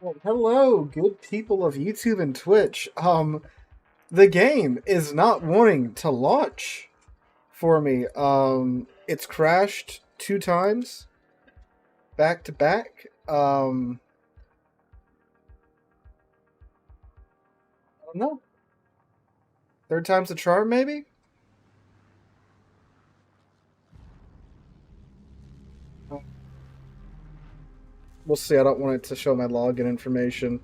Well, hello, good people of YouTube and Twitch. The game is not wanting to launch for me. It's crashed 2 times back to back. I don't know. Third time's the charm, maybe? We'll see. I don't want it to show my login information.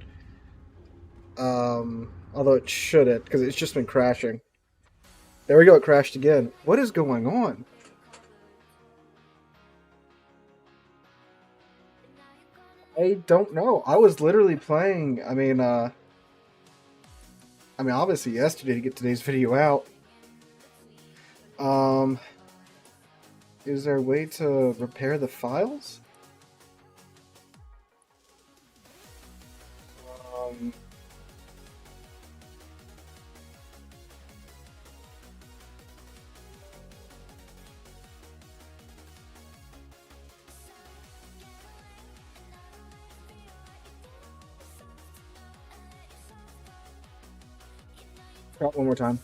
Although it shouldn't, because it's just been crashing. There we go, it crashed again. What is going on? I don't know. I was literally playing, obviously yesterday to get today's video out. Is there a way to repair the files? Um, one more time.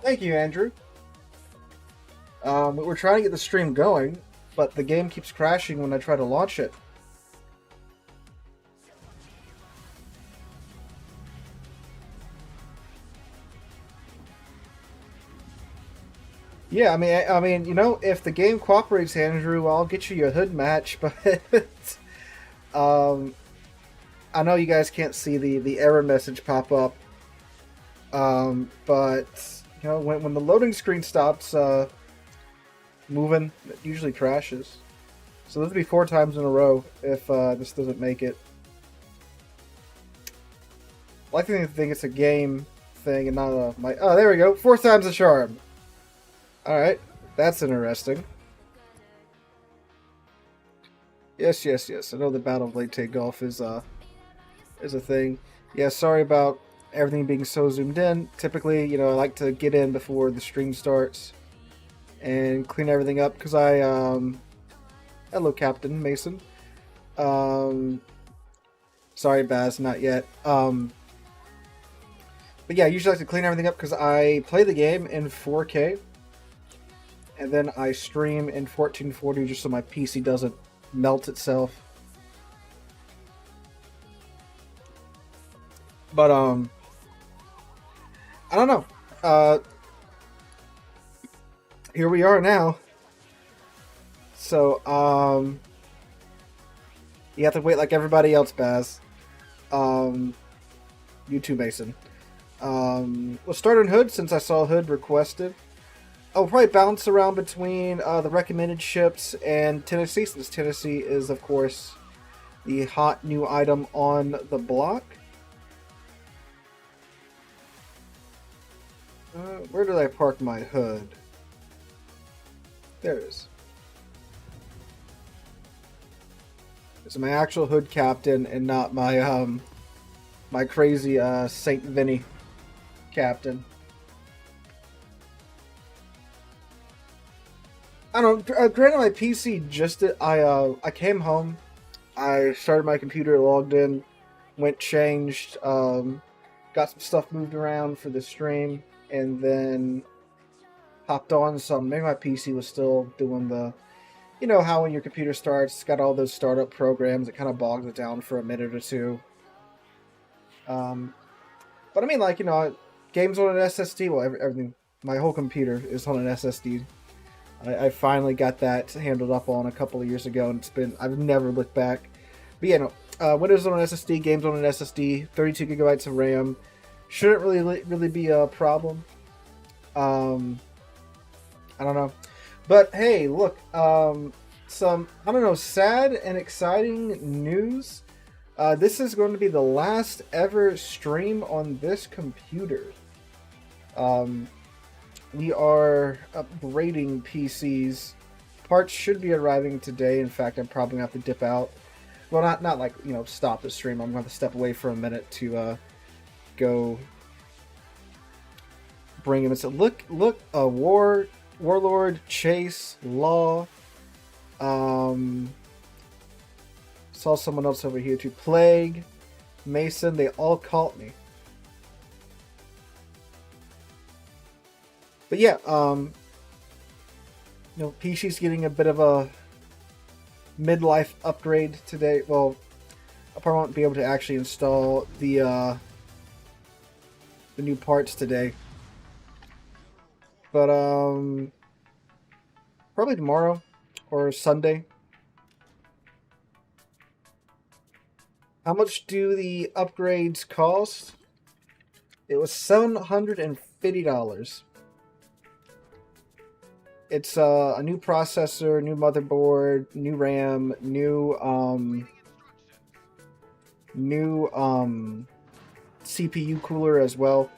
Thank you, Andrew. We're trying to get the stream going, but the game keeps crashing when I try to launch it. Yeah, you know, if the game cooperates, Andrew, I'll get you your hood match. But I know you guys can't see the error message pop up. But you know, when the loading screen stops moving, it usually crashes. So this will be 4 times in a row if this doesn't make it. I like to think it's a game thing and not a my. Oh, there we go. 4 times the charm. All right, that's interesting. Yes, yes, yes. I know the Battle of Lake Takeoff is a thing. Yeah, sorry about everything being so zoomed in. Typically, you know, I like to get in before the stream starts and clean everything up because hello, Captain Mason. Sorry, Baz, not yet. But yeah, I usually like to clean everything up because I play the game in 4K. And then I stream in 1440 just so my PC doesn't melt itself. But, I don't know. Here we are now. So, you have to wait like everybody else, Baz. You too, Mason. We'll start on Hood since I saw Hood requested. I'll probably bounce around between the recommended ships and Tennessee, since Tennessee is, of course, the hot new item on the block. Where did I park my Hood? There it is. It's my actual Hood captain and not my my crazy Saint Vinny captain. I don't know. Granted, my PC just did. I came home, I started my computer, logged in, went changed, got some stuff moved around for the stream, and then hopped on some. Maybe my PC was still doing the, you know how when your computer starts, it's got all those startup programs. It kind of bogs it down for a minute or two. But I mean, like, you know, games on an SSD. Well, everything. My whole computer is on an SSD. I finally got that handled up on a couple of years ago, and I've never looked back. But yeah, no, Windows on an SSD, games on an SSD, 32 gigabytes of RAM, shouldn't really be a problem. I don't know, but hey, look, some I don't know, sad and exciting news. This is going to be the last ever stream on this computer. We are upgrading PCs. Parts should be arriving today. In fact, I'm probably going to have to dip out. Well, not like, you know, stop the stream. I'm going to have to step away for a minute to go bring him. So look, Warlord, Chase, Law, Saw someone else over here too. Plague, Mason, they all caught me. But yeah, PC's getting a bit of a midlife upgrade today. Well, I probably won't be able to actually install the new parts today. But probably tomorrow or Sunday. How much do the upgrades cost? It was $750. It's a new processor, new motherboard, new RAM, new CPU cooler as well.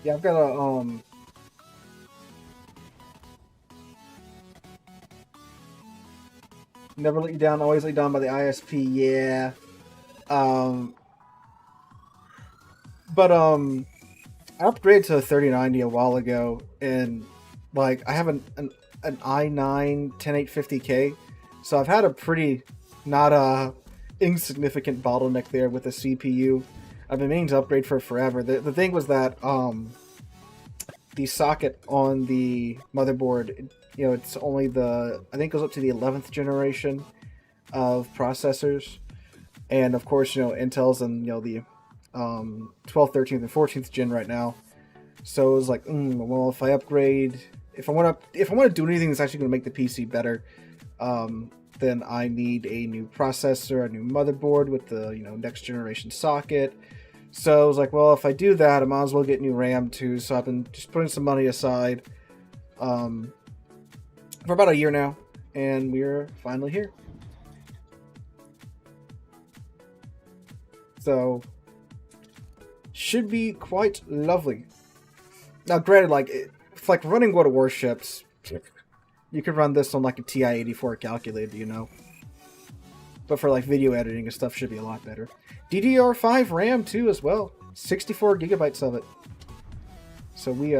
Yeah, I've got a never let you down, always let you down by the ISP. Yeah. But I upgraded to a 3090 a while ago, and like I have an i9 10850K, so I've had a pretty not insignificant bottleneck there with the CPU. I've been meaning to upgrade for forever. The thing was that the socket on the motherboard, it's only I think it goes up to the 11th generation of processors, and of course, Intel's in the 12th, 13th, and 14th gen right now. So it was like, well, if I upgrade, if I want to do anything that's actually going to make the PC better, then I need a new processor, a new motherboard with the next generation socket. So I was like, well, if I do that, I might as well get new RAM too. So I've been just putting some money aside for about a year now, and we're finally here. So should be quite lovely. Now, granted, if running World of Warships, you could run this on like a TI-84 calculator, But for video editing and stuff, should be a lot better. DDR5 RAM too as well. 64 gigabytes of it. So we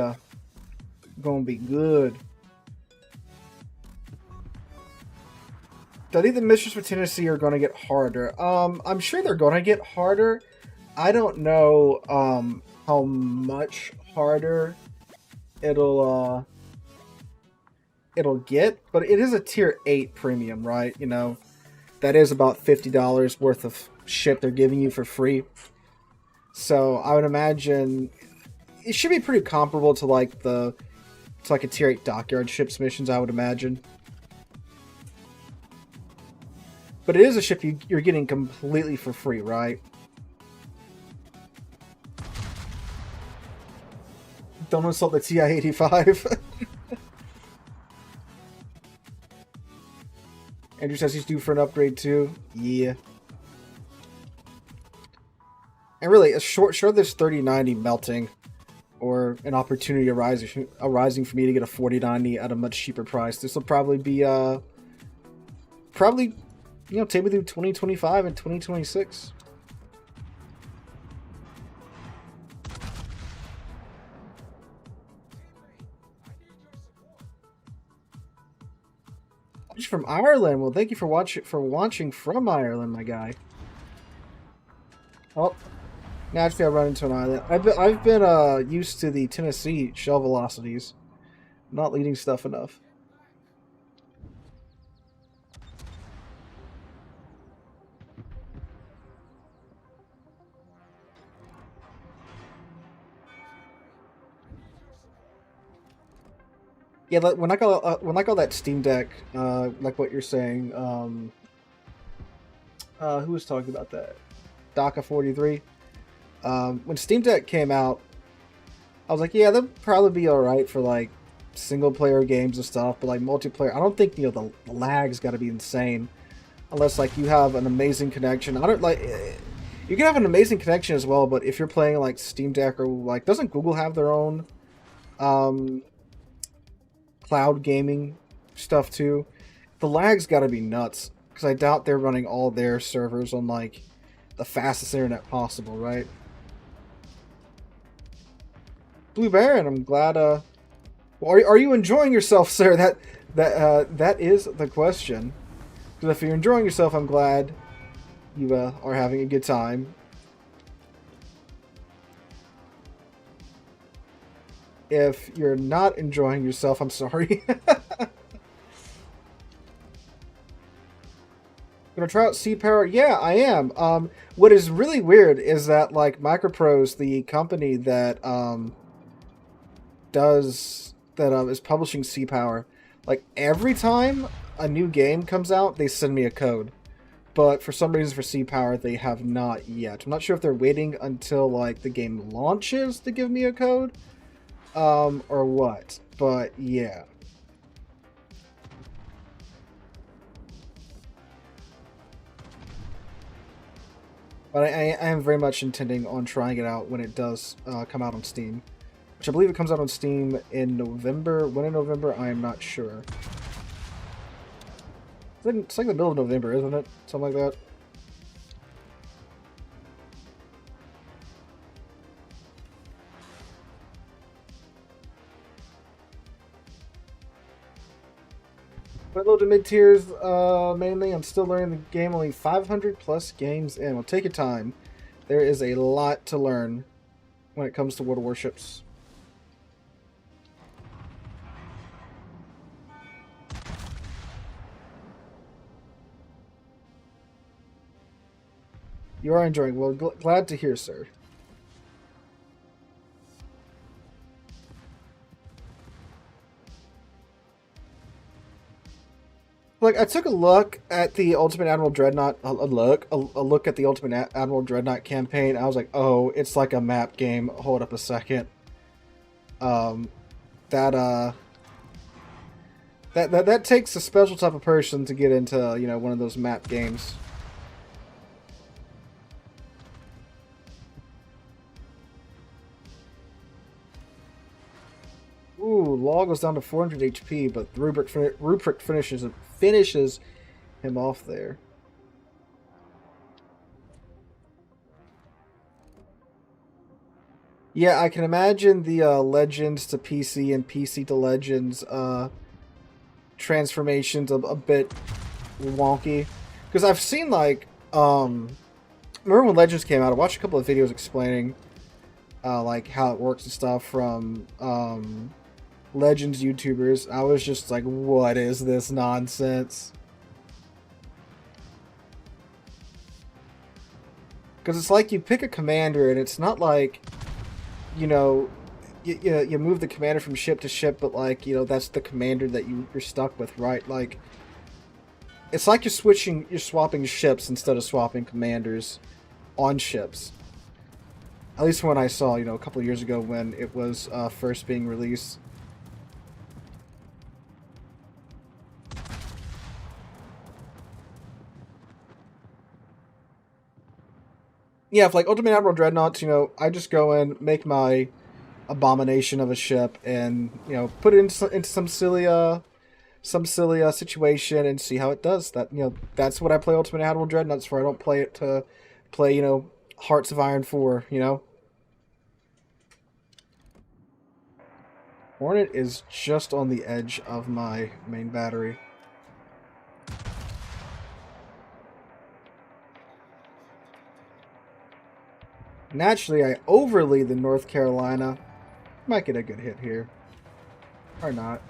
gonna be good. I think the missions for Tennessee are gonna get harder. I'm sure they're gonna get harder. I don't know how much harder it'll get, but it is a tier 8 premium, right? That is about $50 worth of ship they're giving you for free. So I would imagine it should be pretty comparable to a tier 8 dockyard ships missions, I would imagine. But it is a ship you're getting completely for free, right? Don't insult the TI-85. Andrew says he's due for an upgrade too. Yeah. And really, a short of this 3090 melting, or an opportunity arising for me to get a 4090 at a much cheaper price, this will probably be take me through 2025 and 2026. From Ireland. Well, thank you for watching from Ireland, my guy. Oh, naturally I run into an island. I've been used to the Tennessee shell velocities, not leading stuff enough. Yeah, when I got that Steam Deck, like what you're saying, who was talking about that? Daka43. When Steam Deck came out, I was like, yeah, that'd probably be alright for single player games and stuff, but multiplayer, I don't think the lag's got to be insane, unless you have an amazing connection. I don't you can have an amazing connection as well, but if you're playing Steam Deck or doesn't Google have their own cloud gaming stuff too? The lag's got to be nuts, because I doubt they're running all their servers on, like, the fastest internet possible, right? Blue Baron, I'm glad, well, are you enjoying yourself, sir? That is the question. Because if you're enjoying yourself, I'm glad you are having a good time. If you're not enjoying yourself, I'm sorry. Gonna try out Sea-Power? Yeah, I am. What is really weird is that, like, Microprose, the company that is publishing Sea-Power, like, every time a new game comes out, they send me a code. But for some reason for Sea-Power, they have not yet. I'm not sure if they're waiting until, like, the game launches to give me a code, or what. But, yeah. But I am very much intending on trying it out when it does come out on Steam. Which I believe it comes out on Steam in November. When in November, I am not sure. It's like the middle of November, isn't it? Something like that. But low to mid-tiers, mainly. I'm still learning the game, only 500 plus games in. Well, take your time. There is a lot to learn when it comes to World of Warships. You are enjoying. Well, glad to hear, sir. Like, I took a look at the Ultimate Admiral Dreadnought, a look at the Ultimate Admiral Dreadnought campaign. I was like, oh, it's like a map game. Hold up a second. That takes a special type of person to get into, you know, one of those map games. Ooh, Law goes down to 400 HP, but Ruprecht finishes him off there. Yeah, I can imagine the Legends to PC and PC to Legends transformations a bit wonky. Because I've seen, like, remember when Legends came out, I watched a couple of videos explaining like how it works and stuff from Legends YouTubers. I was just like, what is this nonsense? Because it's like you pick a commander and it's not like, you know, you move the commander from ship to ship, but like, you know, that's the commander that you're stuck with, right? Like, it's like you're swapping ships instead of swapping commanders on ships. At least when I saw, you know, a couple of years ago when it was first being released. Yeah, if like Ultimate Admiral Dreadnoughts, you know, I just go in, make my abomination of a ship, and, you know, put it into some silly situation and see how it does. That, you know, that's what I play Ultimate Admiral Dreadnoughts for. I don't play it to play, you know, Hearts of Iron 4, you know? Hornet is just on the edge of my main battery. Naturally, I overlead the North Carolina. Might get a good hit here. Or not.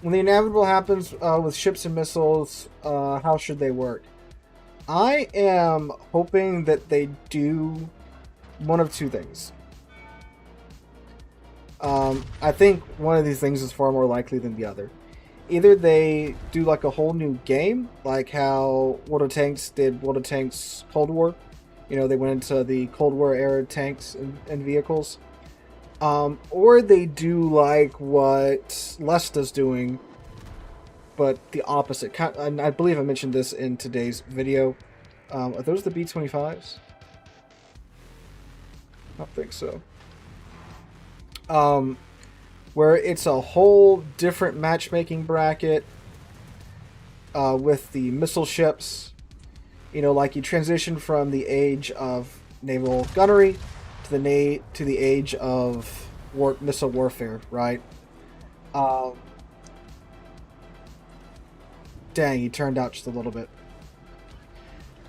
When the inevitable happens with ships and missiles, how should they work? I am hoping that they do one of two things. I think one of these things is far more likely than the other. Either they do like a whole new game, like how World of Tanks did World of Tanks Cold War. You know, they went into the Cold War era tanks and vehicles. Or they do like what Lesta's doing, but the opposite. And I believe I mentioned this in today's video. Are those the B-25s? I think so. Where it's a whole different matchmaking bracket with the missile ships. You know, like you transition from the age of naval gunnery to the age of missile warfare, right? Um, Dang, he turned out just a little bit.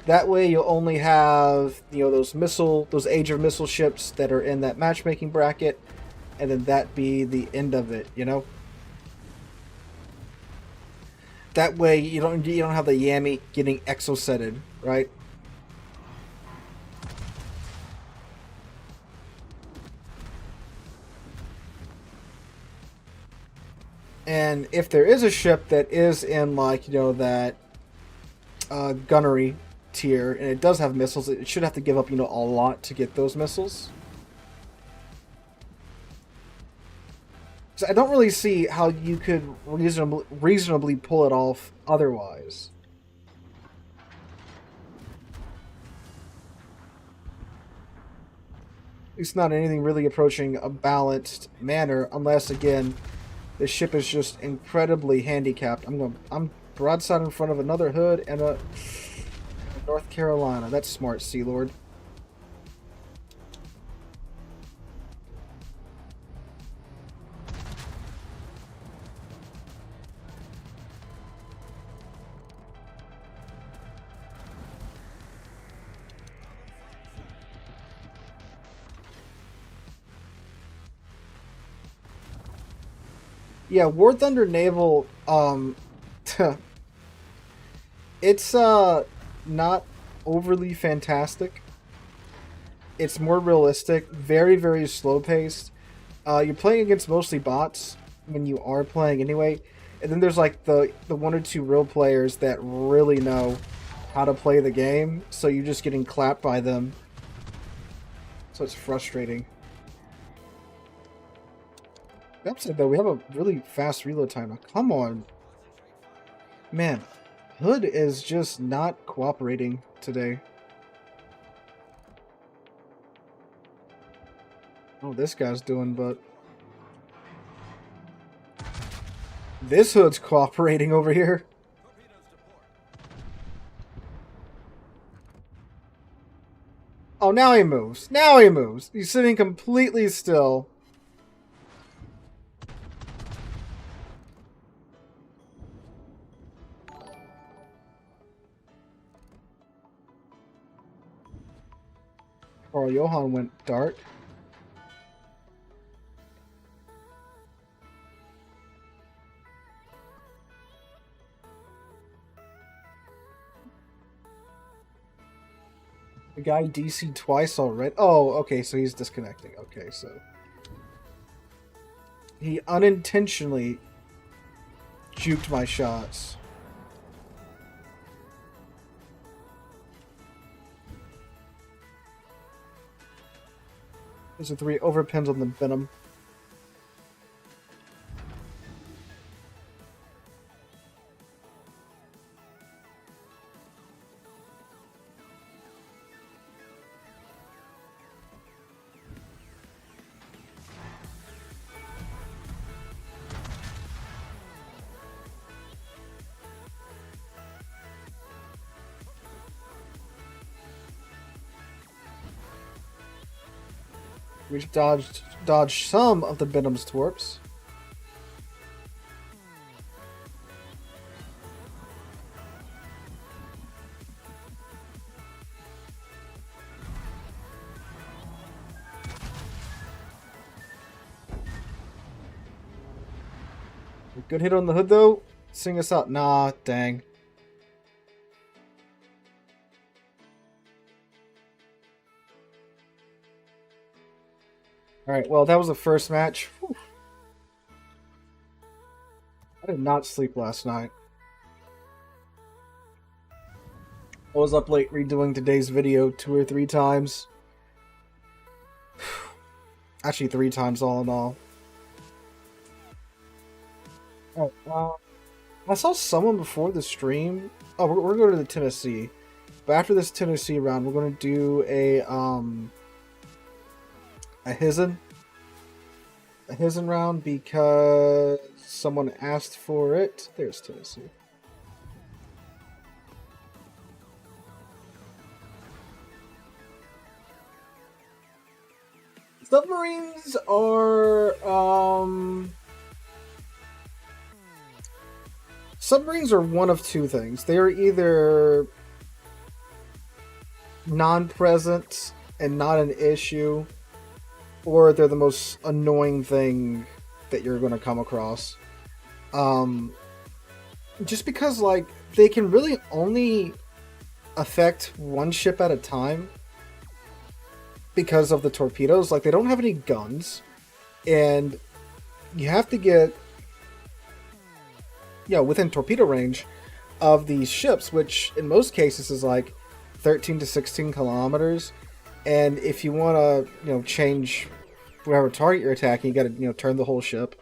That way, you'll only have those age of missile ships that are in that matchmaking bracket, and then that be the end of it. You know. That way, you don't have the Yami getting exosetted, right? And if there is a ship that is in that gunnery tier, and it does have missiles, it should have to give up, a lot to get those missiles. So I don't really see how you could reasonably pull it off otherwise. It's not anything really approaching a balanced manner, unless again, the ship is just incredibly handicapped. I'm broadside in front of another hood and a North Carolina. That's smart, Sealord. Yeah, War Thunder Naval, it's not overly fantastic. It's more realistic, very, very slow paced. You're playing against mostly bots when you are playing anyway. And then there's like the one or two real players that really know how to play the game, so you're just getting clapped by them. So it's frustrating. The upside though, we have a really fast reload time. Now, come on. Man, Hood is just not cooperating today. Oh, this guy's doing, but this Hood's cooperating over here. Oh, now he moves. Now he moves. He's sitting completely still. Carl Johan went dark. The guy DC'd twice already. Oh, okay, so he's disconnecting. Okay, so he unintentionally juked my shots. There's a 3 overpins on the Venom. We dodged some of the Venom's twerps. Good hit on the hood though. Sing us out. Nah, dang. Alright, well, that was the first match. Whew. I did not sleep last night. I was up late redoing today's video 2 or 3 times. Actually, 3 times all in all. Alright, I saw someone before the stream. Oh, we're going to the Tennessee. But after this Tennessee round, we're going to do a, a Hizen. A Hizen round because someone asked for it. There's Tennessee. Submarines are submarines are one of two things. They are either non-present and not an issue, or they're the most annoying thing that you're going to come across. Just because, like, they can really only affect one ship at a time because of the torpedoes. Like, they don't have any guns, and you have to get, within torpedo range of these ships, which in most cases is like 13 to 16 kilometers. And if you want to, change whatever target you're attacking, you got to, turn the whole ship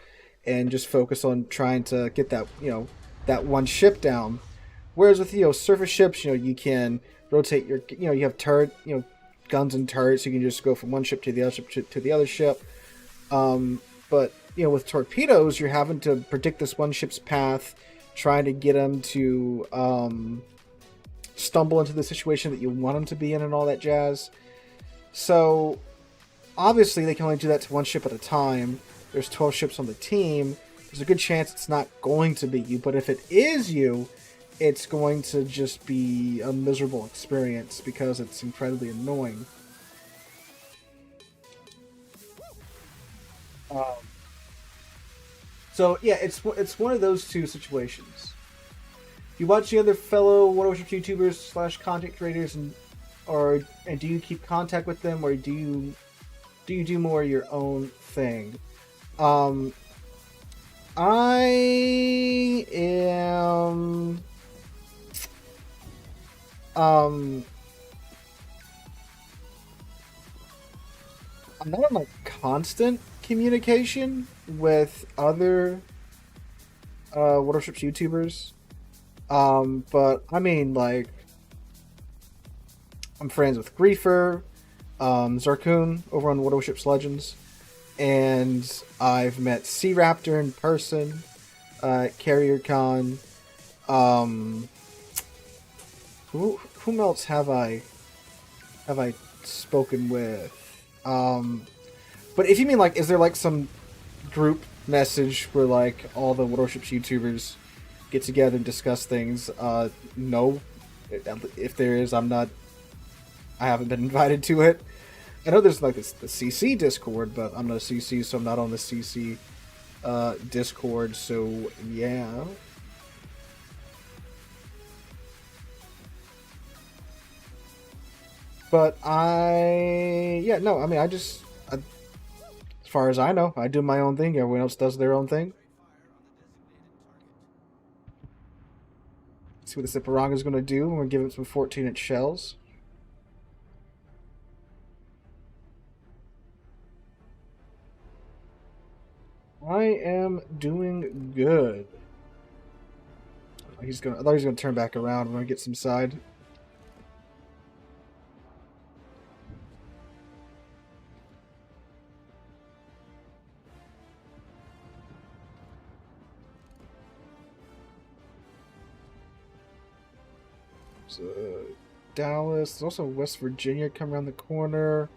and just focus on trying to get that, that one ship down. Whereas with, surface ships, you can rotate your, you have turret, guns and turrets. You can just go from one ship to the other ship to the other ship. But, with torpedoes, you're having to predict this one ship's path, trying to get them to stumble into the situation that you want them to be in and all that jazz. So, obviously, they can only do that to one ship at a time. There's 12 ships on the team. There's a good chance it's not going to be you, but if it is you, it's going to just be a miserable experience because it's incredibly annoying. So yeah, it's one of those two situations. Do you watch the other fellow Warships YouTubers / content creators, and do you keep contact with them, or do you do more your own thing? I am I'm not in like constant communication with other Warships YouTubers. But I mean, like, I'm friends with Griefer, Zarkoon over on Warships Legends, and I've met Sea Raptor in person, Carrier Con. Whom else have I spoken with? But if you mean, like, is there like some group message where like all the Warships YouTubers get together and discuss things? No. If there is, I haven't been invited to it. I know there's like the CC Discord, but I'm not a CC, so I'm not on the CC Discord. So yeah. But as far as I know, I do my own thing. Everyone else does their own thing. See what the Zipperanga is going to do. We're going to give it some 14-inch shells. I am doing good. I thought he was going to turn back around. I'm going to get some side. Dallas. There's also West Virginia coming around the corner.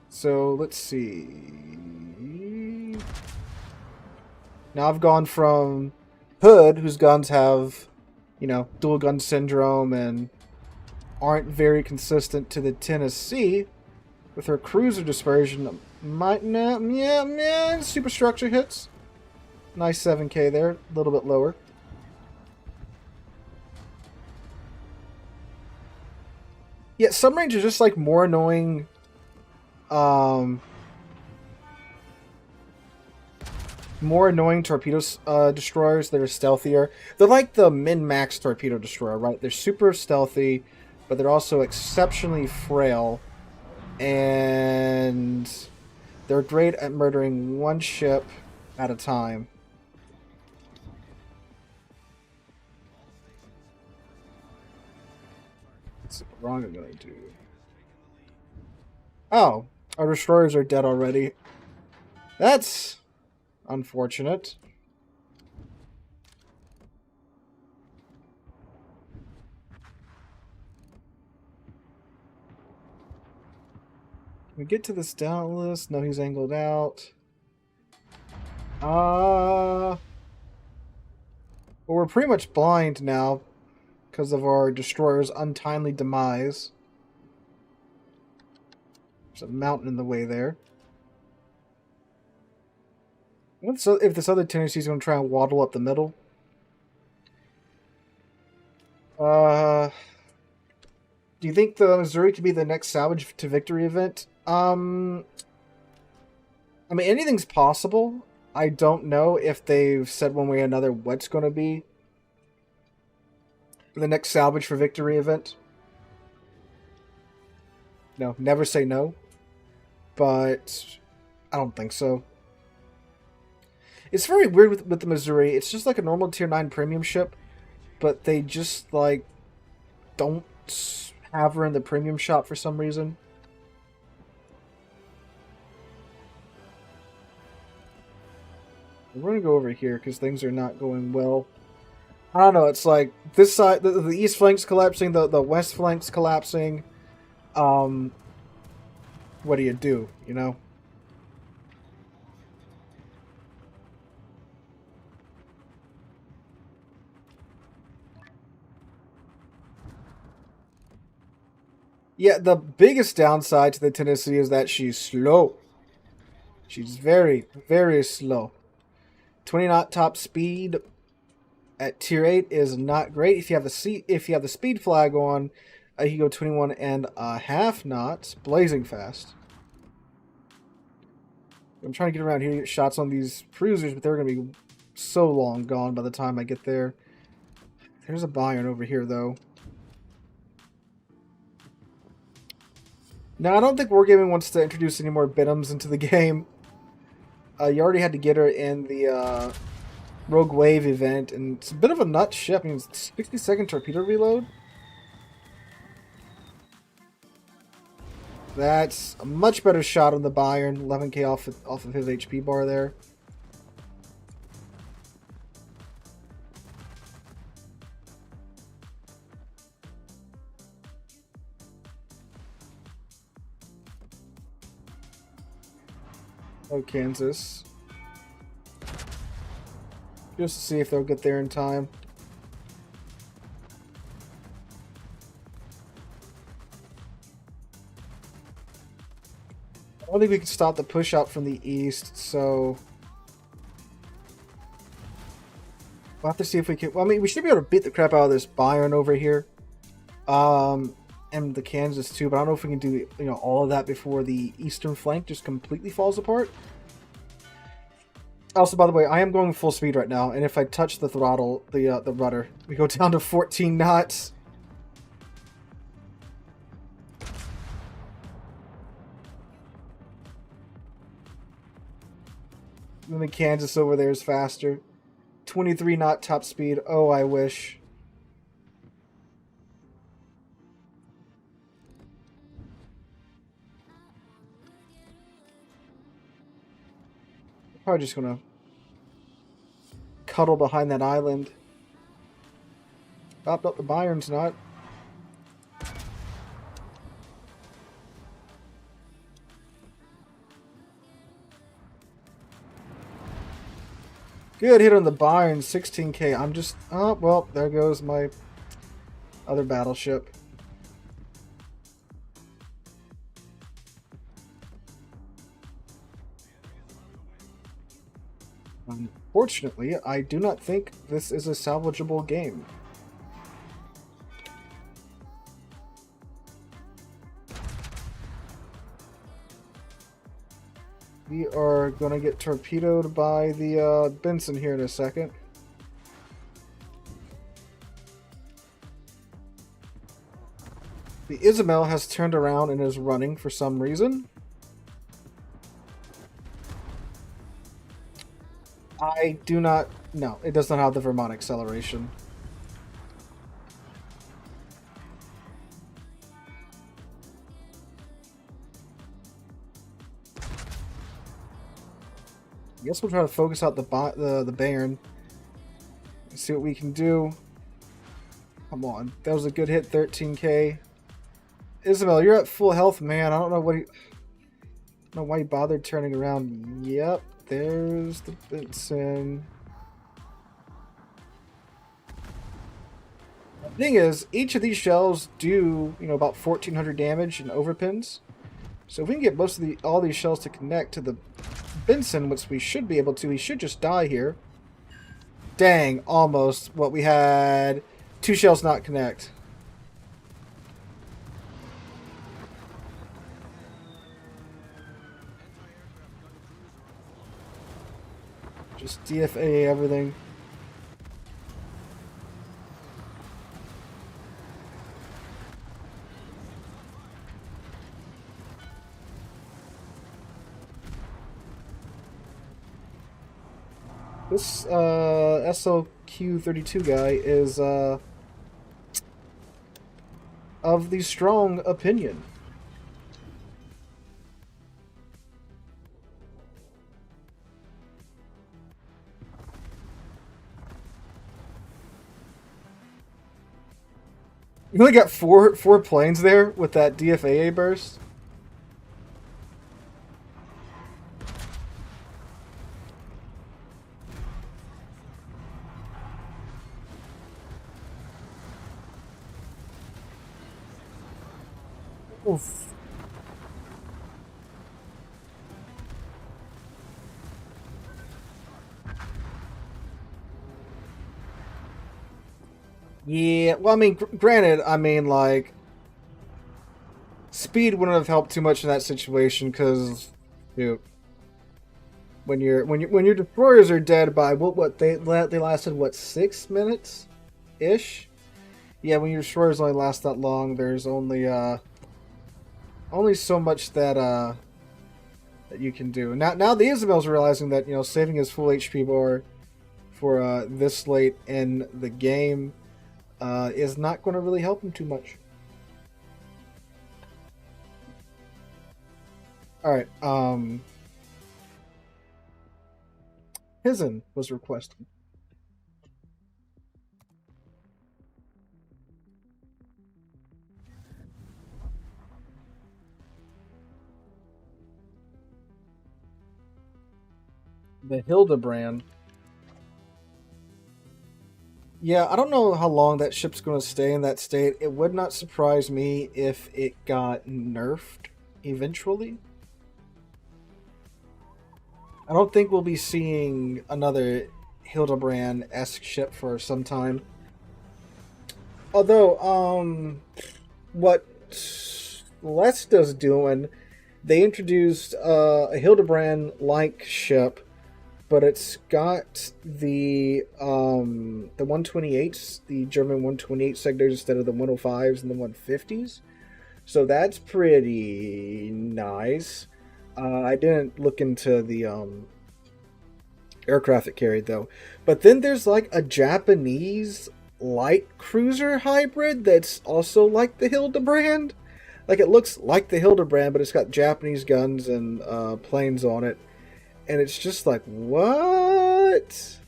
So let's see. Now I've gone from Hood, whose guns have, dual gun syndrome and aren't very consistent, to the Tennessee with her cruiser dispersion. Superstructure hits. Nice 7K there, a little bit lower. Yeah, submarines are just like more annoying. More annoying torpedo destroyers that are stealthier. They're like the min-max torpedo destroyer, right? They're super stealthy, but they're also exceptionally frail, and they're great at murdering one ship at a time. What's wrong I'm gonna do? Oh, our destroyers are dead already. That's unfortunate. Can we get to this down list? No, he's angled out. Well, we're pretty much blind now because of our destroyer's untimely demise. There's a mountain in the way there. So if this other Tennessee is going to try and waddle up the middle? Do you think the Missouri could be the next salvage to victory event? I mean, anything's possible. I don't know if they've said one way or another what's going to be the next salvage for victory event. No, never say no. But I don't think so. It's very weird with the Missouri. It's just like a normal tier 9 premium ship, but they just like don't have her in the premium shop for some reason. We're gonna go over here because things are not going well. I don't know. It's like this side, the east flank's collapsing, the west flank's collapsing. What do? You know? Yeah, the biggest downside to the Tennessee is that she's slow. She's very, very slow. 20 knot top speed at tier 8 is not great. If you have the speed flag on, you can go 21.5 knots, blazing fast. I'm trying to get around here to get shots on these cruisers, but they're going to be so long gone by the time I get there. There's a Bayern over here, though. Now, I don't think Wargaming wants to introduce any more Bidums into the game. You already had to get her in the Rogue Wave event, and it's a bit of a nut ship. I mean, it's 60-second torpedo reload. That's a much better shot on the Bayern. 11k off of his HP bar there. Oh, Kansas. Just to see if they'll get there in time. I don't think we can stop the push out from the east, so we'll have to see if we can. Well, I mean, we should be able to beat the crap out of this Bayern over here, and the Kansas too. But I don't know if we can do all of that before the eastern flank just completely falls apart. Also, by the way, I am going full speed right now, and if I touch the throttle, the rudder, we go down to 14 knots. And the Kansas over there is faster. 23 knot top speed. Oh, I wish. Probably just gonna cuddle behind that island. Up the Bayern's not. Good hit on the Bayern, 16k. I'm just... Oh, well, there goes my other battleship. Unfortunately, I do not think this is a salvageable game. We are going to get torpedoed by the Benson here in a second. The Isabel has turned around and is running for some reason. I do not... No, it does not have the Vermont acceleration. I guess we'll try to focus out the Baron. See what we can do. Come on, that was a good hit. 13k. Isabel, you're at full health, man. I don't know what. I don't know why you bothered turning around. Yep, there's the Benson. The thing is, each of these shells do, about 1,400 damage in overpins. So if we can get most of all these shells to connect to the Benson, which we should be able to, he should just die here. Dang, almost. What we had, 2 shells not connect. Just DFA everything. This SLQ-32 guy is of the strong opinion. You only got four planes there with that DFAA burst. Oof. Yeah, well, I mean, granted, like, speed wouldn't have helped too much in that situation because, when your destroyers are dead by what they lasted 6 minutes, ish. Yeah, when your destroyers only last that long, there's only so much that that you can do. Now the Isabel's realizing that saving his full HP bar for this late in the game is not going to really help him too much. All right, Hizen was requested. The Hildebrand. Yeah, I don't know how long that ship's going to stay in that state. It would not surprise me if it got nerfed eventually. I don't think we'll be seeing another Hildebrand-esque ship for some time. Although, what Lesta's doing, they introduced a Hildebrand-like ship, but it's got the 128s, the German 128 sectors instead of the 105s and the 150s. So that's pretty nice. I didn't look into the aircraft it carried though. But then there's like a Japanese light cruiser hybrid that's also like the Hildebrand. Like it looks like the Hildebrand, but it's got Japanese guns and planes on it. And it's just like, what?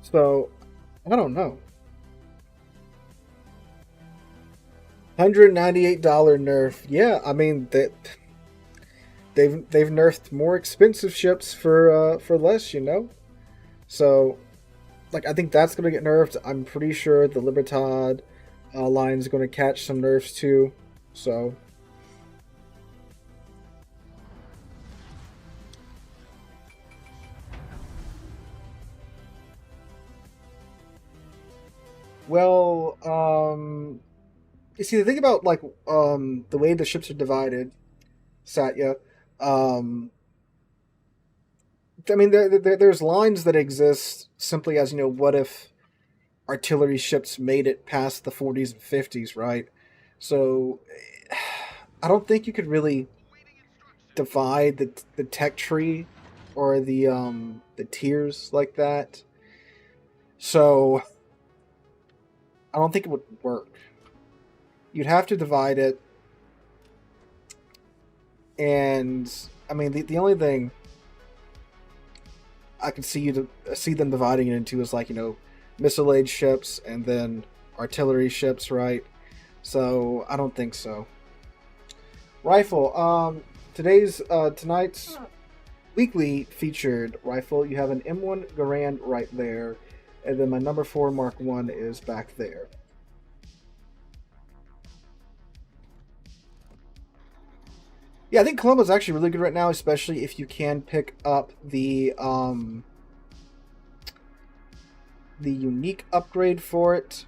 So, I don't know. $198 nerf. Yeah, I mean they've nerfed more expensive ships for less, So, like I think that's gonna get nerfed. I'm pretty sure the Libertad line is gonna catch some nerfs too. So. Well, you see, the thing about like the way the ships are divided, Satya. I mean, there's lines that exist simply as what if artillery ships made it past the 40s and 50s, right? So, I don't think you could really divide the tech tree or the tiers like that. So. I don't think it would work. You'd have to divide it And I mean, the only thing I could see them dividing it into is like, you know, missile age ships and then artillery ships, right? So I don't think so. Rifle. Tonight's weekly featured rifle. You have an M1 Garand right there, and then my number 4 Mark 1 is back there. Yeah, I think Columbo's actually really good right now, especially if you can pick up the unique upgrade for it.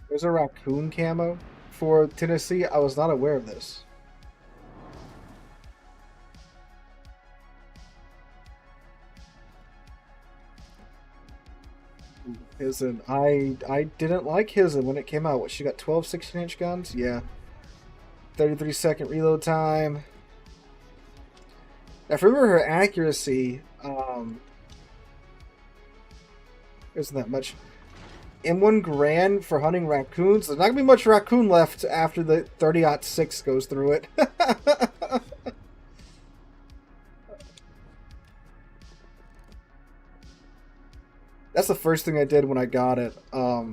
There's a raccoon camo for Tennessee. I was not aware of this. Hizen. I didn't like Hizen when it came out. What, she got 12 16-inch guns? Yeah. 33-second reload time. Now, if I remember her accuracy, isn't that much. M1 Garand for hunting raccoons. There's not going to be much raccoon left after the 30-06 goes through it. That's the first thing I did when I got it. I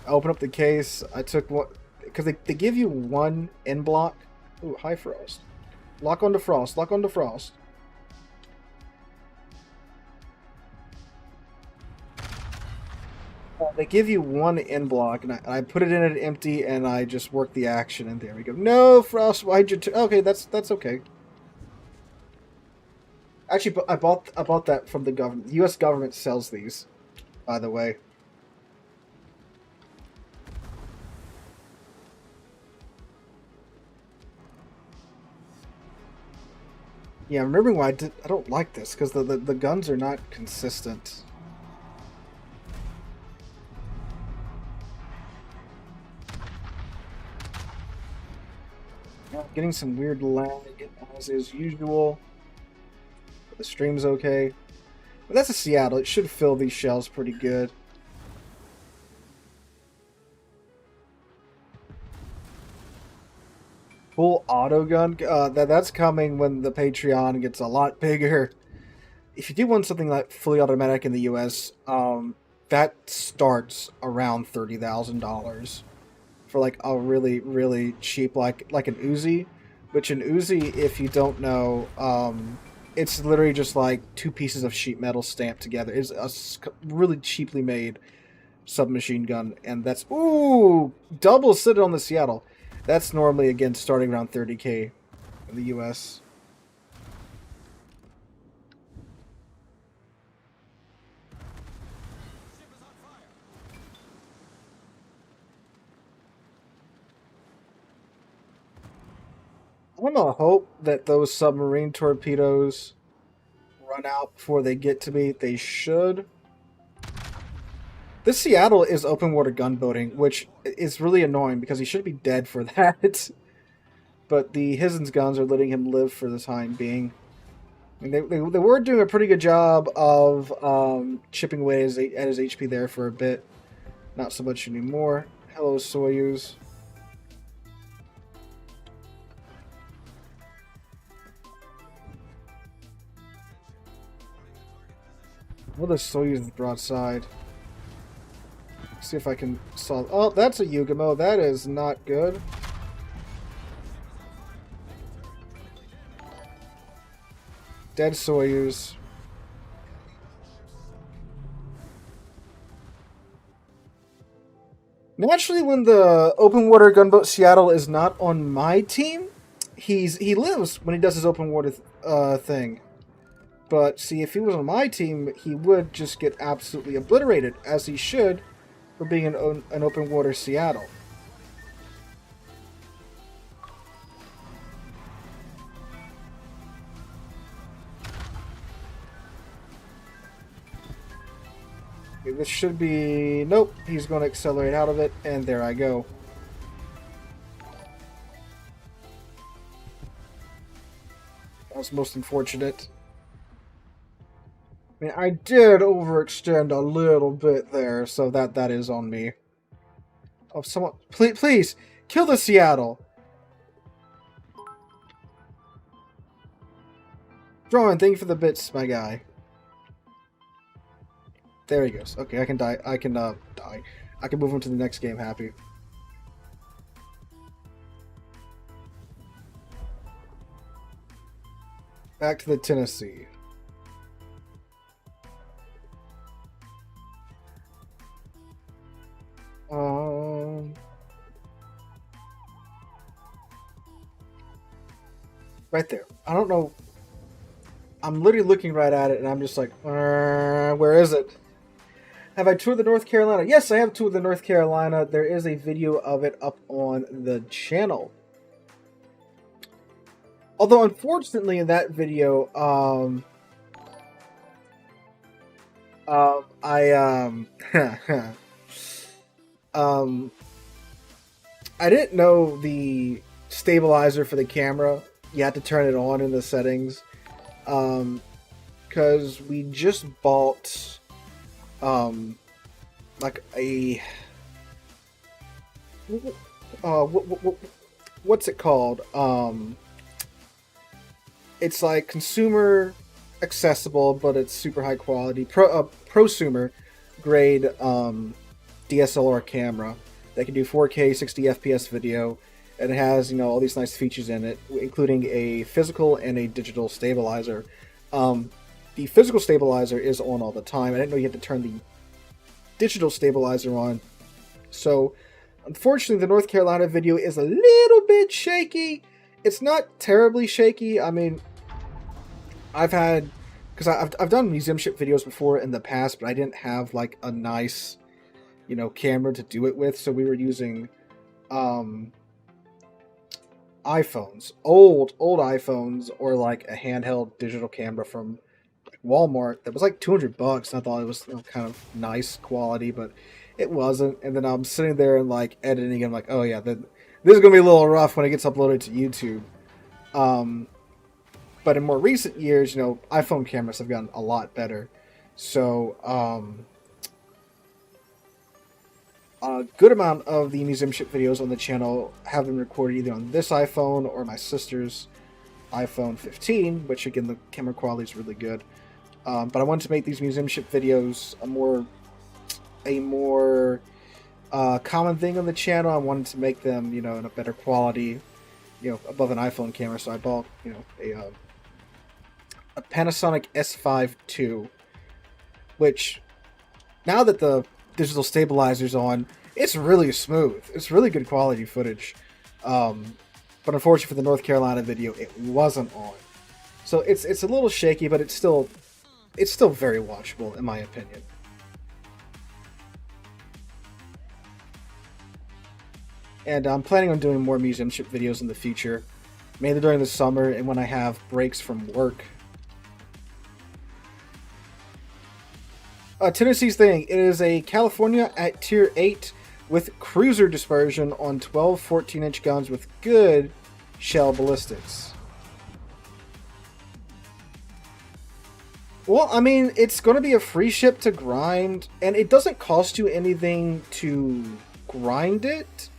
opened up the case. I took one because they give you one end block. Ooh, high frost. Lock onto frost. Lock onto frost. They give you one end block, and I put it in it empty, and I just work the action, and there we go. No, frost. Why'd you? Okay, that's okay. Actually, I bought that from the government. The U.S. government sells these, by the way. Yeah, I'm remembering why I don't like this, because the guns are not consistent. Getting some weird lag, as is usual. But the stream's okay. But that's a Seattle. It should fill these shells pretty good. Full auto gun? That's coming when the Patreon gets a lot bigger. If you do want something like fully automatic in the US, that starts around $30,000 for like a really, really cheap, like an Uzi. Which an Uzi, if you don't know, it's literally just like 2 pieces of sheet metal stamped together. It's a really cheaply made submachine gun, and that's double sitting on the Seattle. That's normally, again, starting around 30K in the US. I'm gonna hope that those submarine torpedoes run out before they get to me. They should. This Seattle is open water gunboating, which is really annoying because he should be dead for that. But the Hizen's guns are letting him live for the time being. And they were doing a pretty good job of chipping away at his HP there for a bit. Not so much anymore. Hello, Soyuz. Well, the Soyuz is broadside. See if I can solve. Oh, that's a Yugamo. That is not good. Dead Soyuz. Naturally, when the open water gunboat Seattle is not on my team, he lives when he does his open water thing. But see, if he was on my team, he would just get absolutely obliterated, as he should, for being an open water Seattle. Okay, this should be... Nope, he's going to accelerate out of it, and there I go. That was most unfortunate. I mean, I did overextend a little bit there, so that is on me. Oh, someone, please kill the Seattle. Drawing, thank you for the bits, my guy. There he goes. Okay, I can die. I can die. I can move on to the next game happy. Back to the Tennessee. Right there. I don't know. I'm literally looking right at it, and I'm just like, where is it? Have I toured the North Carolina? Yes, I have toured the North Carolina. There is a video of it up on the channel. Although, unfortunately, in that video, I didn't know the stabilizer for the camera. You had to turn it on in the settings. Because we just bought, like a, what's it called? It's like consumer accessible, but it's super high quality, prosumer grade, DSLR camera that can do 4K 60 FPS video, and it has, you know, all these nice features in it, including a physical and a digital stabilizer. The physical stabilizer is on all the time. I didn't know you had to turn the digital stabilizer on. So, unfortunately, the North Carolina video is a little bit shaky. It's not terribly shaky. I mean, I've done museum ship videos before in the past, but I didn't have like a nice, you know, camera to do it with. So we were using iPhones, old iPhones, or like a handheld digital camera from Walmart that was like $200. And I thought it was, you know, kind of nice quality, but it wasn't. And then I'm sitting there and like editing, and I'm like, oh yeah, this is gonna be a little rough when it gets uploaded to YouTube. But in more recent years, you know, iPhone cameras have gotten a lot better. So a good amount of the museum ship videos on the channel have been recorded either on this iPhone or my sister's iPhone 15, which again, the camera quality is really good. But I wanted to make these museum ship videos a more common thing on the channel. I wanted to make them, you know, in a better quality, you know, above an iPhone camera. So I bought, you know, a Panasonic S5 II, which now that the digital stabilizer's on, it's really smooth. It's really good quality footage. But unfortunately for the North Carolina video, it wasn't on. So it's a little shaky, but it's still very watchable in my opinion. And I'm planning on doing more museum ship videos in the future, mainly during the summer and when I have breaks from work. Tennessee's thing, it is a California at tier 8 with cruiser dispersion on 12 14-inch guns with good shell ballistics. Well, I mean, it's going to be a free ship to grind, and it doesn't cost you anything to grind it.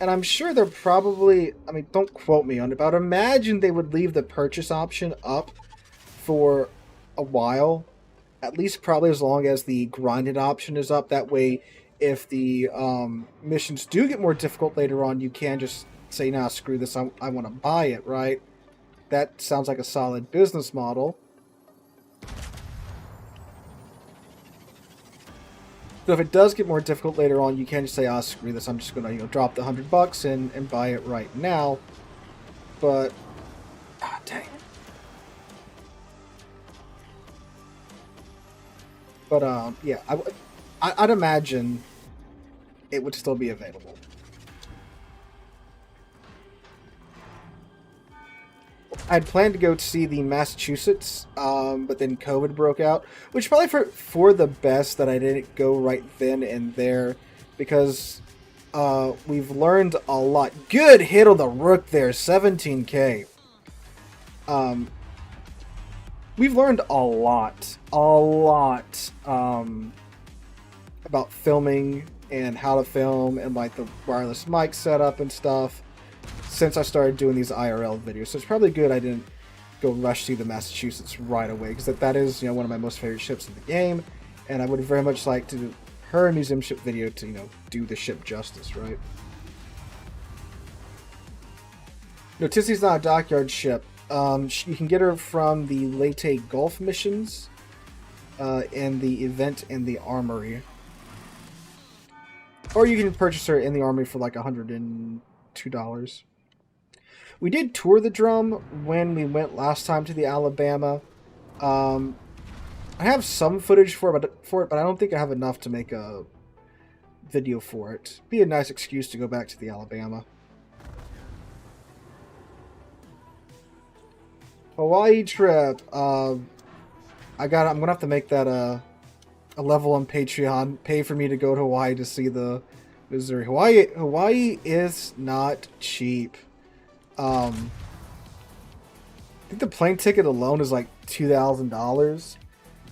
And I'm sure they're probably, I mean, don't quote me on it, but I'd imagine they would leave the purchase option up for a while. At least probably as long as the grinded option is up. That way, if the missions do get more difficult later on, you can just say, nah, screw this, I want to buy it, right? That sounds like a solid business model. So if it does get more difficult later on, you can just say, ah, screw this, I'm just going to, you know, drop the $100 and buy it right now. But, ah, dang it. But, yeah, I'd imagine it would still be available. I'd planned to go to see the Massachusetts, but then COVID broke out, which probably for the best that I didn't go right then and there, because we've learned a lot. Good hit on the Rook there, 17k. We've learned a lot about filming and how to film and like the wireless mic setup and stuff since I started doing these IRL videos. So it's probably good I didn't go rush to the Massachusetts right away, because that is, you know, one of my most favorite ships in the game, and I would very much like to do her museum ship video to, you know, do the ship justice, right? No, Tissie's not a dockyard ship. You can get her from the Leyte Gulf missions, and the event in the armory. Or you can purchase her in the armory for like $102. We did tour the drum when we went last time to the Alabama. I have some footage for it, but I don't think I have enough to make a video for it. Be a nice excuse to go back to the Alabama. Hawaii trip. I'm gonna have to make that a level on Patreon. Pay for me to go to Hawaii to see the Missouri. Hawaii is not cheap. I think the plane ticket alone is like $2,000,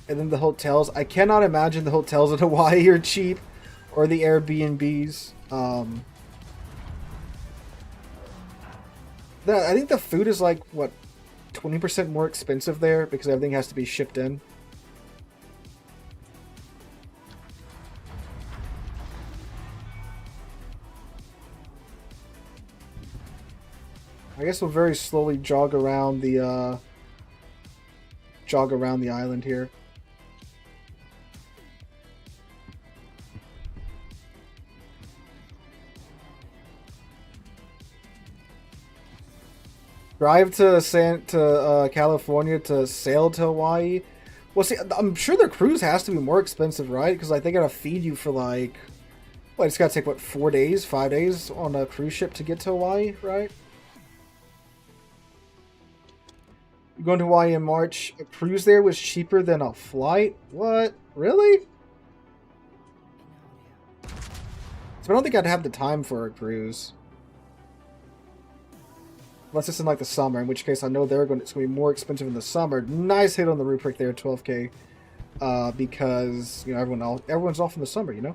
and then the hotels. I cannot imagine the hotels in Hawaii are cheap, or the Airbnbs. I think the food is like what, 20% more expensive there because everything has to be shipped in. I guess we'll very slowly jog around the island here. Drive to California to sail to Hawaii. Well, see, I'm sure the cruise has to be more expensive, right? Because like they gotta feed you for like, what? It's gotta take what, 4 days, 5 days on a cruise ship to get to Hawaii, right? You're going to Hawaii in March. A cruise there was cheaper than a flight. What? Really? So I don't think I'd have the time for a cruise. Unless it's in like the summer, in which case I know it's going to be more expensive in the summer. Nice hit on the rubric there, 12K, because you know everyone's off in the summer, you know.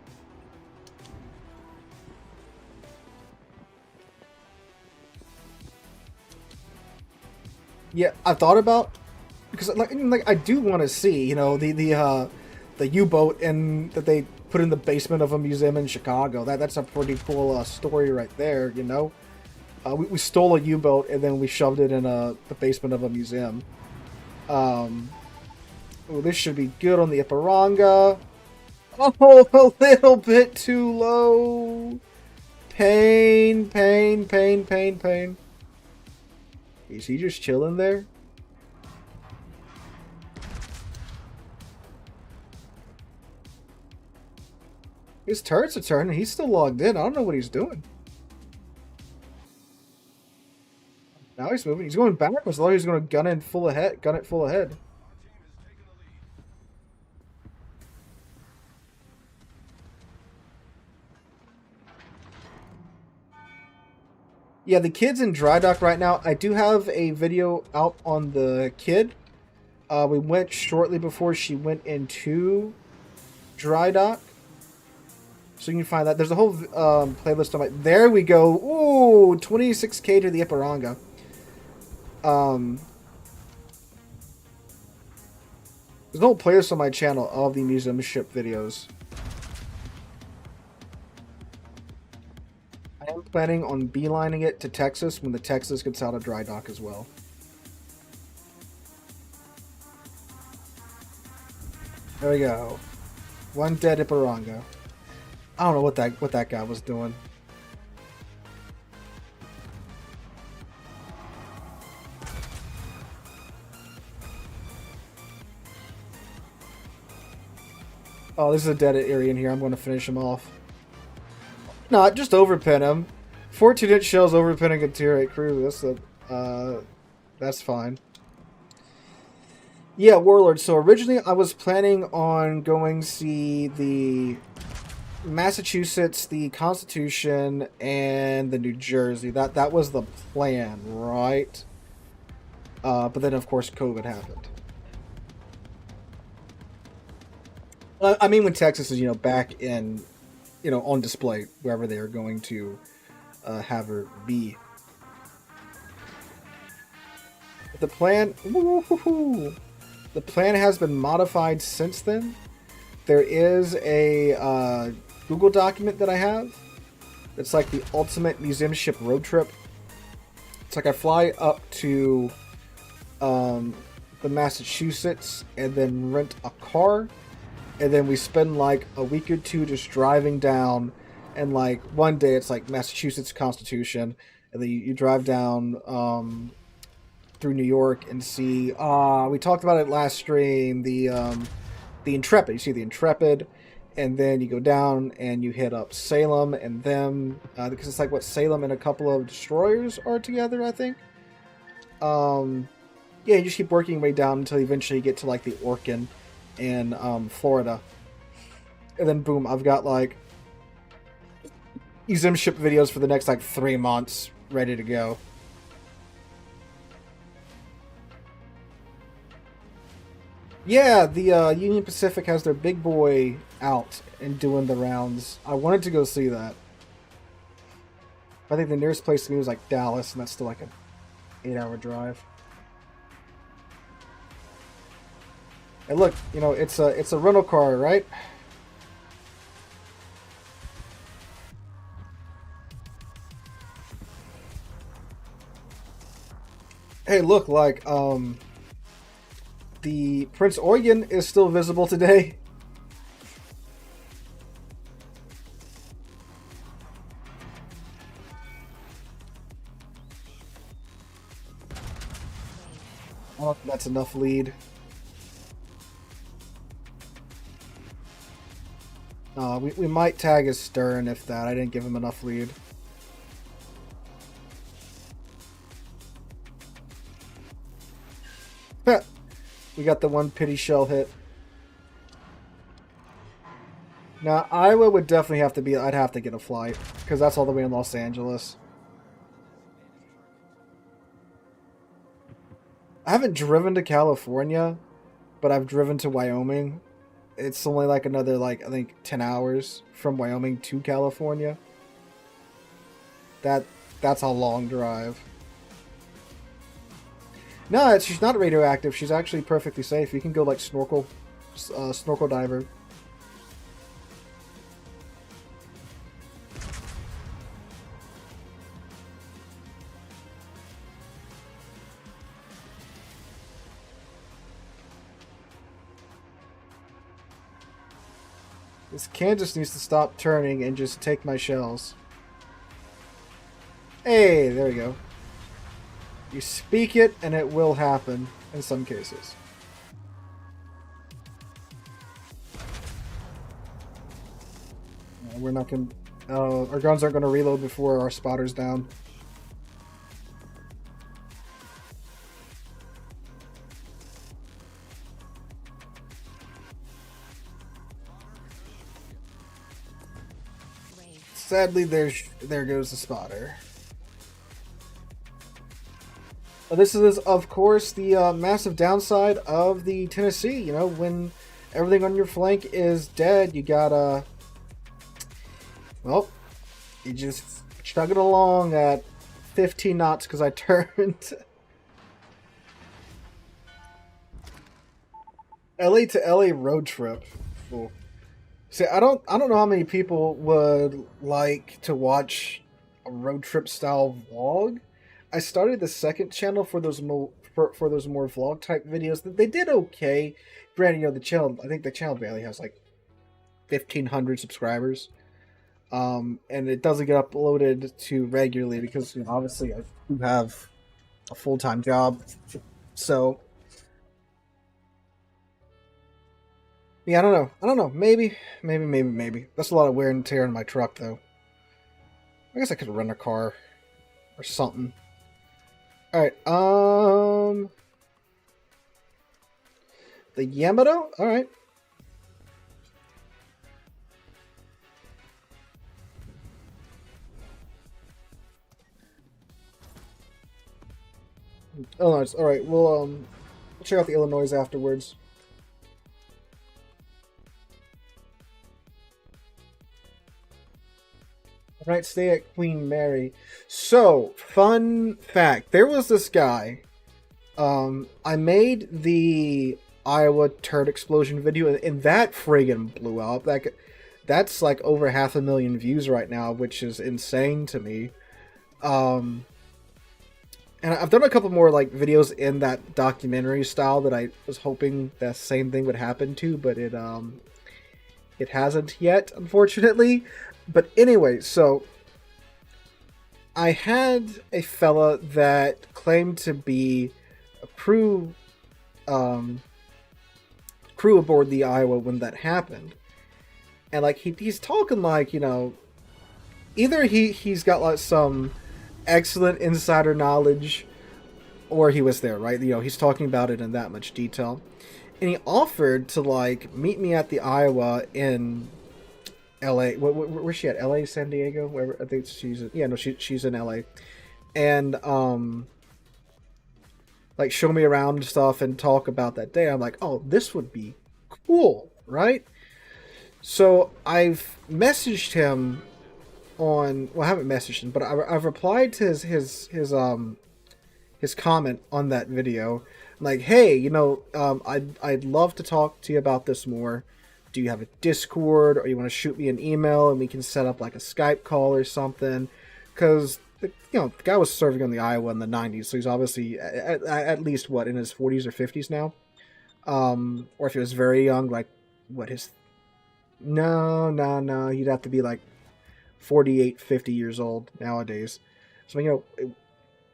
Yeah, I thought about, because like I do want to see, you know, the U-boat and that they put in the basement of a museum in Chicago. That's a pretty cool story right there, you know. We stole a U-boat and then we shoved it in the basement of a museum. Oh, this should be good on the Ipiranga. Oh, a little bit too low. Pain, pain, pain, pain, pain. Is he just chilling there? His turrets are turning. He's still logged in. I don't know what he's doing. Now he's moving. He's going backwards. I thought he was going to gun it full ahead. Yeah, the kid's in dry dock right now. I do have a video out on the kid. We went shortly before she went into dry dock. So you can find that. There's a whole playlist on my... There we go. Ooh, 26K to the Ipiranga. There's a whole playlist on my channel of the museum ship videos. I am planning on beelining it to Texas when the Texas gets out of dry dock as well. There we go. One dead Ipiranga. I don't know what that guy was doing. Oh, this is a dead area in here. I'm going to finish him off. No, just overpin him. 14-inch shells overpinning a tier 8 crew. That's fine. Yeah, Warlord. So originally I was planning on going to see the Massachusetts, the Constitution, and the New Jersey. That was the plan, right? But then of course COVID happened. I mean, when Texas is, you know, back in on display wherever they are going to have her be. The plan, the plan has been modified since then. There is a Google document that I have. It's like the ultimate museum ship road trip. It's like I fly up to the Massachusetts and then rent a car, and then we spend like a week or two just driving down, and like one day it's like Massachusetts Constitution, and then you drive down through New York and see we talked about it last stream, the Intrepid. You see the Intrepid, and then you go down and you hit up Salem and them, because it's like what Salem and a couple of destroyers are together, I think. Yeah, you just keep working your way down until you eventually get to like the Orkin in Florida. And then boom, I've got like museum ship videos for the next like 3 months ready to go. Yeah, the Union Pacific has their big boy out and doing the rounds. I wanted to go see that. I think the nearest place to me was like Dallas, and that's still like an 8-hour drive. And look, it's a rental car, right? Hey, look, like the Prince Eugen is still visible today. I don't think that's enough lead. We might tag as Stern if that. I didn't give him enough lead. We got the one pity shell hit. Now, Iowa would definitely have to be... I'd have to get a flight, because that's all the way in Los Angeles. I haven't driven to California, but I've driven to Wyoming. It's only like another, like, I think 10 hours from Wyoming to California. That's a long drive. No, she's not radioactive. She's actually perfectly safe. You can go like snorkel diver. This Kansas needs to stop turning and just take my shells. Hey, there we go. You speak it, and it will happen in some cases. We're not going to... our guns aren't going to reload before our spotter's down. Sadly, there goes the spotter. This is, of course, the massive downside of the Tennessee. When everything on your flank is dead, you gotta... Well, you just chug it along at 15 knots because I turned... LA to LA road trip. Cool. See, I don't know how many people would like to watch a road trip style vlog. I started the second channel for those more vlog type videos. They did okay. Granted, I think the channel barely has like 1,500 subscribers, and it doesn't get uploaded too regularly because obviously I do have a full-time job. So yeah, I don't know. Maybe. That's a lot of wear and tear on my truck, though. I guess I could rent a car or something. Alright, the Yamato? Alright. Illinois. Alright, we'll check out the Illinois afterwards. Right, stay at Queen Mary. So, fun fact. There was this guy. I made the Iowa turd explosion video, and that friggin' blew up. That's like over 500,000 views right now, which is insane to me. And I've done a couple more like videos in that documentary style that I was hoping that same thing would happen to, but it hasn't yet, unfortunately. But anyway, so I had a fella that claimed to be a crew aboard the Iowa when that happened. And like he's talking like, either he's got like some excellent insider knowledge or he was there, right? He's talking about it in that much detail. And he offered to like meet me at the Iowa in LA. Where's she at? LA, San Diego, wherever. I think she's she's in LA. And like show me around and stuff and talk about that day. I'm like, oh, this would be cool, right? So I've messaged him on, well, I haven't messaged him, but I've replied to his comment on that video. I'm like, hey, I'd love to talk to you about this more. Do you have a Discord, or you want to shoot me an email and we can set up like a Skype call or something? Because the guy was serving on the Iowa in the 90s, so he's obviously at least what, in his 40s or 50s now. Or if he was very young, like what his no, he'd have to be like 48, 50 years old nowadays. So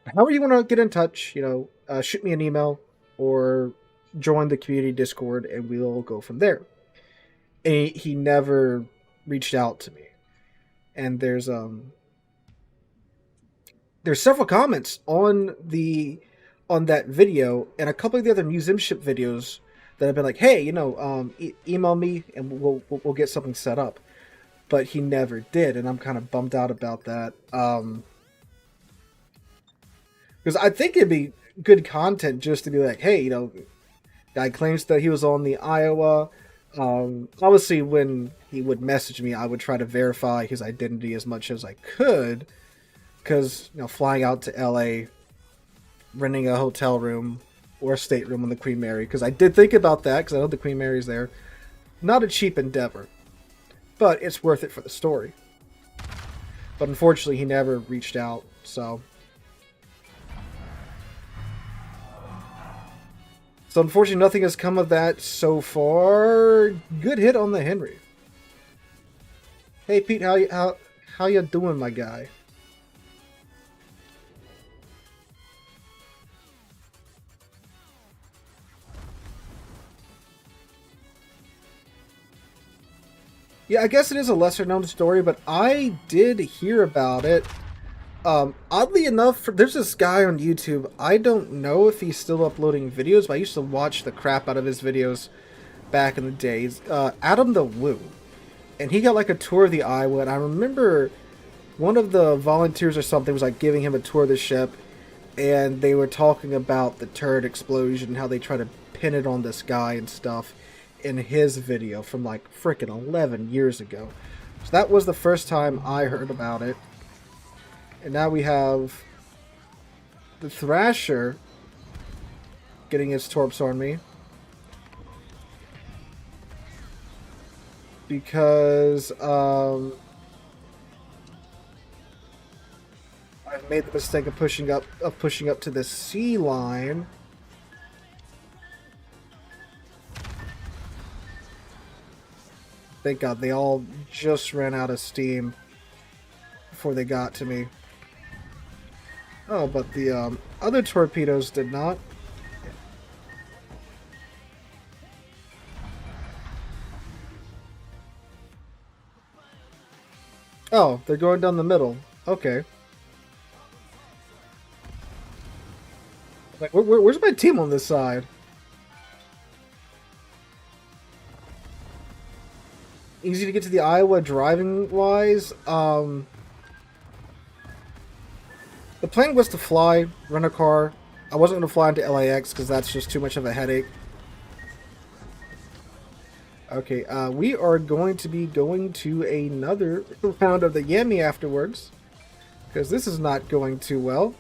however you want to get in touch, shoot me an email or join the community Discord, and we'll go from there. And he never reached out to me. And there's several comments on that video and a couple of the other museumship videos that have been like, hey, email me and we'll get something set up. But he never did, and I'm kind of bummed out about that. Because I think it'd be good content just to be like, hey, guy claims that he was on the Iowa. Obviously, when he would message me, I would try to verify his identity as much as I could. Because, flying out to LA, renting a hotel room or a stateroom on the Queen Mary, because I did think about that, because I know the Queen Mary's there. Not a cheap endeavor, but it's worth it for the story. But unfortunately, he never reached out, so... So unfortunately, nothing has come of that so far. Good hit on the Henry. Hey Pete, how you doing, my guy? Yeah, I guess it is a lesser known story, but I did hear about it. Oddly enough, there's this guy on YouTube. I don't know if he's still uploading videos, but I used to watch the crap out of his videos back in the days. Adam the Woo. And he got like a tour of the Iowa, and I remember one of the volunteers or something was like giving him a tour of the ship, and they were talking about the turret explosion, how they try to pin it on this guy and stuff in his video from like frickin' 11 years ago. So that was the first time I heard about it. And now we have the Thrasher getting its torps on me. Because I've made the mistake of pushing up to the sea line. Thank God they all just ran out of steam before they got to me. Oh, but the other torpedoes did not. Oh, they're going down the middle. Okay. Like, where's my team on this side? Easy to get to the Iowa driving-wise. The plan was to fly, rent a car. I wasn't going to fly into LAX because that's just too much of a headache. Okay, we are going to be going to another round of the Yami afterwards, because this is not going too well.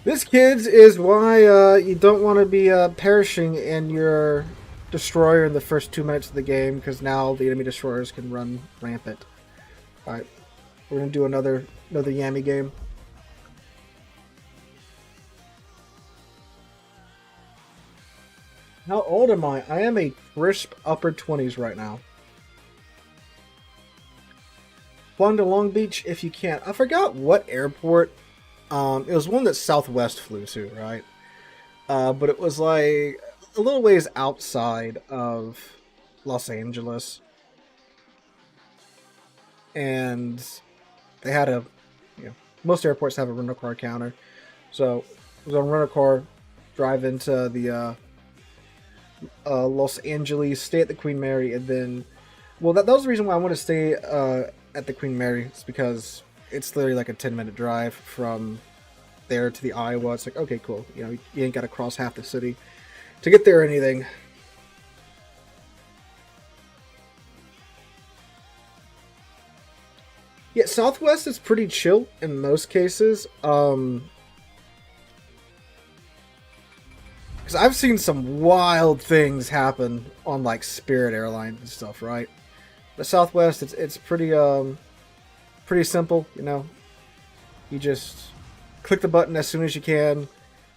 This, kids, is why you don't want to be perishing in your destroyer in the first 2 minutes of the game, because now the enemy destroyers can run rampant. Alright, we're going to do another Yami game. How old am I? I am a crisp upper 20s right now. Flying to Long Beach if you can. I forgot what airport. It was one that Southwest flew to, right? But it was like a little ways outside of Los Angeles. And they had a, most airports have a rental car counter. So I was on rental car, drive into the Los Angeles, stay at the Queen Mary, and then, well, that was the reason why I want to stay at the Queen Mary. It's because it's literally like a 10-minute drive from there to the Iowa. It's like, okay, cool. You ain't got to cross half the city to get there or anything. Yeah, Southwest is pretty chill in most cases. Because I've seen some wild things happen on like Spirit Airlines and stuff, right? But Southwest, it's pretty simple, You just click the button as soon as you can,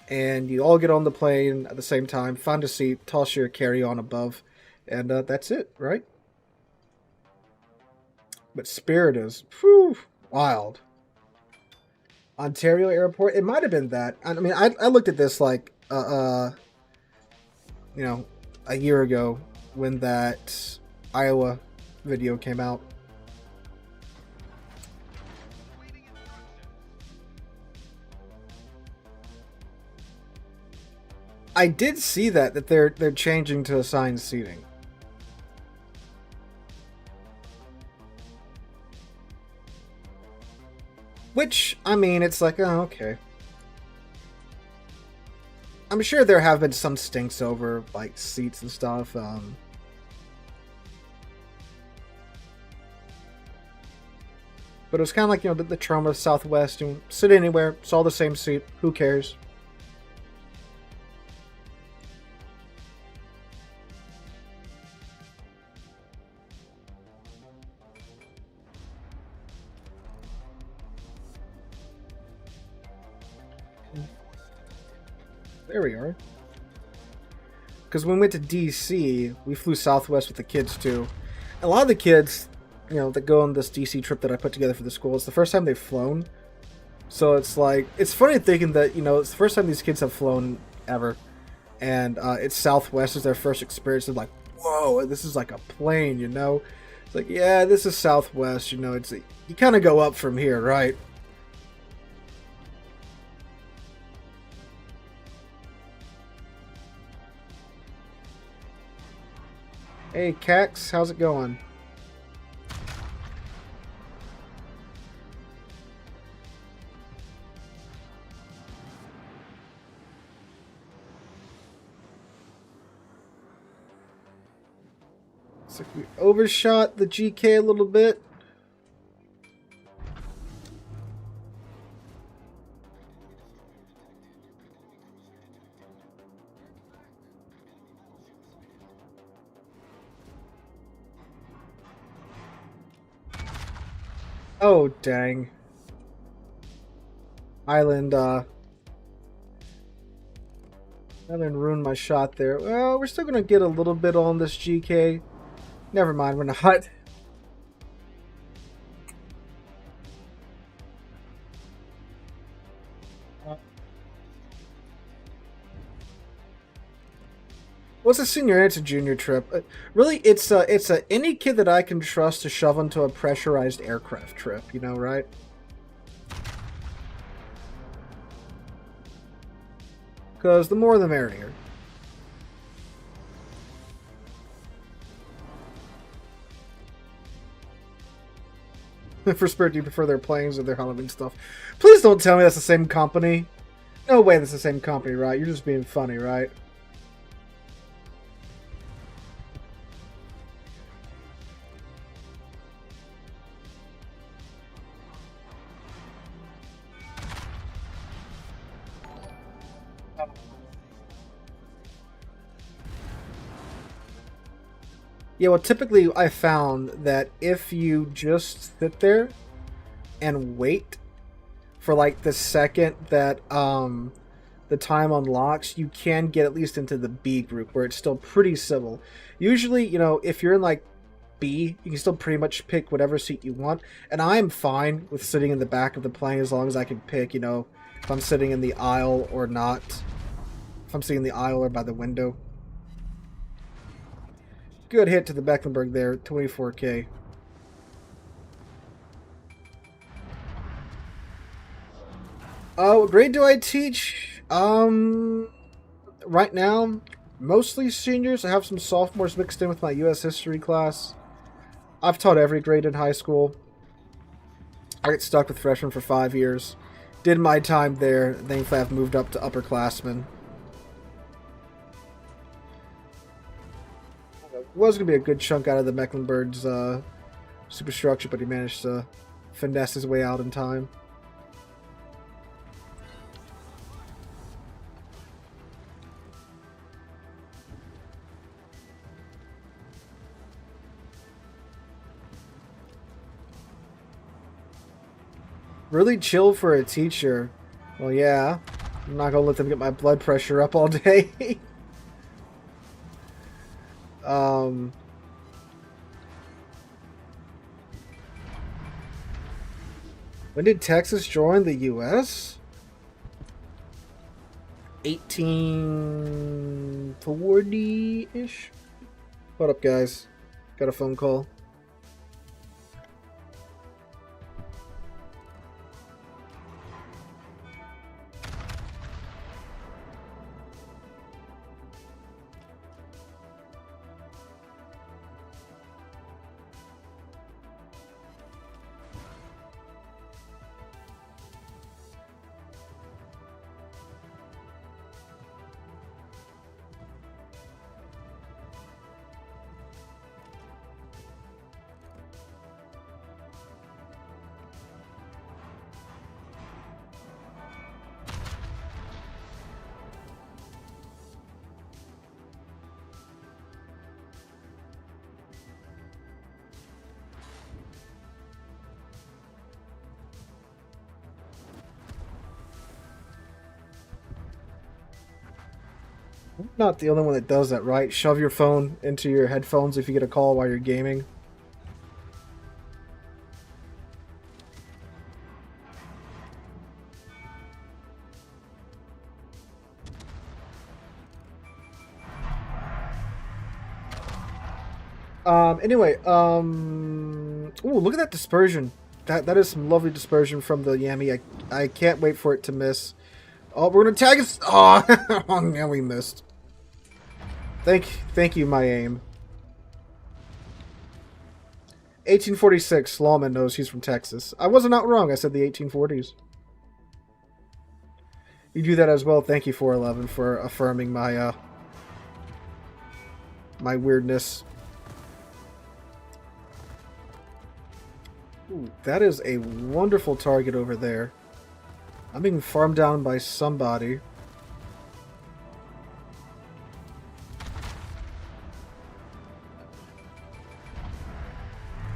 and you all get on the plane at the same time, find a seat, toss your carry-on above, and that's it, right? But Spirit is, wild. Ontario Airport, it might have been that. I mean, I looked at this like, a year ago when that Iowa video came out. I did see that they're changing to assigned seating. Which, I mean, it's like, oh, okay. I'm sure there have been some stinks over, like, seats and stuff. But it was kind of like, the trauma of Southwest. Sit anywhere. It's all the same seat. Who cares? There we are. Because when we went to DC, we flew Southwest with the kids too. A lot of the kids, that go on this DC trip that I put together for the school, it's the first time they've flown. So it's like, it's funny thinking that, it's the first time these kids have flown ever. And it's Southwest is their first experience. They're like, whoa, this is like a plane, It's like, yeah, this is Southwest, it's you kind of go up from here, right? Hey, Cax, how's it going? Looks like we overshot the GK a little bit. Oh, dang. Island ruined my shot there. Well, we're still going to get a little bit on this GK. Never mind, we're not. Well, it's a senior and it's a junior trip. Really, it's any kid that I can trust to shove into a pressurized aircraft trip, right? Because the more the merrier. For Spirit, do you prefer their planes or their Halloween stuff? Please don't tell me that's the same company. No way that's the same company, right? You're just being funny, right? Yeah, well, typically I found that if you just sit there and wait for like the second that the time unlocks, you can get at least into the B group where it's still pretty civil. Usually, you know, if you're in like B, you can still pretty much pick whatever seat you want, and I'm fine with sitting in the back of the plane as long as I can pick, you know, if I'm sitting in the aisle or not. If I'm sitting in the aisle or by the window. Good hit to the Mecklenburg there, 24k. What grade do I teach? Right now, mostly seniors. I have some sophomores mixed in with my U.S. history class. I've taught every grade in high school. I got stuck with freshmen for 5 years. Did my time there. Thankfully, I've moved up to upperclassmen. Was going to be a good chunk out of the Mecklenburg's superstructure, but he managed to finesse his way out in time. Really chill for a teacher. Well, yeah. I'm not going to let them get my blood pressure up all day. When did Texas join the U.S.? 1840-ish? What up, guys? Got a phone call. I'm not the only one that does that, right? Shove your phone into your headphones if you get a call while you're gaming. Anyway, ooh, look at that dispersion. That is some lovely dispersion from the Yami. I can't wait for it to miss. Oh, we're gonna tag us. Oh, oh yeah, we missed. Thank you, my aim. 1846. Lawman knows he's from Texas. I wasn't out wrong. I said the 1840s. You do that as well. Thank you, 411, for affirming my my weirdness. Ooh, that is a wonderful target over there. I'm being farmed down by somebody.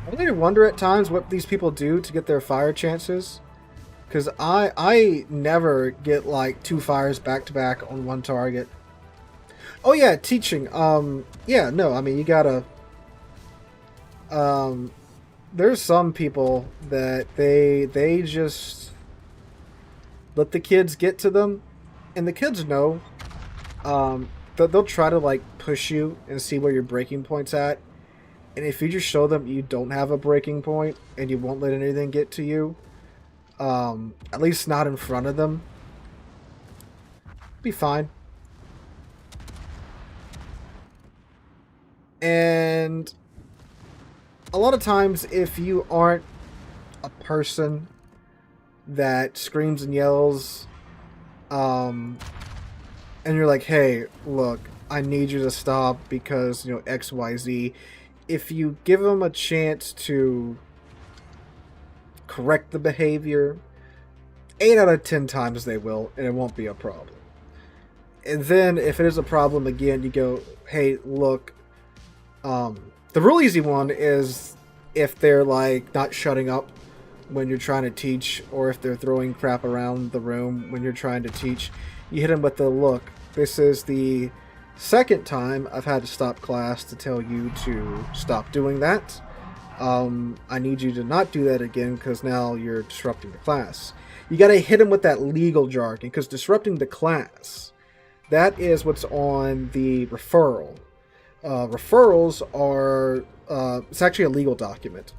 I really wonder at times what these people do to get their fire chances. Because I never get like 2 fires back to back on one target. Oh yeah, teaching. Yeah, no, I mean you gotta there's some people that they just let the kids get to them, and the kids know. They'll try to like push you and see where your breaking point's at, and if you just show them you don't have a breaking point and you won't let anything get to you, at least not in front of them, be fine. And a lot of times, if you aren't a person that screams and yells, and you're like, hey, look, I need you to stop because, you know, XYZ. If you give them a chance to correct the behavior, 8 out of 10 times they will, and it won't be a problem. And then if it is a problem again, you go, hey, look, the real easy one is if they're like not shutting up when you're trying to teach, or if they're throwing crap around the room when you're trying to teach. You hit them with the, look, this is the second time I've had to stop class to tell you to stop doing that. I need you to not do that again because now you're disrupting the class. You got to hit them with that legal jargon, because disrupting the class, that is what's on the referral. Referrals are, it's actually a legal document.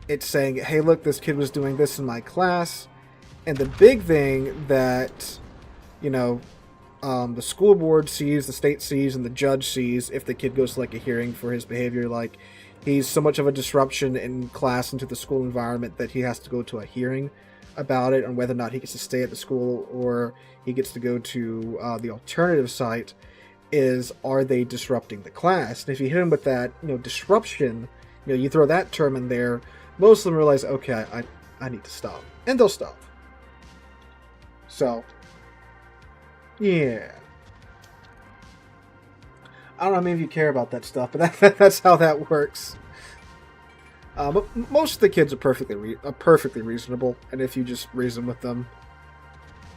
It's saying, hey, look, this kid was doing this in my class. And the big thing that, you know, the school board sees, the state sees, and the judge sees if the kid goes to like a hearing for his behavior, like he's so much of a disruption in class into the school environment that he has to go to a hearing about it on whether or not he gets to stay at the school or he gets to go to the alternative site, is, are they disrupting the class? And if you hit him with that, you know, disruption, you know, you throw that term in there, most of them realize, okay, I need to stop. And they'll stop. So, yeah. I don't know how many of you care about that stuff, but that's how that works. But most of the kids are perfectly reasonable, and if you just reason with them,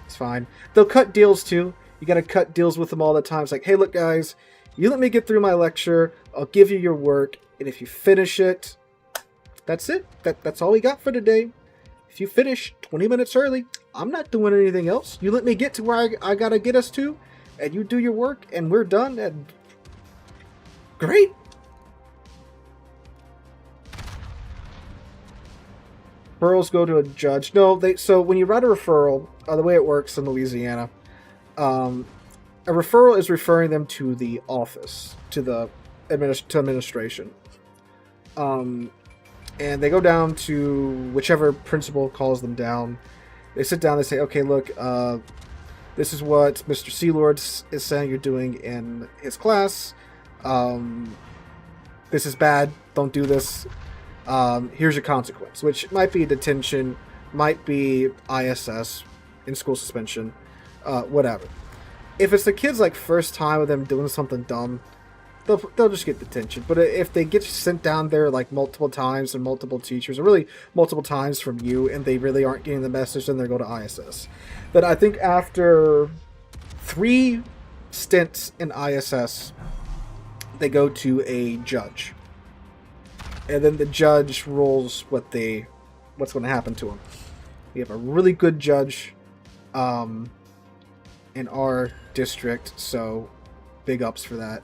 it's fine. They'll cut deals too. You gotta cut deals with them all the time. It's like, hey, look, guys, you let me get through my lecture, I'll give you your work, and if you finish it, that's it. That's all we got for today. If you finish 20 minutes early, I'm not doing anything else. You let me get to where I gotta get us to, and you do your work, and we're done, and great. Referrals go to a judge. No, so when you write a referral, the way it works in Louisiana, a referral is referring them to the office, to the administration. And they go down to whichever principal calls them down. They sit down, they say, okay, look, this is what Mr. Sealord is saying you're doing in his class. This is bad, don't do this. Here's your consequence, which might be detention, might be ISS, in-school suspension, whatever. If it's the kid's like first time with them doing something dumb, they'll just get detention. But if they get sent down there like multiple times and multiple teachers, or really multiple times from you, and they really aren't getting the message, then they go to ISS. But I think after 3 stints in ISS, they go to a judge. And then the judge rules what's going to happen to them. We have a really good judge in our district, so big ups for that.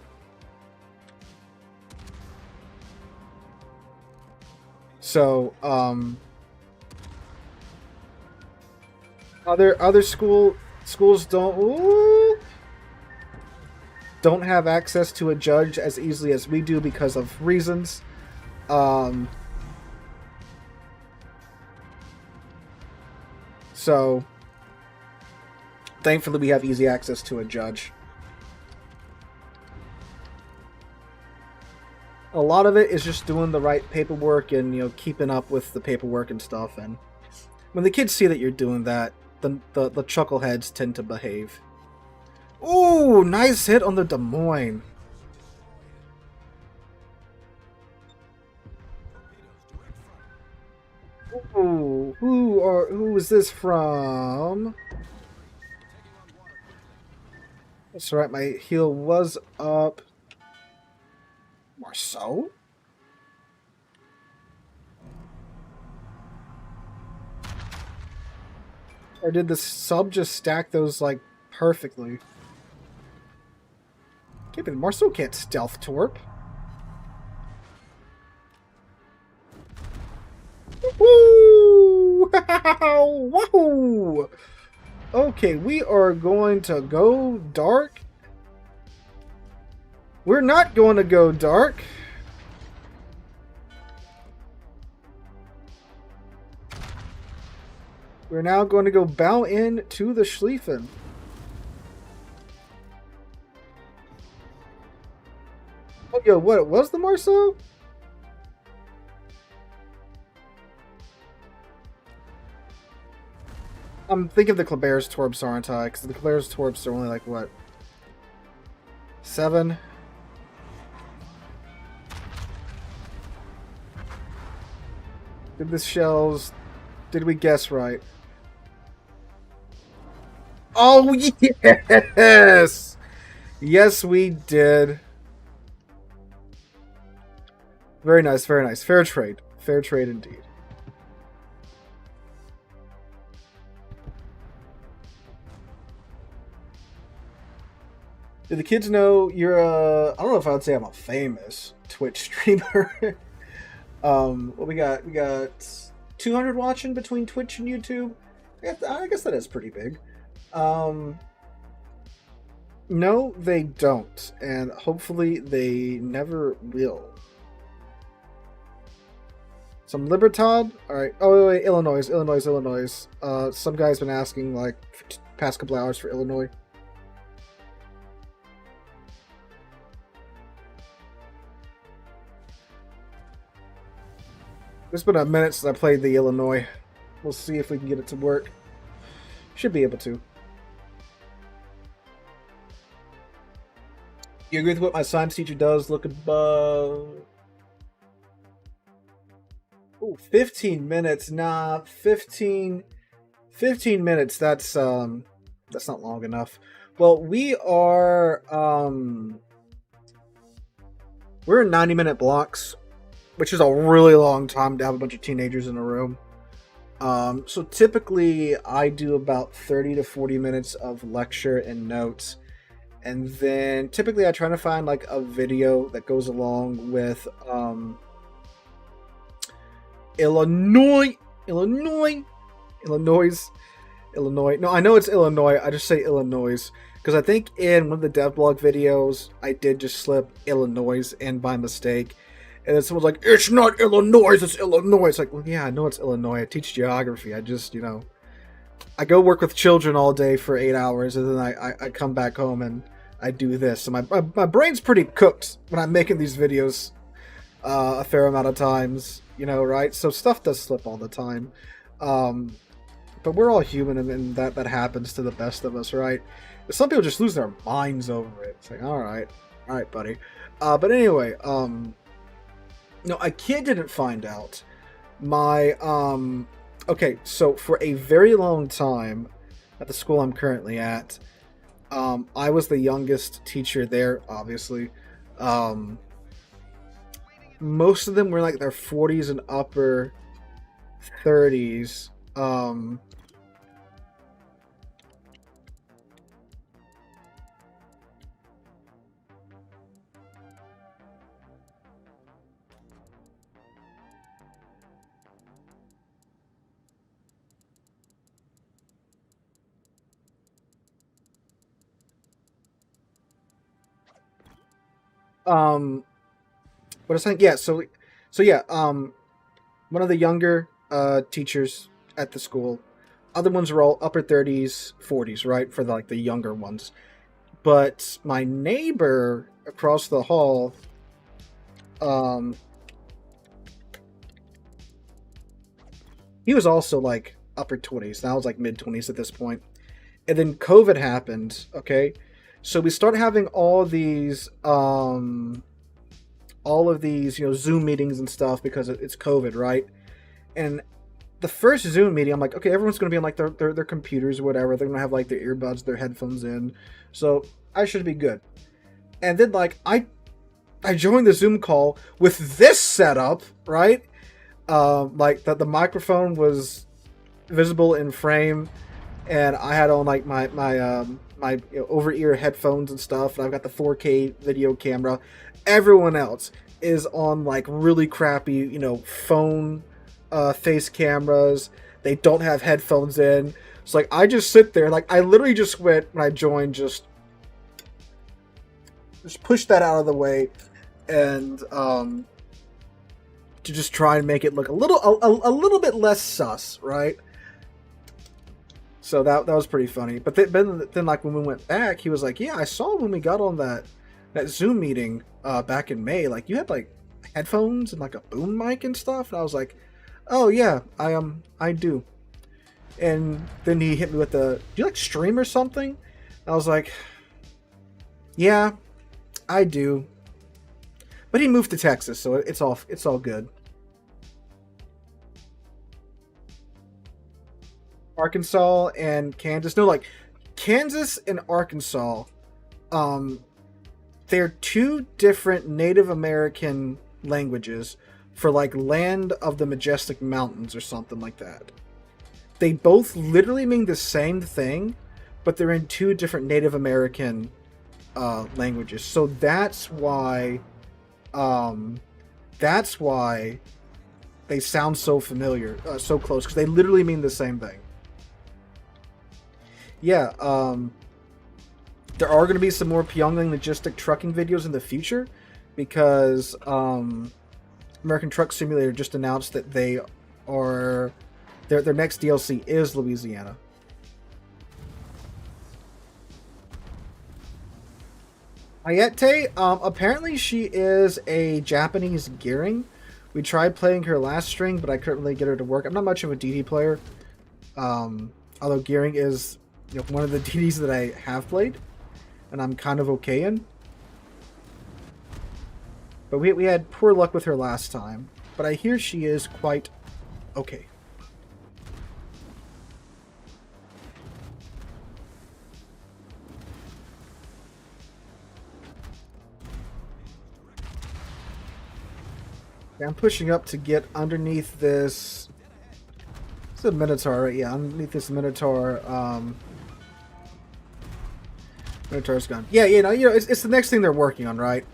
So, other schools don't have access to a judge as easily as we do because of reasons. So, thankfully we have easy access to a judge. A lot of it is just doing the right paperwork and, you know, keeping up with the paperwork and stuff. And when the kids see that you're doing that, the chuckleheads tend to behave. Ooh, nice hit on the Des Moines. Ooh, who is this from? That's right, my heel was up. Marceau? Or did the sub just stack those, like, perfectly? Okay, but Marceau can't stealth torp. Woo! Whoa! Okay, we are going to go dark. We're not going to go dark. We're now going to go bow in to the Schlieffen. Oh, yo, what? It was the Marceau? I'm thinking of the Kleber's Torbs, aren't I? Because the Kleber's Torbs are only like, what? 7? Did the shells... Did we guess right? Oh, yes! Yes, we did. Very nice, very nice. Fair trade. Fair trade indeed. Do the kids know you're a... I don't know if I would say I'm a famous Twitch streamer. What we got? We got 200 watching between Twitch and YouTube. I guess that is pretty big. No, they don't. And hopefully they never will. Some Libertad? Alright. Oh, wait, Illinois. Some guy's been asking, like, past couple hours for Illinois. It's been a minute since I played the Illinois. We'll see if we can get it to work. Should be able to. You agree with what my science teacher does? Look above... Ooh, 15 minutes. Nah, 15 minutes. That's not long enough. Well, we are we're in 90-minute blocks, which is a really long time to have a bunch of teenagers in a room. So typically I do about 30 to 40 minutes of lecture and notes. And then typically I try to find like a video that goes along with Illinois. No, I know it's Illinois. I just say Illinois because I think in one of the devblog videos I did just slip Illinois in by mistake. And then someone's like, it's not Illinois, it's Illinois. It's like, well, yeah, I know it's Illinois. I teach geography. I just, I go work with children all day for 8 hours, and then I come back home and I do this. So my brain's pretty cooked when I'm making these videos a fair amount of times, right? So stuff does slip all the time. But we're all human, and that happens to the best of us, right? Some people just lose their minds over it. It's like, all right, buddy. But anyway, no, a kid didn't find out. Okay, so for a very long time at the school I'm currently at, I was the youngest teacher there, obviously. Most of them were like their 40s and upper 30s. What I was saying, yeah, so yeah, one of the younger teachers at the school, other ones were all upper 30s, 40s, right, for the younger ones. But my neighbor across the hall, he was also like upper 20s. Now I was like mid 20s at this point. And then COVID happened, okay? So we start having all of these Zoom meetings and stuff because it's COVID, right? And the first Zoom meeting, I'm like, okay, everyone's going to be on like their computers or whatever. They're going to have like their earbuds, their headphones in. So I should be good. And then like I joined the Zoom call with this setup, right? Like that the microphone was visible in frame, and I had on like my over-ear headphones and stuff, and I've got the 4K video camera. Everyone else is on like really crappy, phone face cameras. They don't have headphones in. So like I just sit there, like I literally just went when I joined, just push that out of the way, and to just try and make it look a little bit less sus, right? So that was pretty funny. But then like when we went back, he was like, "Yeah, I saw when we got on that Zoom meeting back in May. Like you had like headphones and like a boom mic and stuff." And I was like, "Oh yeah, I do." And then he hit me with the, "Do you like stream or something?" I was like, "Yeah, I do." But he moved to Texas, so it's all good. Arkansas and Kansas. No, like Kansas and Arkansas, they're two different Native American languages for like land of the majestic mountains or something like that. They both literally mean the same thing, but they're in two different Native American languages. So that's why they sound so familiar, so close, because they literally mean the same thing. Yeah, there are going to be some more Pyongyang logistic trucking videos in the future, because American Truck Simulator just announced that they are their next DLC is Louisiana. Ayete, apparently she is a Japanese gearing. We tried playing her last string, but I couldn't really get her to work. I'm not much of a DD player, although gearing is one of the DDs that I have played, and I'm kind of okay in. But we had poor luck with her last time, but I hear she is quite okay. I'm pushing up to get underneath this. It's a Minotaur, right? Yeah, underneath this Minotaur. Minotaur's gun. Yeah, it's the next thing they're working on, right?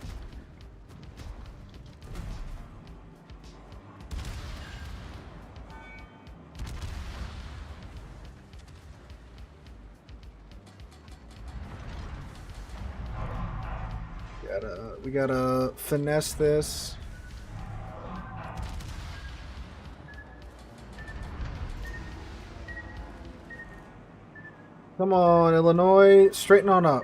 We gotta finesse this. Come on, Illinois, straighten on up.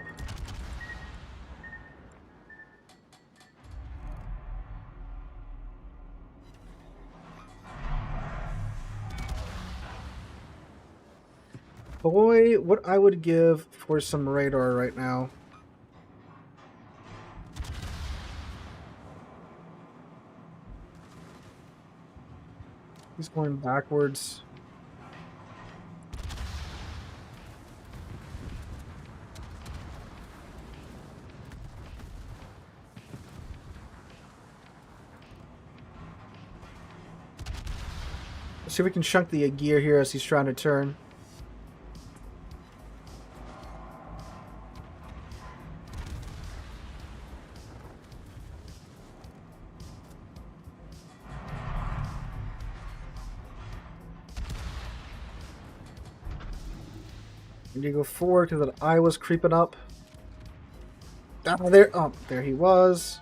Boy, what I would give for some radar right now. He's going backwards. Let's see if we can chunk the gear here as he's trying to turn. Need to go forward because that eye was creeping up. Oh, there he was.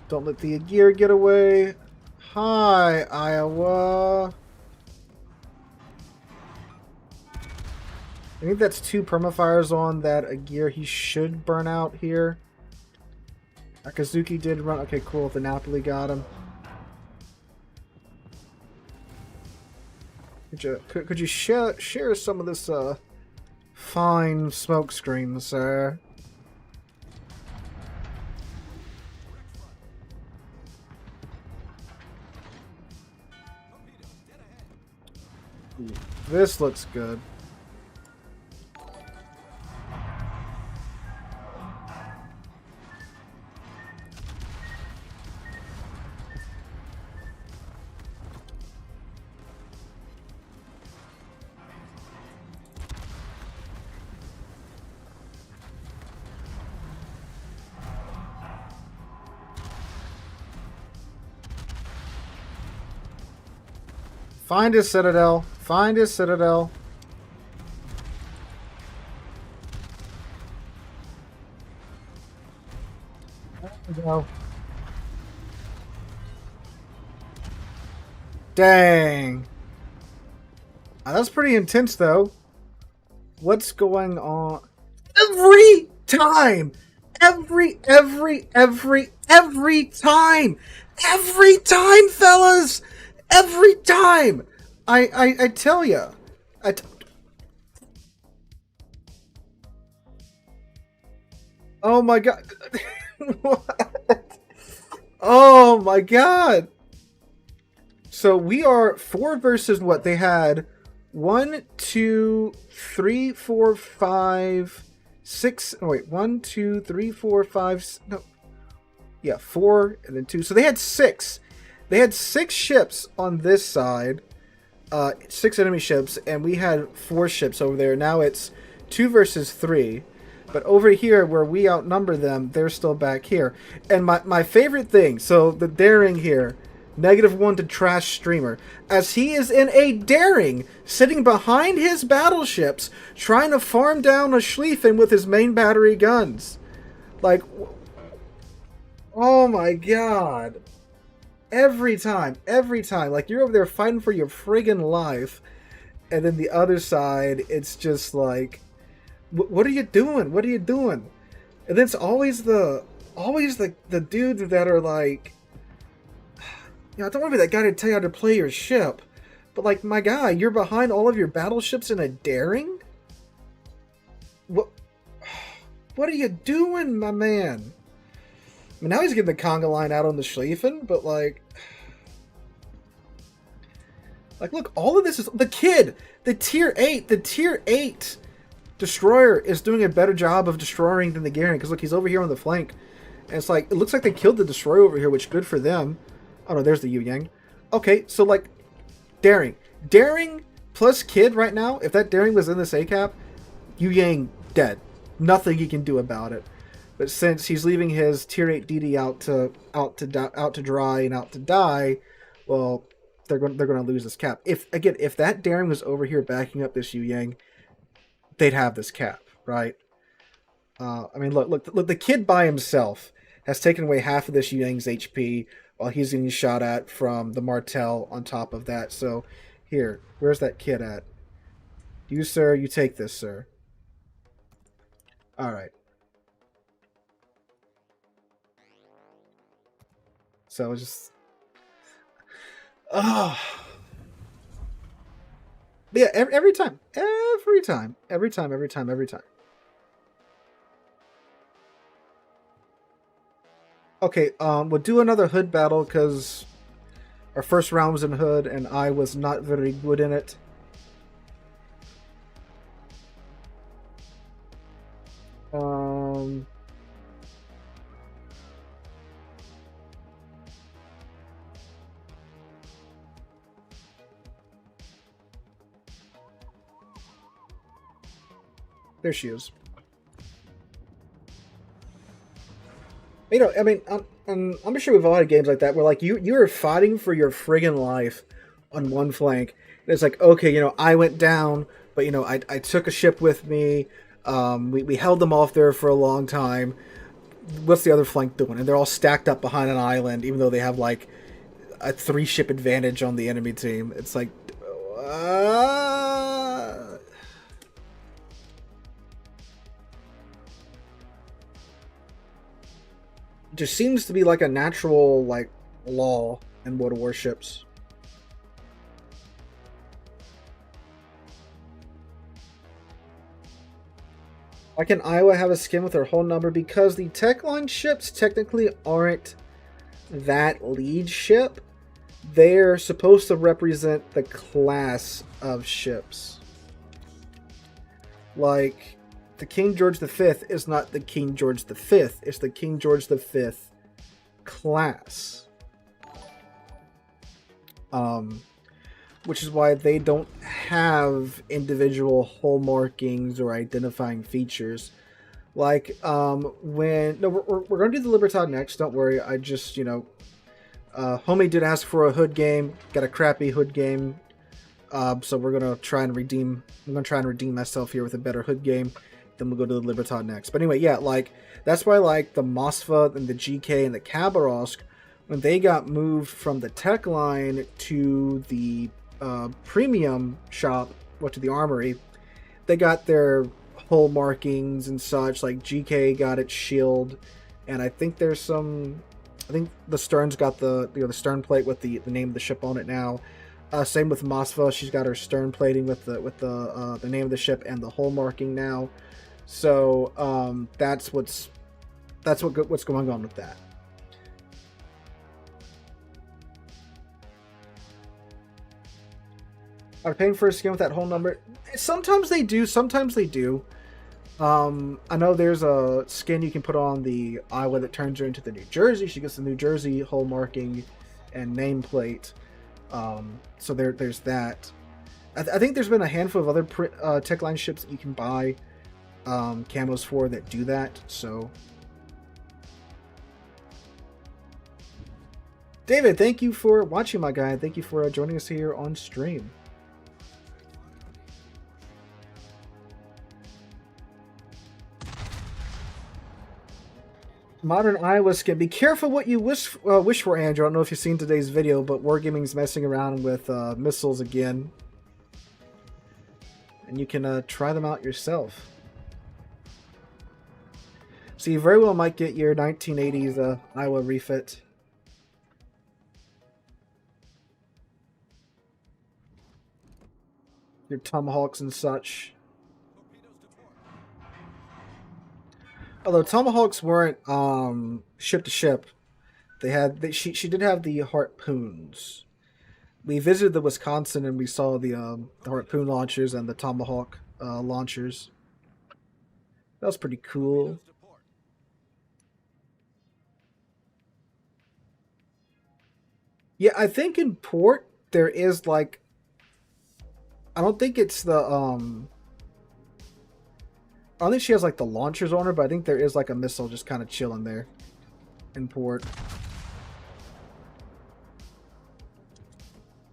Don't let the gear get away. Hi, Iowa. I think that's 2 permafires on that a gear he should burn out here. Akazuki did run. Okay, cool. The Napoli got him. Could you share some of this fine smoke screen, sir? This looks good. Find his citadel. Find his citadel. There we go. Dang. That's pretty intense, though. What's going on? Every time! Every time! Every time, fellas! Every time! I tell ya. Oh my god. What? Oh my god. So we are 4 versus what? They had 1, 2, 3, 4, 5, 6. Oh wait, 1, 2, 3, 4, 5. No. Yeah, 4 and then 2. So they had 6. They had 6 ships on this side. 6 enemy ships, and we had 4 ships over there. Now it's 2 versus 3. But over here, where we outnumber them, they're still back here. And my favorite thing, so the daring here, -1 to Trash Streamer, as he is in a daring, sitting behind his battleships, trying to farm down a Schlieffen with his main battery guns. Like, oh my god. Every time. Like, you're over there fighting for your friggin' life, and then the other side, it's just like, what are you doing? What are you doing? And then it's always the dudes that are like, I don't want to be that guy to tell you how to play your ship, but like, my guy, you're behind all of your battleships in a daring? What are you doing, my man? I mean, now he's getting the conga line out on the Schlieffen, but like, look, all of this is the kid, the tier 8 destroyer is doing a better job of destroying than the Garen, because look, he's over here on the flank, and it's like, it looks like they killed the destroyer over here, which good for them. Oh no, there's the Yu Yang. Okay, so like, daring plus kid right now. If that daring was in this ACAP, Yu Yang dead. Nothing he can do about it. But since he's leaving his tier 8 DD out to dry and out to die, well, they're going to lose this cap. If that daring was over here backing up this Yu Yang, they'd have this cap, right? I mean, look, the kid by himself has taken away half of this Yu Yang's HP while he's getting shot at from the Martel on top of that. So, here, where's that kid at? You, sir, you take this, sir. All right. So it's just, oh, yeah. Every time. Okay, we'll do another hood battle because our first round was in hood and I was not very good in it. There she is. You know, I mean, I'm sure we've all had games like that where, like, you're fighting for your friggin' life on one flank. And it's like, okay, you know, I went down, but, you know, I took a ship with me. We held them off there for a long time. What's the other flank doing? And they're all stacked up behind an island, even though they have, like, a 3-ship advantage on the enemy team. It's like, just seems to be like a natural, like, law in World of Warships. Why can Iowa have a skin with their whole number? Because the tech line ships technically aren't that lead ship. They're supposed to represent the class of ships. Like, the King George V is not the King George V. It's the King George V class. Which is why they don't have individual hull markings or identifying features. Like, no, we're going to do the Libertad next. Don't worry. I just, you know, Homie did ask for a hood game. Got a crappy hood game. So we're going to try and redeem. I'm going to try and redeem myself here with a better hood game. Then we'll go to the Libertad next. But anyway, yeah, like, that's why, like, the Moskva and the GK and the Khabarovsk, when they got moved from the tech line to the premium shop, went to the armory, they got their hull markings and such. Like GK got its shield, and I think there's some. I think the stern's got the the stern plate with the name of the ship on it now. Same with Mosfa, she's got her stern plating with the name of the ship and the hull marking now. So that's what's going on with that. Are paying for a skin with that whole number? Sometimes they do. Sometimes they do. I know there's a skin you can put on the Iowa that turns her into the New Jersey. She gets the New Jersey hull marking and nameplate. So there's that. I think there's been a handful of other Techline ships that you can buy camos for that do that. So, David, thank you for watching, my guy. Thank you for joining us here on stream. Modern Iowa skin. Be careful what you wish for, Andrew. I don't know if you've seen today's video, but Wargaming's messing around with missiles again. And you can try them out yourself. So you very well might get your 1980s Iowa refit. Your Tomahawks and such. Although Tomahawks weren't ship to ship, she did have the harpoons. We visited the Wisconsin and we saw the harpoon launchers and the Tomahawk launchers. That was pretty cool. Yeah, I think in port there is like, I don't think it's the I don't think she has like the launchers on her, but I think there is like a missile just kind of chilling there in port.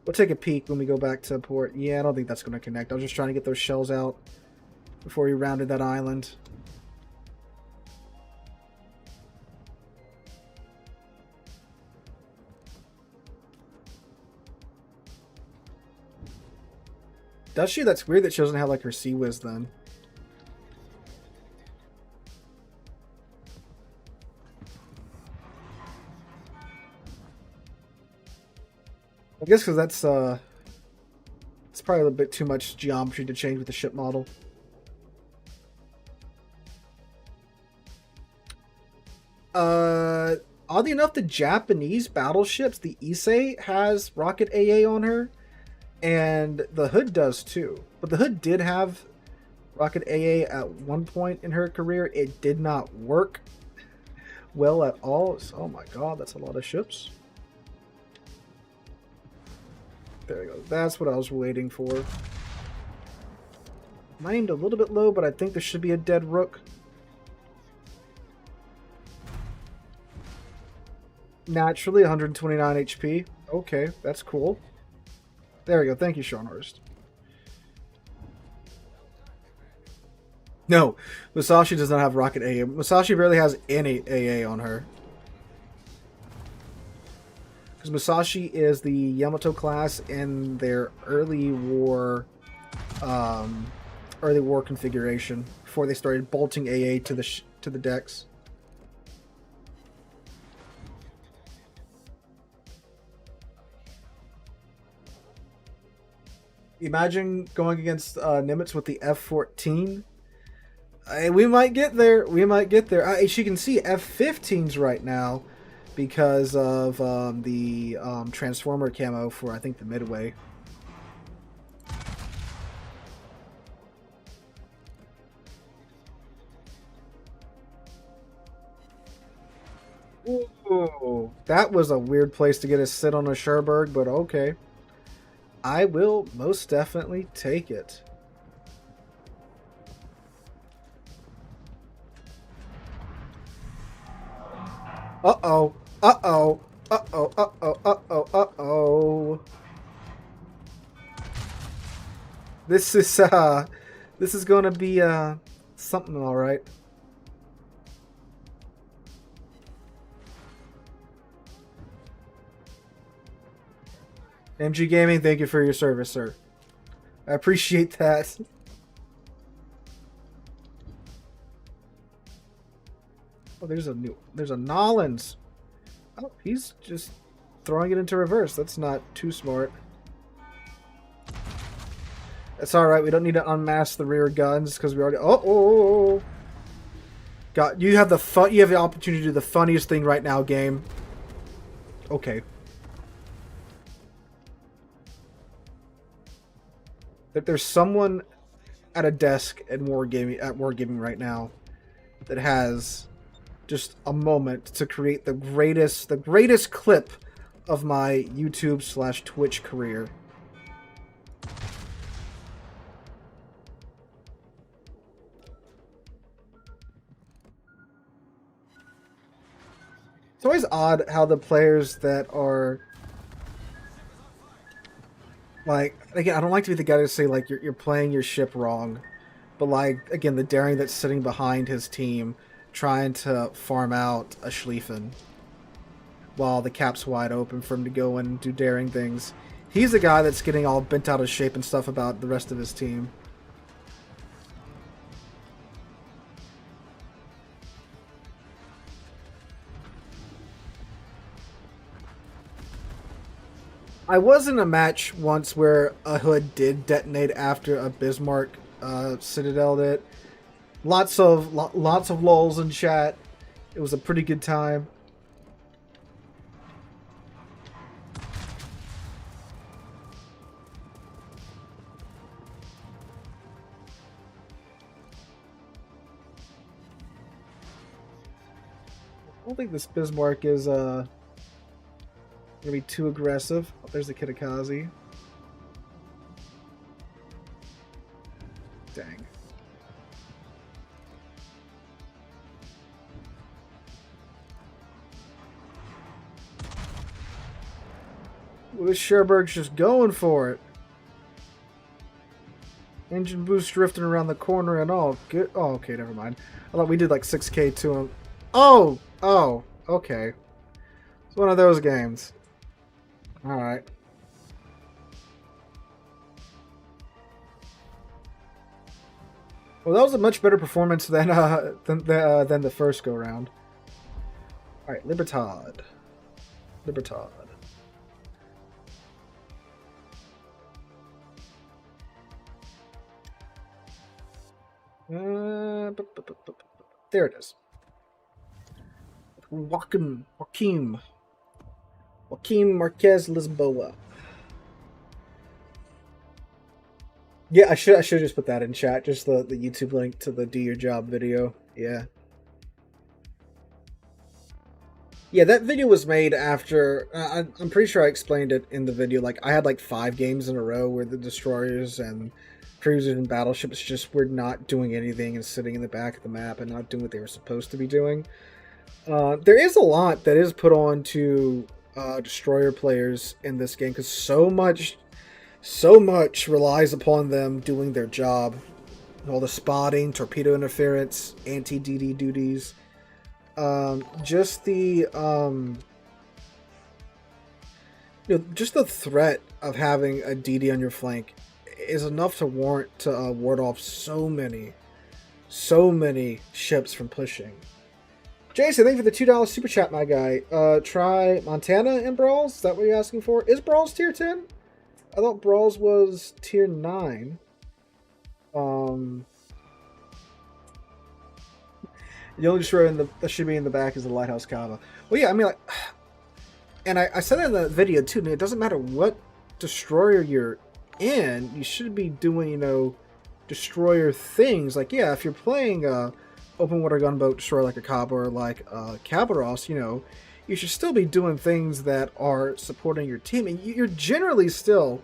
We'll take a peek when we go back to port. Yeah, I don't think that's going to connect. I was just trying to get those shells out before we rounded that island. Does she? That's weird that she doesn't have like her Sea Whiz then. I guess because that's it's probably a little bit too much geometry to change with the ship model. Oddly enough, the Japanese battleships, the Issei has rocket AA on her, and the Hood does too. But the Hood did have rocket AA at one point in her career. It did not work well at all. So, oh my god, that's a lot of ships. There we go. That's what I was waiting for. I aimed a little bit low, but I think there should be a dead rook. Naturally, 129 HP. Okay, that's cool. There we go. Thank you, Seanhurst. No, Musashi does not have rocket AA. Musashi barely has any AA on her. Because Musashi is the Yamato class in their early war configuration before they started bolting AA to the decks. Imagine going against Nimitz with the F-14. We might get there. We might get there. As you can see, F-15s right now because of the Transformer camo for, I think, the Midway. Ooh, that was a weird place to get a sit on a Cherbourg, but okay. I will most definitely take it. Uh-oh. Uh-oh. Uh-oh. Uh-oh. Uh-oh. Uh-oh. This is gonna be something, all right. MG Gaming, thank you for your service, sir. I appreciate that. Oh, there's a Nolans. Oh, he's just throwing it into reverse. That's not too smart. That's all right. We don't need to unmask the rear guns because we already. Oh. God, you have the opportunity to do the funniest thing right now, game. Okay. That there's someone at a desk at Wargaming right now that has just a moment to create the greatest clip of my YouTube/Twitch career. It's always odd how the players that are like, again, I don't like to be the guy to say like you're playing your ship wrong, but like again, the daring that's sitting behind his team trying to farm out a Schlieffen while the cap's wide open for him to go in and do daring things. He's the guy that's getting all bent out of shape and stuff about the rest of his team. I was in a match once where a hood did detonate after a Bismarck Citadel it. Lots of lulls in chat. It was a pretty good time. I don't think this Bismarck is gonna be too aggressive. Oh, there's the Kitakazi. Dang. Well, this Sherberg's just going for it. Engine boost drifting around the corner and all. Good. Oh, okay, never mind. I thought we did like 6K to him. Oh, okay. It's one of those games. Alright. Well, that was a much better performance than the first go round. Alright, Libertad. There it is. Joaquim Marquez Lisboa. Yeah, I should just put that in chat. Just the YouTube link to the Do Your Job video. Yeah. Yeah, that video was made after... I'm pretty sure I explained it in the video. Like, I had like 5 games in a row where the destroyers and cruisers and battleships just were not doing anything and sitting in the back of the map and not doing what they were supposed to be doing. There is a lot that is put on to destroyer players in this game because so much relies upon them doing their job. All the spotting, torpedo interference, anti-DD duties. Just the just the threat of having a DD on your flank is enough to warrant to ward off so many ships from pushing. Jason, thank you for the $2 super chat, my guy. Try Montana in Brawls? Is that what you're asking for? Is Brawls tier 10? I thought Brawls was tier 9. The only destroyer that should be in the back is the Lighthouse Kava. Well, yeah, I mean, like, and I said that in the video too. It doesn't matter what destroyer you're in, you should be doing, destroyer things. Like, yeah, if you're playing open water gunboat destroyer like a Kaba or like Cabaros, you should still be doing things that are supporting your team. And you're generally still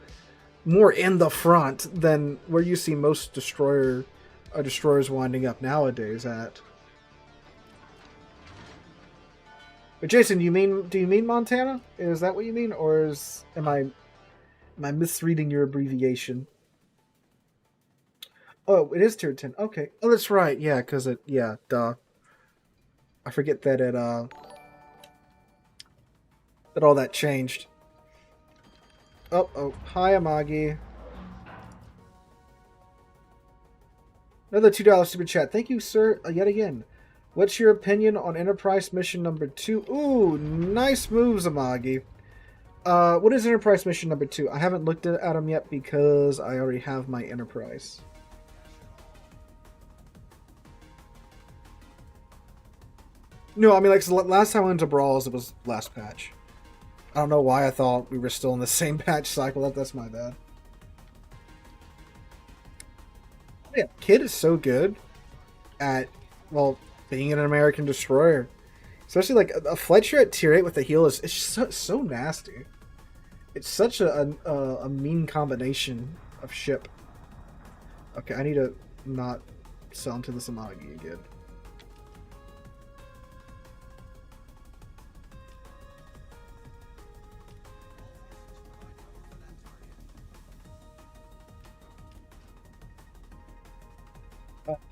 more in the front than where you see most destroyers winding up nowadays at. But Jason, do you mean Montana? Is that what you mean, or am I misreading your abbreviation? Oh, it is tier 10. Okay. Oh, that's right. Yeah, because duh. I forget that that all that changed. Oh, hi, Amagi. Another $2 super chat. Thank you, sir, yet again. What's your opinion on Enterprise Mission number 2? Ooh, nice moves, Amagi. What is Enterprise Mission number 2? I haven't looked at them yet because I already have my Enterprise. No, I mean, like, last time I went to Brawls, it was last patch. I don't know why I thought we were still in the same patch cycle. That's my bad. Yeah, Kid is so good at, well, being an American destroyer. Especially, like, a Fletcher at tier 8 with the heal is it's so nasty. It's such a mean combination of ship. Okay, I need to not sell into this Amagi again.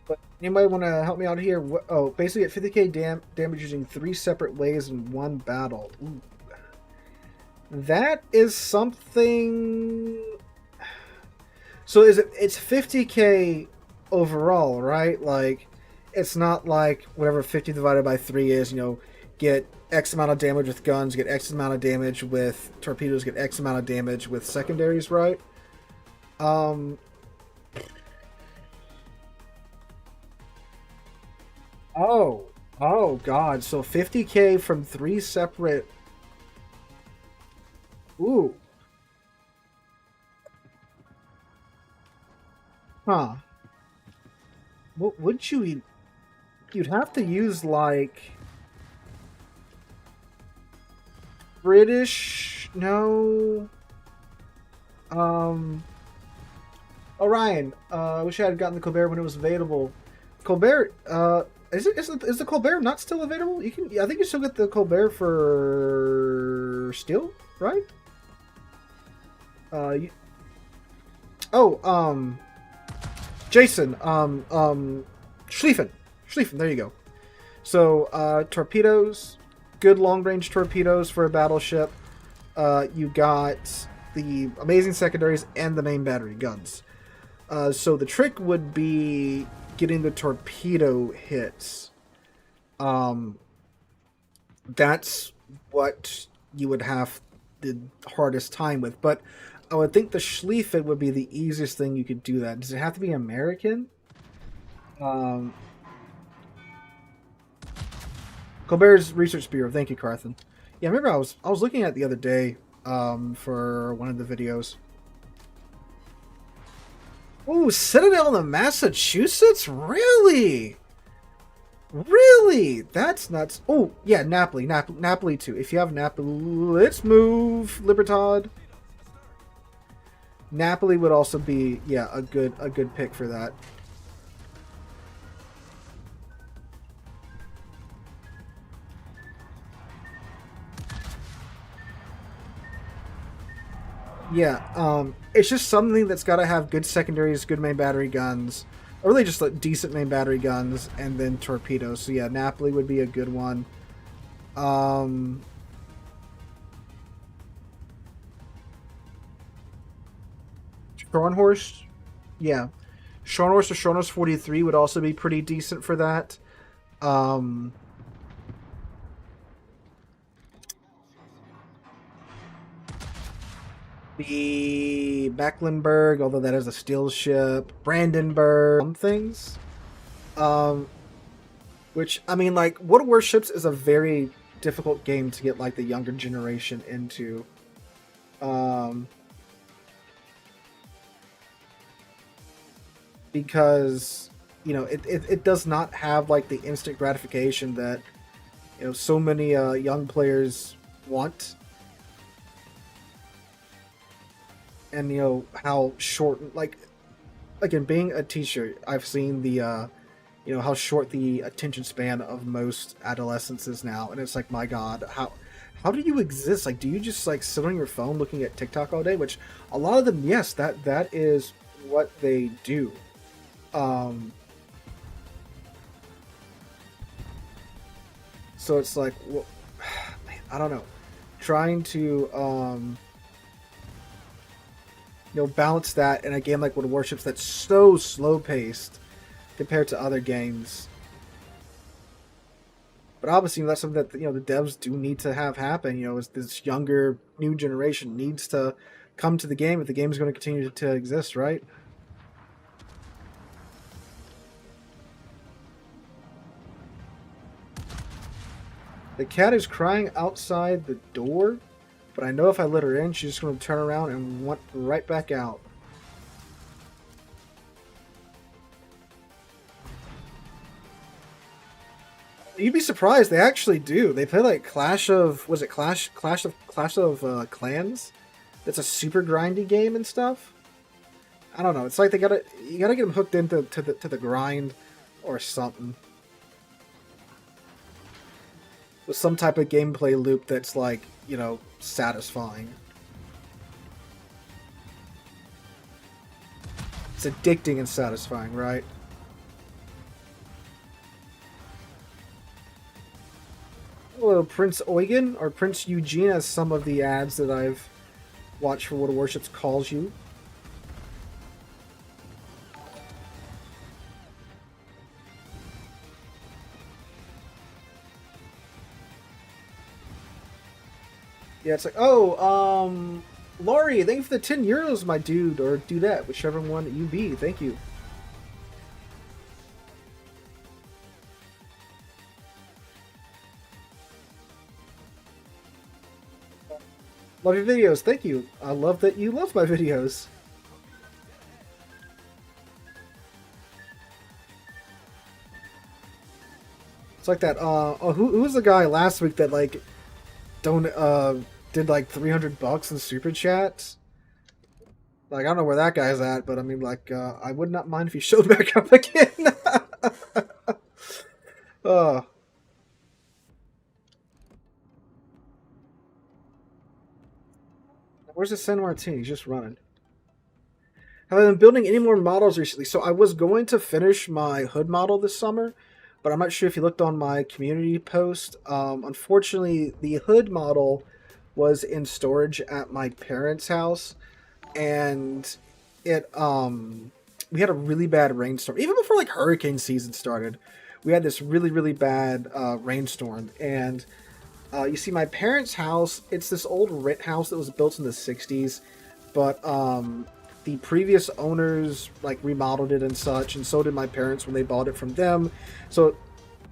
But anybody want to help me out here? Oh, basically at 50k damage using 3 separate ways in one battle. Ooh. That is something. So it's 50k overall, right? Like, it's not like whatever 50 divided by 3 is, you know, get X amount of damage with guns, get X amount of damage with torpedoes, get X amount of damage with secondaries, right? Oh god, so 50k from 3 separate. Ooh. Huh. What would you? You'd have to use like British. No. Um. Orion. I wish I had gotten the Colbert when it was available. Colbert. Is the Colbert not still available? You can. I think you still get the Colbert for steel, right? You, oh. Jason. Schlieffen. There you go. So, torpedoes, good long-range torpedoes for a battleship. You got the amazing secondaries and the main battery guns. So the trick would be getting the torpedo hits. That's what you would have the hardest time with. But I would think the Schlieffen would be the easiest thing you could do that. Does it have to be American? Colbert's Research Bureau. Thank you, Carthen. Yeah, I remember I was looking at it the other day for one of the videos. Oh, Citadel in Massachusetts? Really? Really? That's nuts. Oh, yeah, Napoli too. If you have Napoli, let's move, Libertad. Napoli would also be, yeah, a good pick for that. Yeah, it's just something that's got to have good secondaries, good main battery guns, or really just like decent main battery guns, and then torpedoes. So yeah, Napoli would be a good one. Scharnhorst, yeah, Scharnhorst or Scharnhorst 43 would also be pretty decent for that. The Mecklenburg, although that is a steel ship, Brandenburg, some things. Which, I mean, like, World Warships is a very difficult game to get, like, the younger generation into. Because, you know, it does not have, like, the instant gratification that, you know, so many young players want. And, you know, how short, like in being a teacher, I've seen the, you know, how short the attention span of most adolescents is now. And it's like, my God, how do you exist? Like, do you just, like, sit on your phone looking at TikTok all day? Which, a lot of them, yes, that is what they do. So it's like, well, I don't know. Trying to, balance that in a game like World Warships that's so slow paced compared to other games. But obviously, that's something that the devs do need to have happen. Is this younger, new generation needs to come to the game if the game is going to continue to exist, right? The cat is crying outside the door, but I know if I let her in, she's just going to turn around and want right back out. You'd be surprised. They actually do. They play like Clash of Clans. It's a super grindy game and stuff. I don't know. It's like you gotta get them hooked into the grind or something with some type of gameplay loop that's like satisfying. It's addicting and satisfying, right? Hello, Prince Eugen, or Prince Eugene, as some of the ads that I've watched for World of Warships calls you. Yeah, it's like, oh, Laurie, thank you for the 10 euros, my dude, or dudette, whichever one you be. Thank you. Love your videos. Thank you. I love that you love my videos. It's like that. Who was the guy last week that like did like $300 in super chats? Like, I don't know where that guy's at, but I mean, like, I would not mind if he showed back up again. Where's the San Martin? He's just running. Have I been building any more models recently? So I was going to finish my hood model this summer, but I'm not sure if you looked on my community post. Unfortunately, the hood model was in storage at my parents' house, and we had a really bad rainstorm. Even before like hurricane season started, we had this really, really bad rainstorm, and you see, my parents' house, it's this old rent house that was built in the 60s, but the previous owners like remodeled it and such, and so did my parents when they bought it from them. So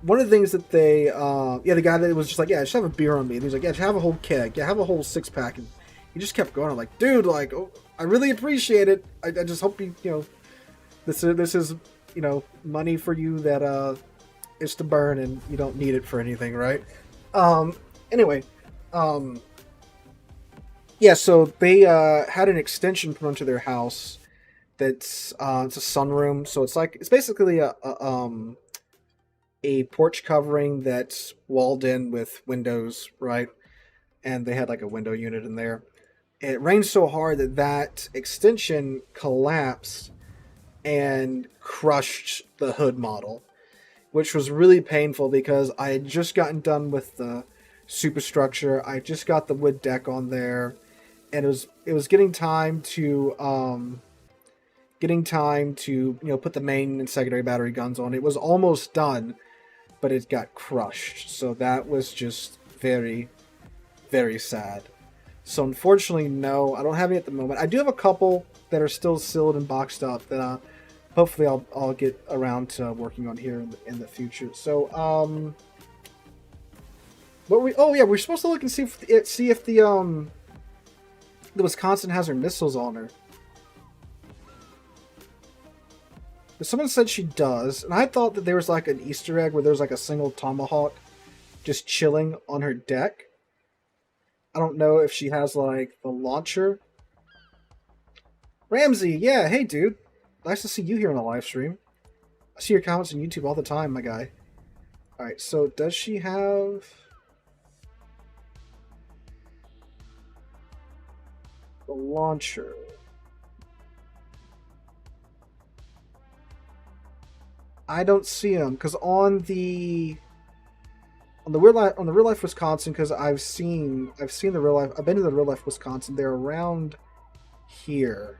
one of the things that they, the guy that was just like, yeah, just have a beer on me. And he's like, yeah, just have a whole keg. Yeah, have a whole 6-pack. And he just kept going. I'm like, dude, like, oh, I really appreciate it. I just hope this is, money for you that is to burn and you don't need it for anything, right? Anyway, yeah, so they had an extension put onto their house that's it's a sunroom, so it's basically a porch covering that's walled in with windows, right? And they had like a window unit in there. It rained so hard that extension collapsed and crushed the hood model, which was really painful because I had just gotten done with the superstructure. I just got the wood deck on there, and it was getting time to put the main and secondary battery guns on. It was almost done, but it got crushed. So that was just very, very sad. So unfortunately, no, I don't have any at the moment. I do have a couple that are still sealed and boxed up that hopefully I'll get around to working on here in the future. So we're supposed to look and see if the Wisconsin has her missiles on her. But someone said she does, and I thought that there was like an Easter egg where there was like a single Tomahawk just chilling on her deck. I don't know if she has like the launcher. Ramsey, yeah, hey dude. Nice to see you here on the live stream. I see your comments on YouTube all the time, my guy. Alright, so does she have the launcher? I don't see them because on the real life Wisconsin, because I've been to the real life Wisconsin. They're around here.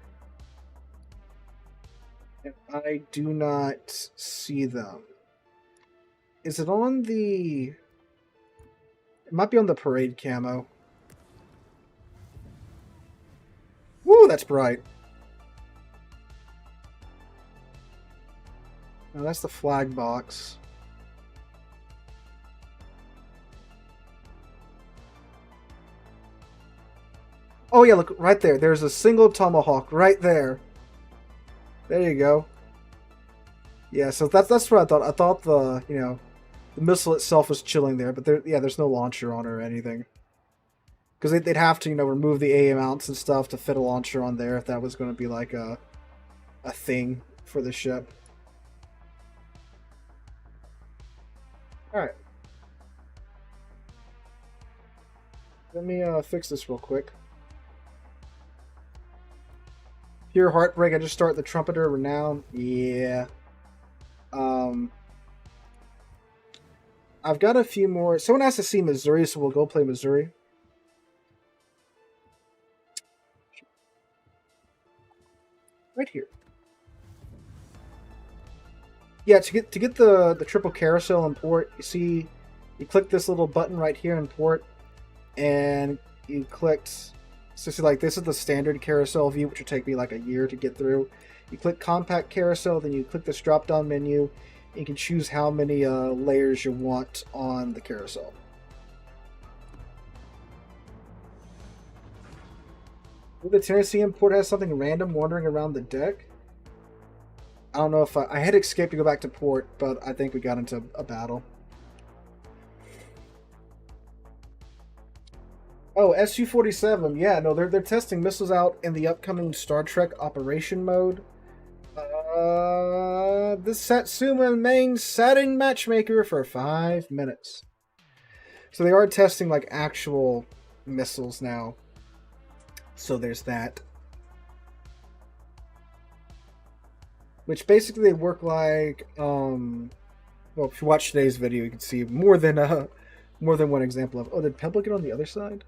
And I do not see them. Is it on the... It might be on the parade camo. Woo, that's bright. No, that's the flag box. Oh yeah, look, right there. There's a single tomahawk right there. There you go. Yeah, so that's what I thought. I thought the, you know, the missile itself was chilling there, but there's no launcher on it or anything. Because they'd have to, you know, remove the AA mounts and stuff to fit a launcher on there if that was going to be like a thing for the ship. Alright. Let me fix this real quick. Pure heartbreak, I just start the Trumpeter Renown. Yeah. I've got a few more. Someone has to see Missouri, so we'll go play Missouri. Right here. Yeah, to get the triple carousel in port, you see, you click this little button right here in port, and you clicked. So see, like, this is the standard carousel view, which would take me like a year to get through. You click compact carousel, then you click this drop-down menu, and you can choose how many layers you want on the carousel. The Tennessee import has something random wandering around the deck. I don't know if I had escaped to go back to port, but I think we got into a battle. Oh, SU-47. Yeah, no, they're testing missiles out in the upcoming Star Trek Operation mode. This Satsuma main setting matchmaker for 5 minutes. So they are testing like actual missiles now. So there's that. Which basically they work like well, if you watch today's video, you can see more than one example of. Oh, did Pebble get on the other side?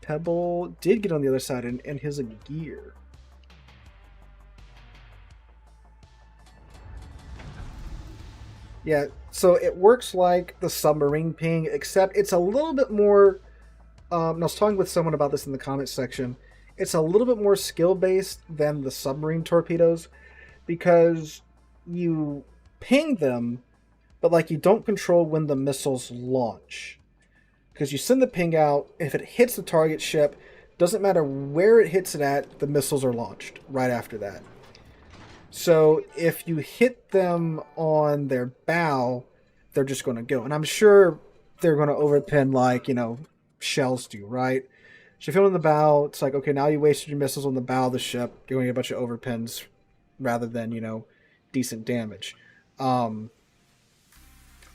Pebble did get on the other side, and here's a gear. Yeah, so it works like the submarine ping, except it's a little bit more. I was talking with someone about this in the comments section. It's a little bit more skill-based than the submarine torpedoes, because you ping them, but like you don't control when the missiles launch. Because you send the ping out, if it hits the target ship, doesn't matter where it hits it at, the missiles are launched right after that. So if you hit them on their bow, they're just going to go. And I'm sure they're going to overpin like, you know, shells do, right? So if you hit on the bow, it's like, okay, now you wasted your missiles on the bow of the ship, you're going to get a bunch of overpins rather than, you know, decent damage.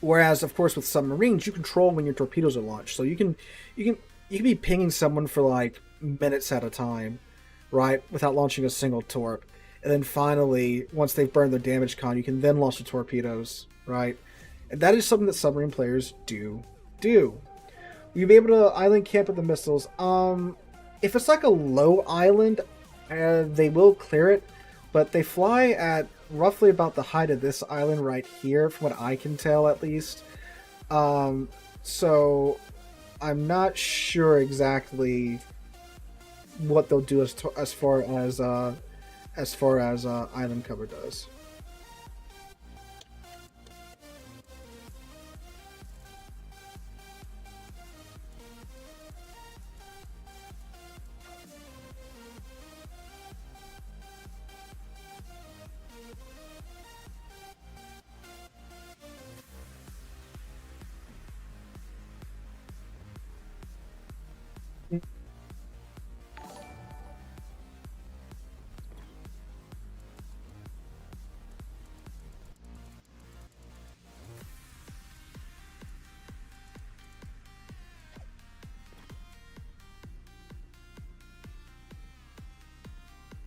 Whereas, of course, with submarines, you control when your torpedoes are launched. So you can be pinging someone for like minutes at a time, right, without launching a single torp. And then finally, once they've burned their damage con, you can then launch the torpedoes, right? And that is something that submarine players do. You'll be able to island camp with the missiles. If it's like a low island, they will clear it, but they fly at roughly about the height of this island right here, from what I can tell at least. So I'm not sure exactly what they'll do as far as island cover does.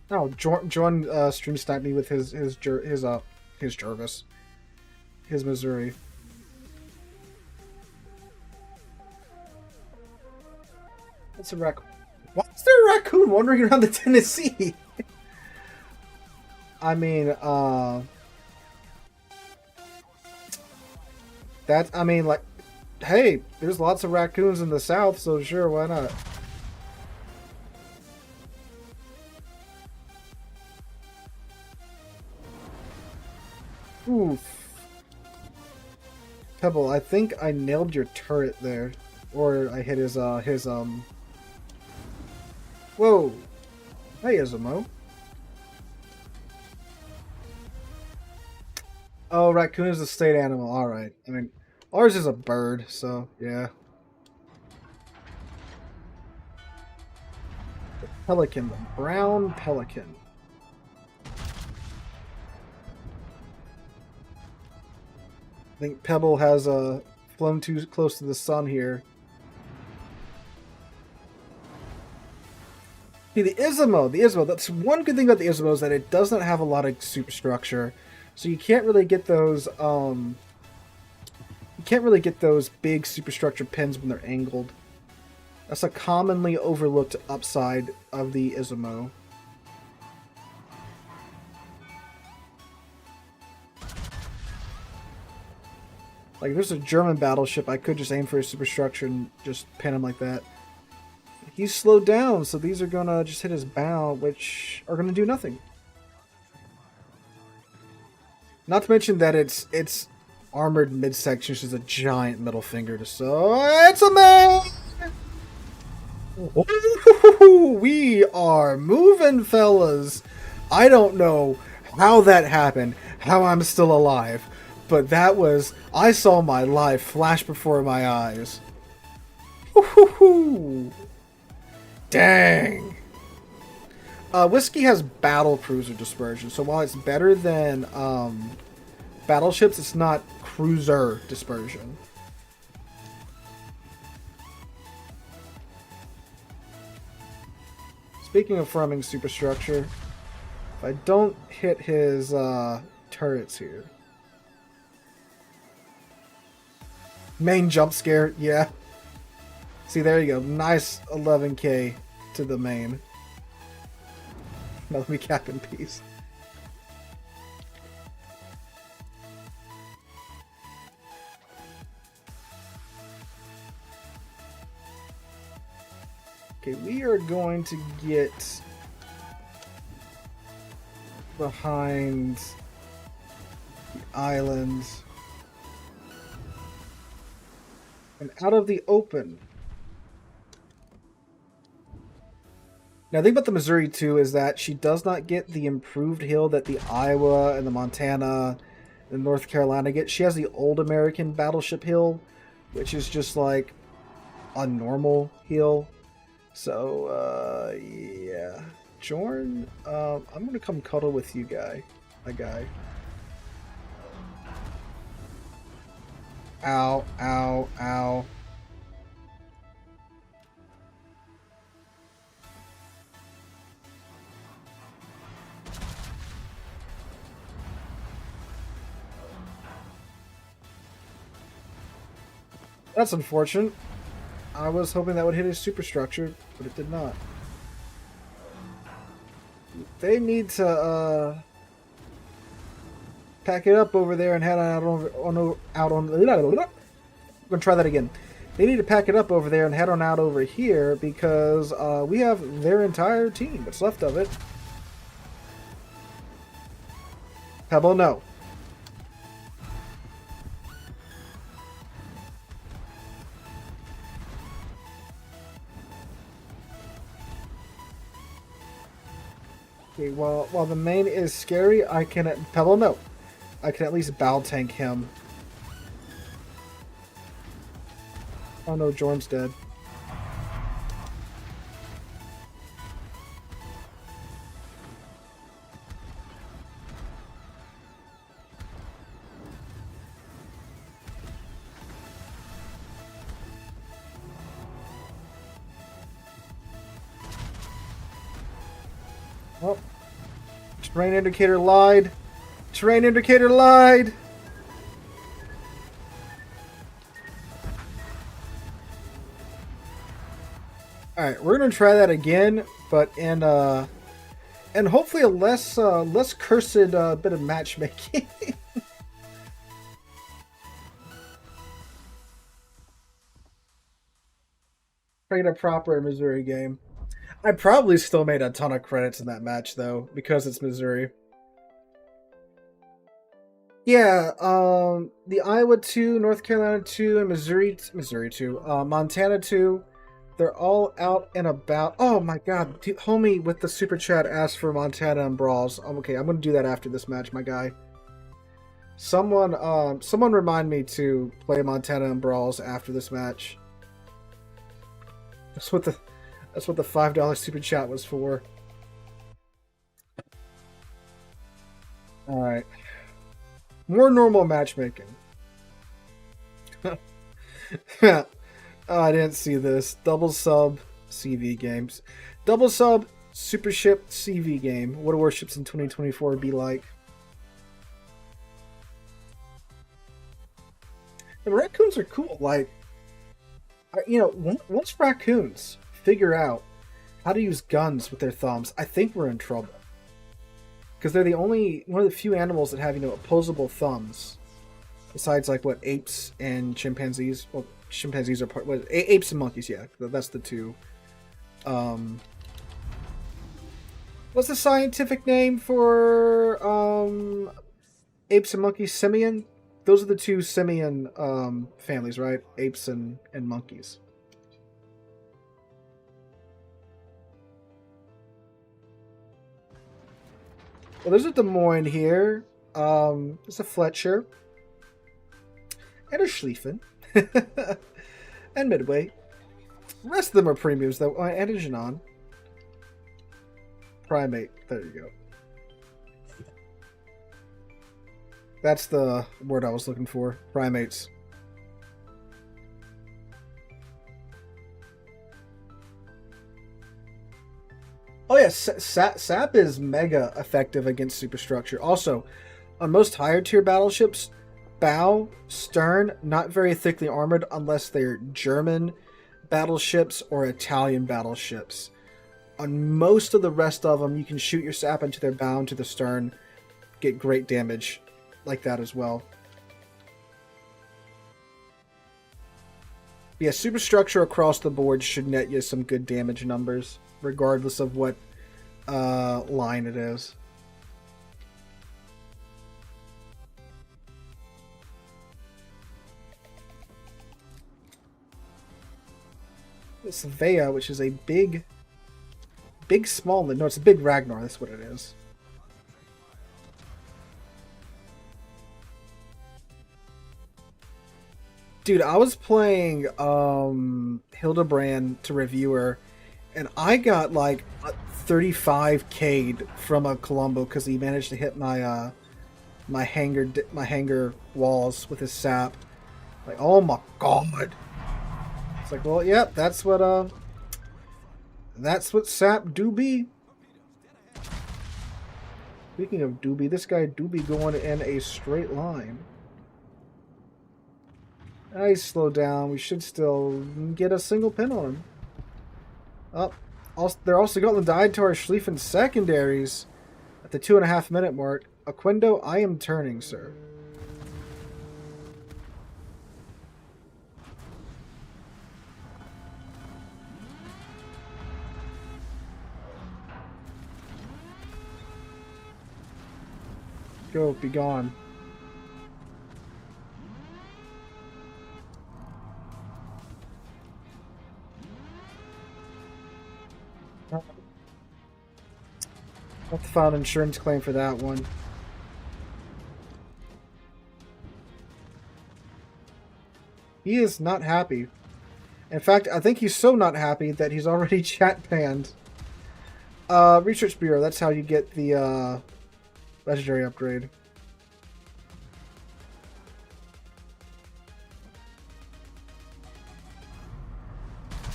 Oh, John stream sniped me with his Jervis, his Missouri. That's a raccoon. Why is there a raccoon wandering around the Tennessee? I mean, I mean, like, hey, there's lots of raccoons in the south, so sure, why not? Oof. Pebble, I think I nailed your turret there. Or I hit his, Whoa. Hey, Izumo. Oh, raccoon is a state animal. Alright. I mean, ours is a bird, so, yeah. The pelican. The brown pelican. I think Pebble has flown too close to the sun here. See, the Izumo, that's one good thing about the Izumo is that it doesn't have a lot of superstructure. So you can't really get those, big superstructure pins when they're angled. That's a commonly overlooked upside of the Izumo. Like, if there's a German battleship, I could just aim for a superstructure and just pin him like that. He's slowed down, so these are gonna just hit his bow, which are gonna do nothing. Not to mention that it's armored midsection, which is a giant middle finger to so it's a man. We are moving, fellas. I don't know how that happened, how I'm still alive, but that was, I saw my life flash before my eyes. Dang. Whiskey has battle cruiser dispersion, so while it's better than battleships, it's not cruiser dispersion. Speaking of farming superstructure, if I don't hit his turrets here. Main jump scare, yeah. See, there you go. Nice 11k to the main. Now let me cap in peace. Okay, we are going to get behind the islands and out of the open. Now, the thing about the Missouri, too, is that she does not get the improved hill that the Iowa and the Montana and North Carolina get. She has the old American battleship hill, which is just like a normal hill. So, yeah. Jorn, I'm going to come cuddle with you, my guy. Ow, ow, ow. That's unfortunate. I was hoping that would hit his superstructure, but it did not. They need to pack it up over there and head out on. I'm gonna try that again. They need to pack it up over there and head on out over here because we have their entire team. What's left of it? Pebble, no. Okay, while the main is scary, I can... Pebble, no. I can at least bow tank him. Oh no, Jorn's dead. Oh. Terrain indicator lied. Terrain indicator lied. Alright, we're gonna try that again, but in And hopefully a less cursed bit of matchmaking. Playing a proper Missouri game. I probably still made a ton of credits in that match though, because it's Missouri. Yeah, the Iowa 2, North Carolina 2, and Missouri 2, Montana 2, they're all out and about. Oh my god, homie with the super chat asked for Montana and Brawls. Okay, I'm gonna do that after this match, my guy. Someone remind me to play Montana and Brawls after this match. That's what the $5 super chat was for. All right. More normal matchmaking. Oh, I didn't see this. Double sub CV games. Double sub super ship CV game. What do Warships in 2024 be like? The raccoons are cool. Like, you know, once raccoons figure out how to use guns with their thumbs, I think we're in trouble. Because they're one of the few animals that have, you know, opposable thumbs. Besides, like, what, apes and chimpanzees? Well, chimpanzees are part... What, apes and monkeys, yeah. That's the two. What's the scientific name for apes and monkeys? Simian? Those are the two simian families, right? Apes and monkeys. Well, there's a Des Moines here. There's a Fletcher. And a Schlieffen. And Midway. The rest of them are premiums, though. And a Janon. Primate. There you go. That's the word I was looking for. Primates. Oh yeah, SAP is mega effective against superstructure. Also, on most higher tier battleships, bow, stern, not very thickly armored unless they're German battleships or Italian battleships. On most of the rest of them, you can shoot your SAP into their bow and to the stern, get great damage like that as well. Yeah, superstructure across the board should net you some good damage numbers, regardless of what line it is. This Vea, which is a big small... No, it's a big Ragnar, that's what it is. Dude, I was playing Hildebrand to reviewer, and I got like 35k'd from a Colombo because he managed to hit my my hangar walls with his sap. Like, oh my god! It's like, well, yep, that's what sap do be. Speaking of doobie, this guy doobie going in a straight line. Nice, slow down. We should still get a single pin on him. Oh, they're also going to die to our Schlieffen secondaries at the 2.5 minute mark. Aquindo, I am turning, sir. Go, be gone. Have to file an insurance claim for that one. He is not happy. In fact, I think he's so not happy that he's already chat banned. Research Bureau, that's how you get the legendary upgrade.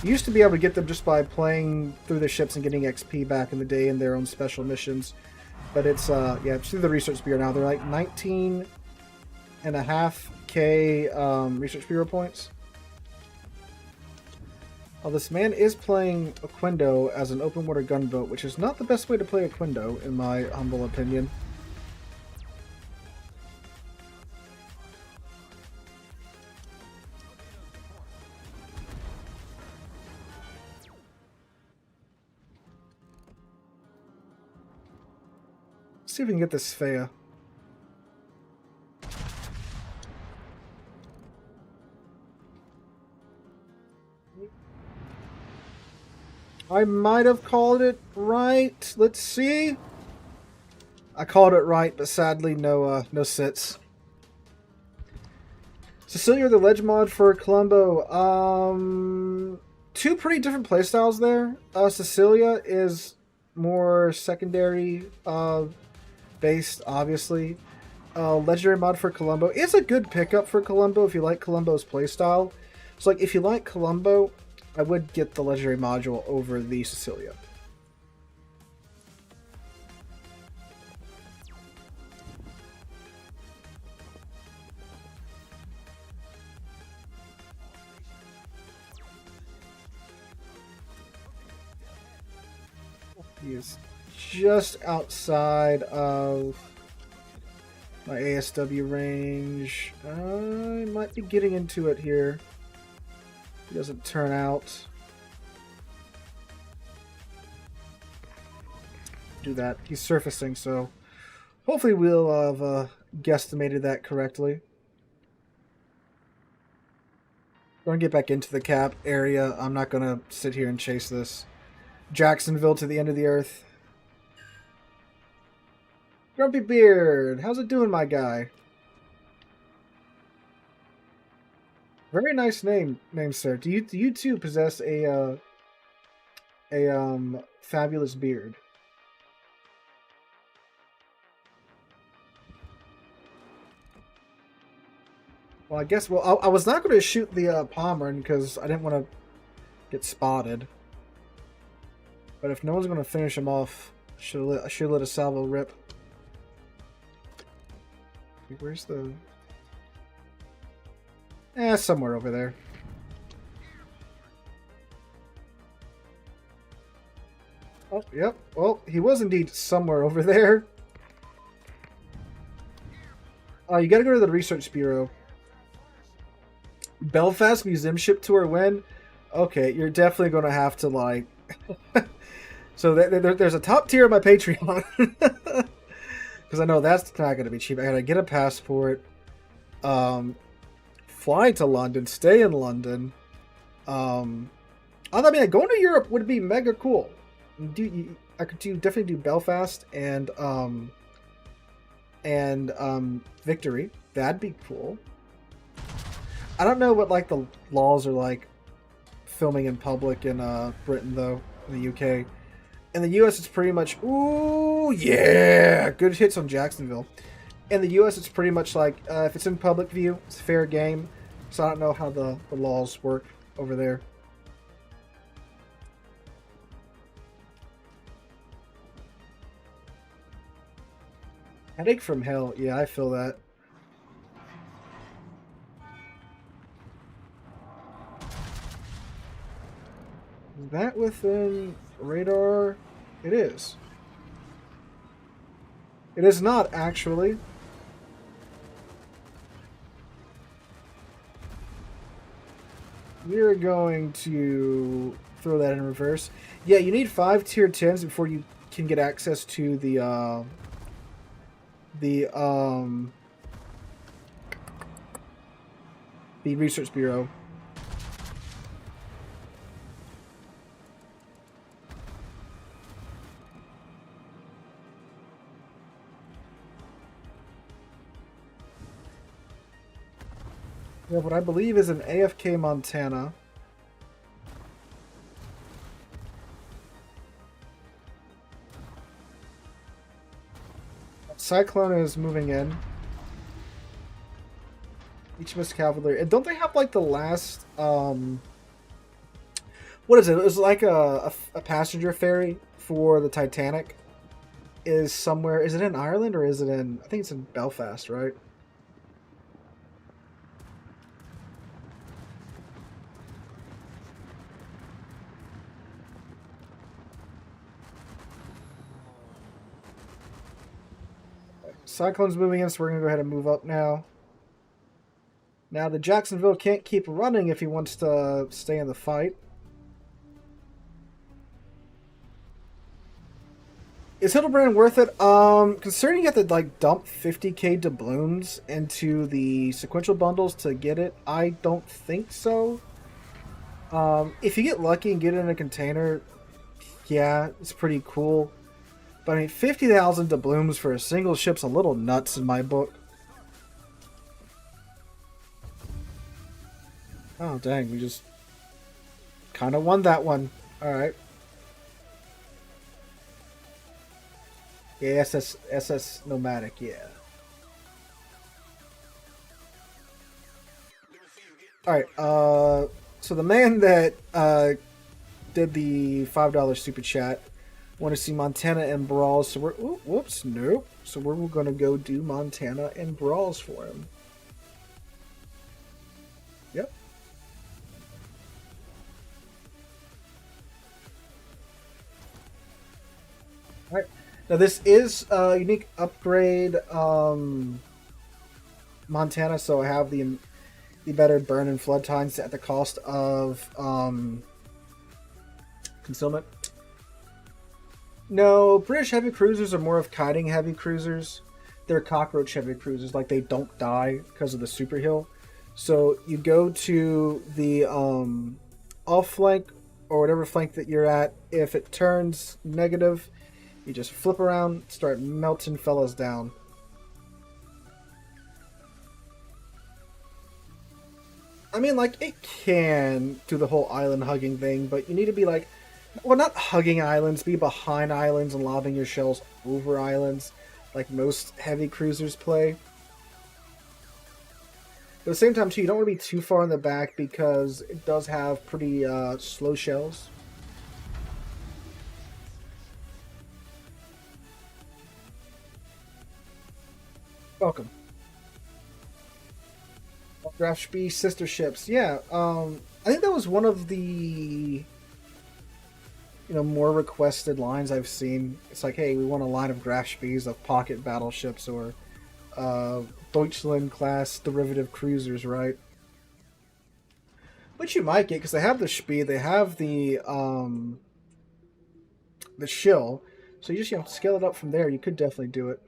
You used to be able to get them just by playing through the ships and getting XP back in the day in their own special missions. But it's, yeah, it's through the Research Bureau now. They're like 19.5k Research Bureau points. This man is playing Oquendo as an open water gunboat, which is not the best way to play Oquendo, in my humble opinion. Let's see if we can get this Fea. I might have called it right. Let's see. I called it right, but sadly no sits. Cecilia, the ledge mod for Colombo. Two pretty different playstyles there. Cecilia is more secondary based, obviously. Legendary mod for Colombo is a good pickup for Colombo if you like Colombo's playstyle. So like if you like Colombo, I would get the legendary module over the Cecilia. He is just outside of my ASW range. I might be getting into it here. He doesn't turn out. Do that. He's surfacing, so hopefully we'll have guesstimated that correctly. Going to get back into the cap area. I'm not going to sit here and chase this. Jacksonville to the end of the earth. Grumpy Beard, how's it doing, my guy? Very nice name, sir. Do you too possess a fabulous beard? Well, I guess. Well, I was not going to shoot the Pomeran because I didn't want to get spotted. But if no one's going to finish him off, I should let a salvo rip. Where's the? Somewhere over there. Oh, yep. Well, he was indeed somewhere over there. You gotta go to the Research Bureau. Belfast Museum Ship Tour when? Okay, you're definitely gonna have to, like... So there's a top tier of my Patreon. Because I know that's not gonna be cheap. I gotta get a passport. Fly to London, stay in London. I mean, going to Europe would be mega cool. I could definitely do Belfast and Victory. That'd be cool. I don't know what like the laws are like filming in public in Britain though, in the UK. In the US, it's pretty much ooh yeah, good hits on Jacksonville. In the US, it's pretty much like, if it's in public view, it's fair game. So I don't know how the laws work over there. Headache from hell. Yeah, I feel that. Is that within radar? It is. It is not, actually. We're going to throw that in reverse. Yeah, you need 5 tier 10s before you can get access to the Research Bureau. We have what I believe is an AFK Montana. Cyclone is moving in. HMS Cavalry. And don't they have like the last what is it? It was like a passenger ferry for the Titanic. Is somewhere, is it in Ireland or is it in, I think it's in Belfast, right? Cyclone's moving in, so we're going to go ahead and move up now. Now, the Jacksonville can't keep running if he wants to stay in the fight. Is Hildebrand worth it? Considering you have to, like, dump 50k doubloons into the sequential bundles to get it, I don't think so. If you get lucky and get it in a container, yeah, it's pretty cool. But I mean, 50,000 doubloons for a single ship's a little nuts in my book. Oh, dang, we just kind of won that one. Alright. Yeah, SS Nomadic, yeah. Alright, so the man that did the $5 super chat want to see Montana and Brawls, so we're... Ooh, whoops, nope. So we're going to go do Montana and Brawls for him. Yep. Alright. Now this is a unique upgrade Montana, so I have the better burn and flood times at the cost of concealment. No, British heavy cruisers are more of kiting heavy cruisers. They're cockroach heavy cruisers, like they don't die because of the super heal. So you go to the off flank or whatever flank that you're at. If it turns negative, you just flip around, start melting fellas down. I mean, like, it can do the whole island hugging thing, but you need to be like, well, not hugging islands, be behind islands and lobbing your shells over islands, like most heavy cruisers play. But at the same time, too, you don't want to be too far in the back because it does have pretty slow shells. Welcome. Grafspee sister ships. Yeah, I think that was one of the more requested lines I've seen. It's like, hey, we want a line of Grafspees of pocket battleships or Deutschland class derivative cruisers, right? Which you might get because they have the Spee, they have the shill, so you just scale it up from there. You could definitely do it.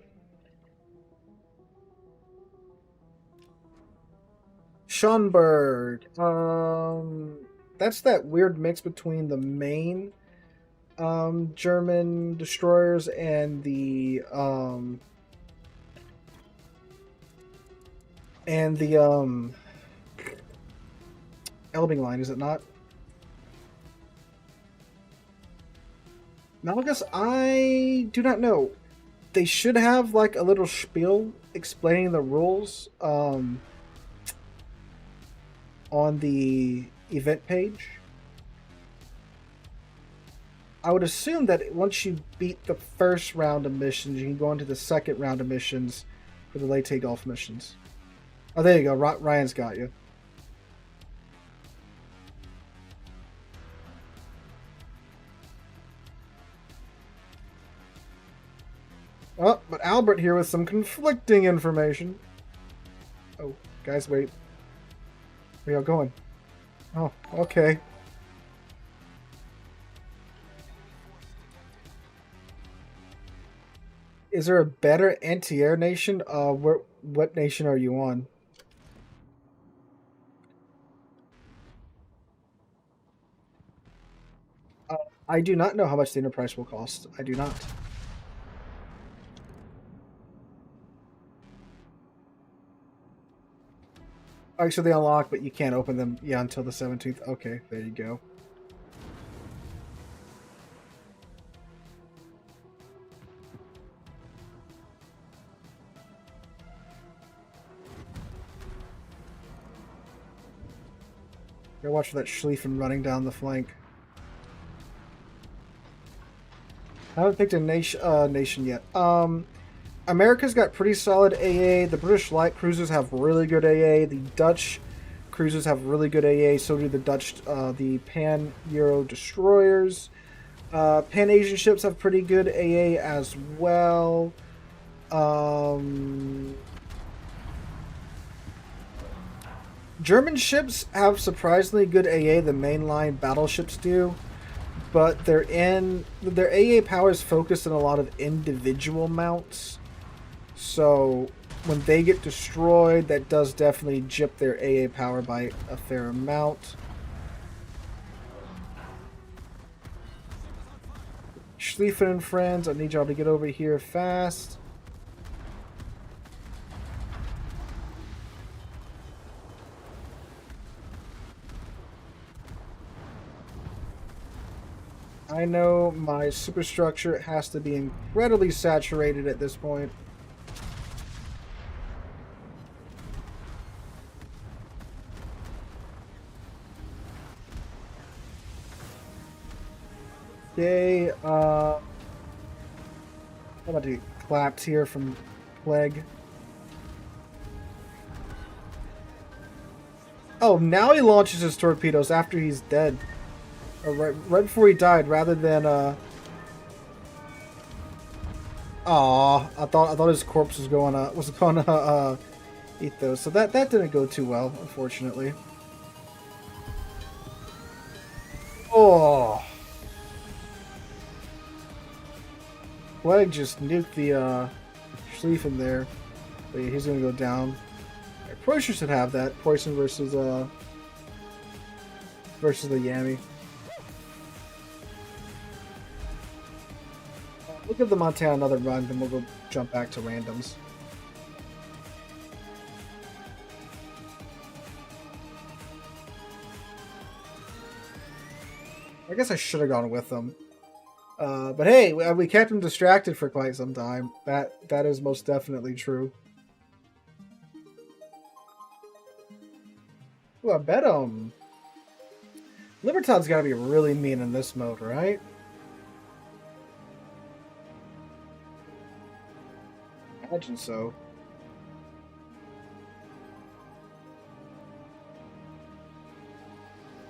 Schönberg. That's that weird mix between the main German destroyers and the Elbing line, is it not? Malagas, I do not know. They should have like a little spiel explaining the rules on the event page. I would assume that once you beat the first round of missions, you can go into the second round of missions for the Leyte Gulf missions. Oh, there you go. Ryan's got you. Oh, but Albert here with some conflicting information. Oh, guys, wait. Where y'all going? Oh, okay. Is there a better anti-air nation? What nation are you on? I do not know how much the Enterprise will cost. I do not. Actually, they unlock, but you can't open them, yeah, until the 17th. Okay, there you go. Gotta watch for that Schlieffen running down the flank. I haven't picked a nation yet. America's got pretty solid AA. The British light cruisers have really good AA. The Dutch cruisers have really good AA. So do the Dutch, the Pan-Euro destroyers. Pan-Asian ships have pretty good AA as well. German ships have surprisingly good AA, the mainline battleships do, but their AA power is focused on a lot of individual mounts. So when they get destroyed, that does definitely jip their AA power by a fair amount. Schlieffen and friends, I need y'all to get over here fast. I know my superstructure has to be incredibly saturated at this point. Okay, I'm about to get clapped here from Plague. Oh, now he launches his torpedoes after he's dead. Or right before he died, rather than Aw, I thought his corpse was going eat those. So that didn't go too well, unfortunately. Oh, Plague just nuked the Schlieffen there. But yeah, he's gonna go down. Preussen should have that. Preussen versus the Yami. We'll give the Montana another run, then we'll go jump back to randoms. I guess I should have gone with them. But hey, we kept him distracted for quite some time. That is most definitely true. Ooh, I bet Libertad's got to be really mean in this mode, right? Imagine so.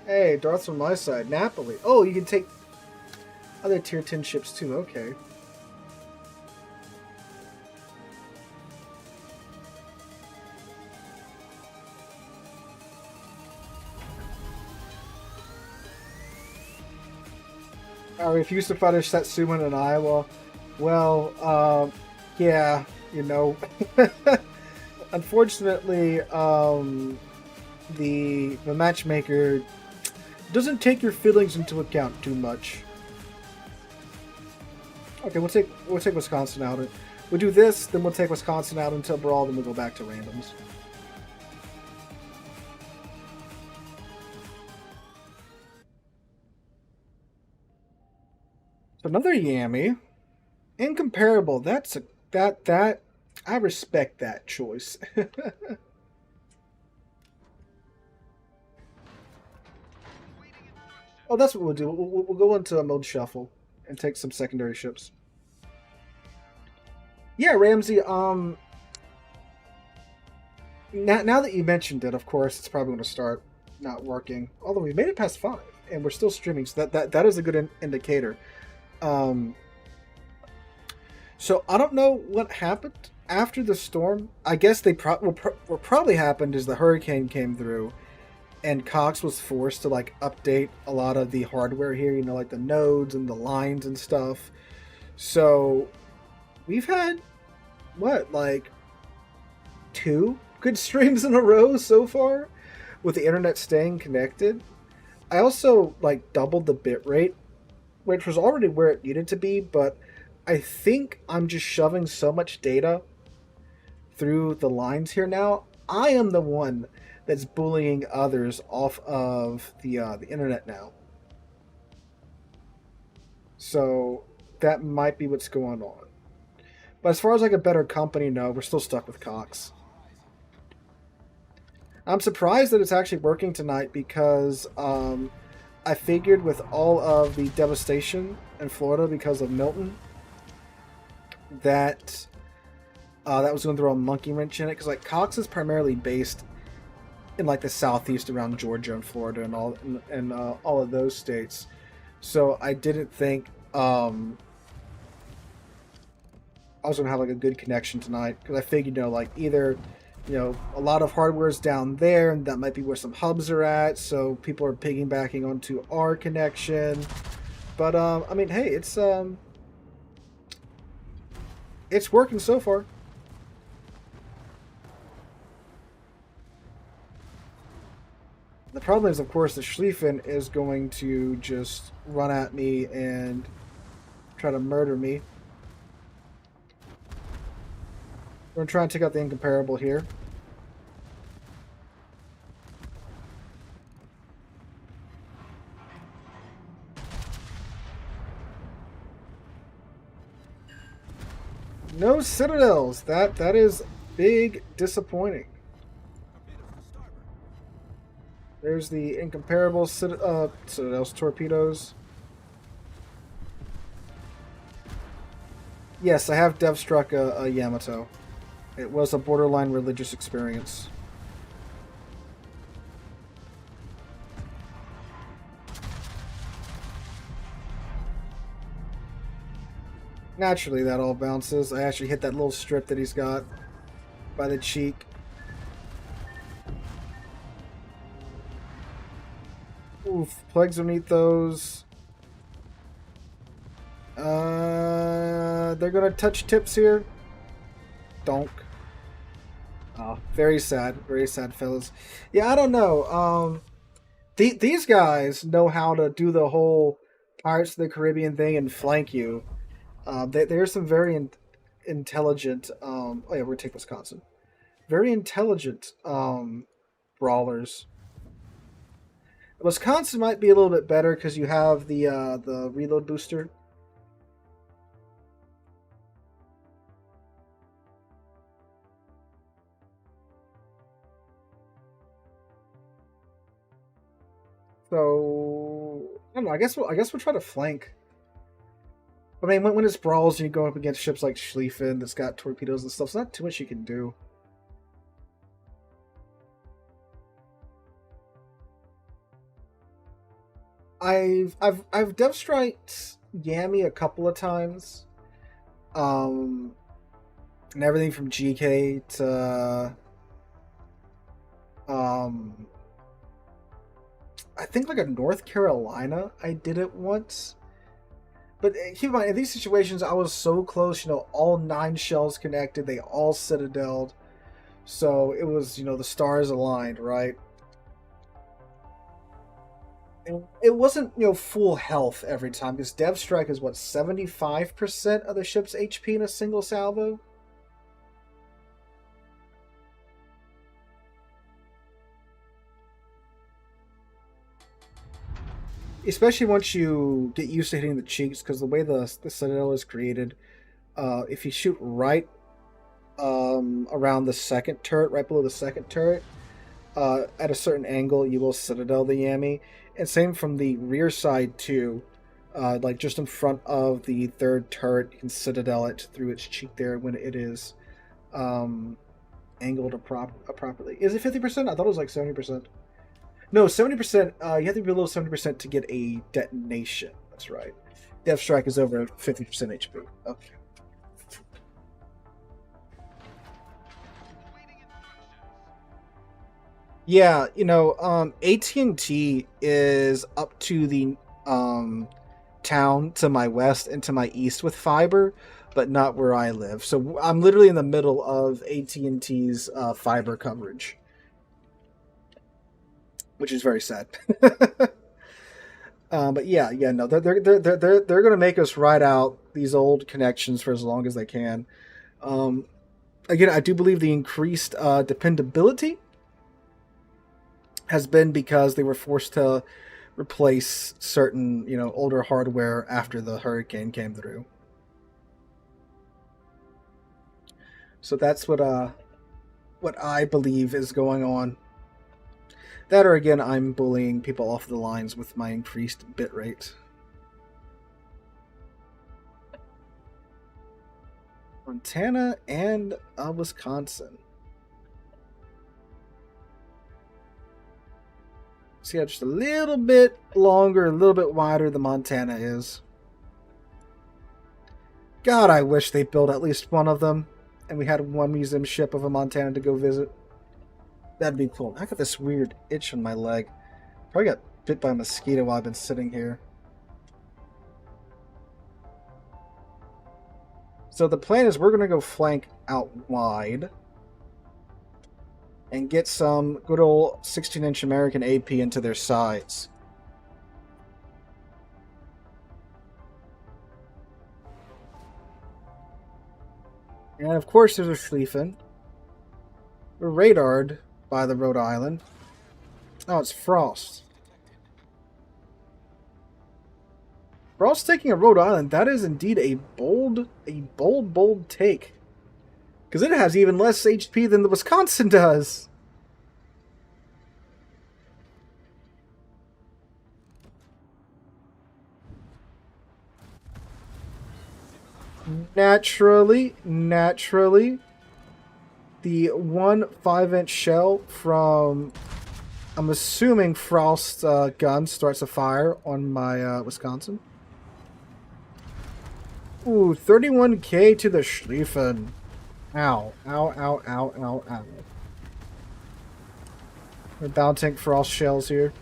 Hey, Darth's on my side. Napoli. Oh, you can take other tier 10 ships too. Okay. I refuse to punish Satsuman in Iowa. Well, yeah, you know. Unfortunately, the matchmaker doesn't take your feelings into account too much. Okay, we'll take Wisconsin out. We'll do this, then we'll take Wisconsin out until Brawl, then we'll go back to randoms. Another Yami. Incomparable. That I respect that choice. Oh, that's what we'll do. We'll go into a mode shuffle and take some secondary ships. Yeah, Ramsey, now that you mentioned it, of course, it's probably going to start not working. Although we made it past 5 and we're still streaming, so that is a good indicator. So I don't know what happened after the storm. I guess what probably happened is the hurricane came through, and Cox was forced to like update a lot of the hardware here. You know, like the nodes and the lines and stuff. So we've had what, like 2 good streams in a row so far with the internet staying connected. I also like doubled the bit rate, which was already where it needed to be, but I think I'm just shoving so much data through the lines here now. I am the one that's bullying others off of the internet now. So that might be what's going on. But as far as like a better company, no, we're still stuck with Cox. I'm surprised that it's actually working tonight because I figured with all of the devastation in Florida because of Milton that that was going to throw a monkey wrench in it, because like Cox is primarily based in like the southeast around Georgia and Florida and all of those states. So I didn't think I I was gonna have like a good connection tonight because I figured, like either, a lot of hardware is down there, and that might be where some hubs are at, so people are piggybacking onto our connection. But I mean, hey, it's working so far. The problem is, of course, the Schlieffen is going to just run at me and try to murder me. We're going to try and take out the incomparable here. No citadels. That is big disappointing. There's the incomparable citadels torpedoes. Yes, I have dev struck a Yamato. It was a borderline religious experience. Naturally, that all bounces. I actually hit that little strip that he's got by the cheek. Oof, plagues don't eat those. They're gonna touch tips here. Donk. Oh, very sad, fellas. Yeah, I don't know. These guys know how to do the whole Pirates of the Caribbean thing and flank you. There's some very intelligent. Oh yeah, we're gonna take Wisconsin. Very intelligent brawlers. Wisconsin might be a little bit better because you have the reload booster. So I don't know. I guess we'll try to flank. I mean, when it's brawls, you go up against ships like Schlieffen that's got torpedoes and stuff. So not too much you can do. I've dev striked Yami a couple of times, and everything from GK to I think like a North Carolina. I did it once, but keep in mind in these situations I was so close. All 9 shells connected, they all citadeled, so it was the stars aligned, right? It wasn't, full health every time, because Dev Strike is, 75% of the ship's HP in a single salvo? Especially once you get used to hitting the cheeks, because the way the Citadel is created, if you shoot right around the second turret, right below the second turret, at a certain angle, you will Citadel the Yami. And same from the rear side too. Like just in front of the third turret, you can Citadel it through its cheek there when it is angled properly. Is it 50%? I thought it was like 70%. No, 70%. You have to be below 70% to get a detonation. That's right. Death Strike is over 50% HP. Okay. Yeah, AT&T is up to the town to my west and to my east with fiber, but not where I live. So I'm literally in the middle of AT&T's fiber coverage, which is very sad. But yeah, no, they're gonna make us ride out these old connections for as long as they can. Again, I do believe the increased dependability has been because they were forced to replace certain, older hardware after the hurricane came through. So that's what I believe is going on. That, or again, I'm bullying people off the lines with my increased bitrate. Montana and Wisconsin. See how just a little bit longer, a little bit wider the Montana is. God, I wish they built at least one of them, and we had one museum ship of a Montana to go visit. That'd be cool. I got this weird itch on my leg. Probably got bit by a mosquito while I've been sitting here. So the plan is we're going to go flank out wide and get some good old 16-inch American AP into their sides. And of course there's a Schlieffen. We're radared by the Rhode Island. Oh, it's Frost. Frost taking a Rhode Island. That is indeed a bold take. Because it has even less HP than the Wisconsin does. Naturally, the 1 5-inch shell from, I'm assuming, Frost's gun starts a fire on my Wisconsin. Ooh, 31k to the Schlieffen. Ow, ow, ow, ow, ow, ow. We're bouncing Frost shells here.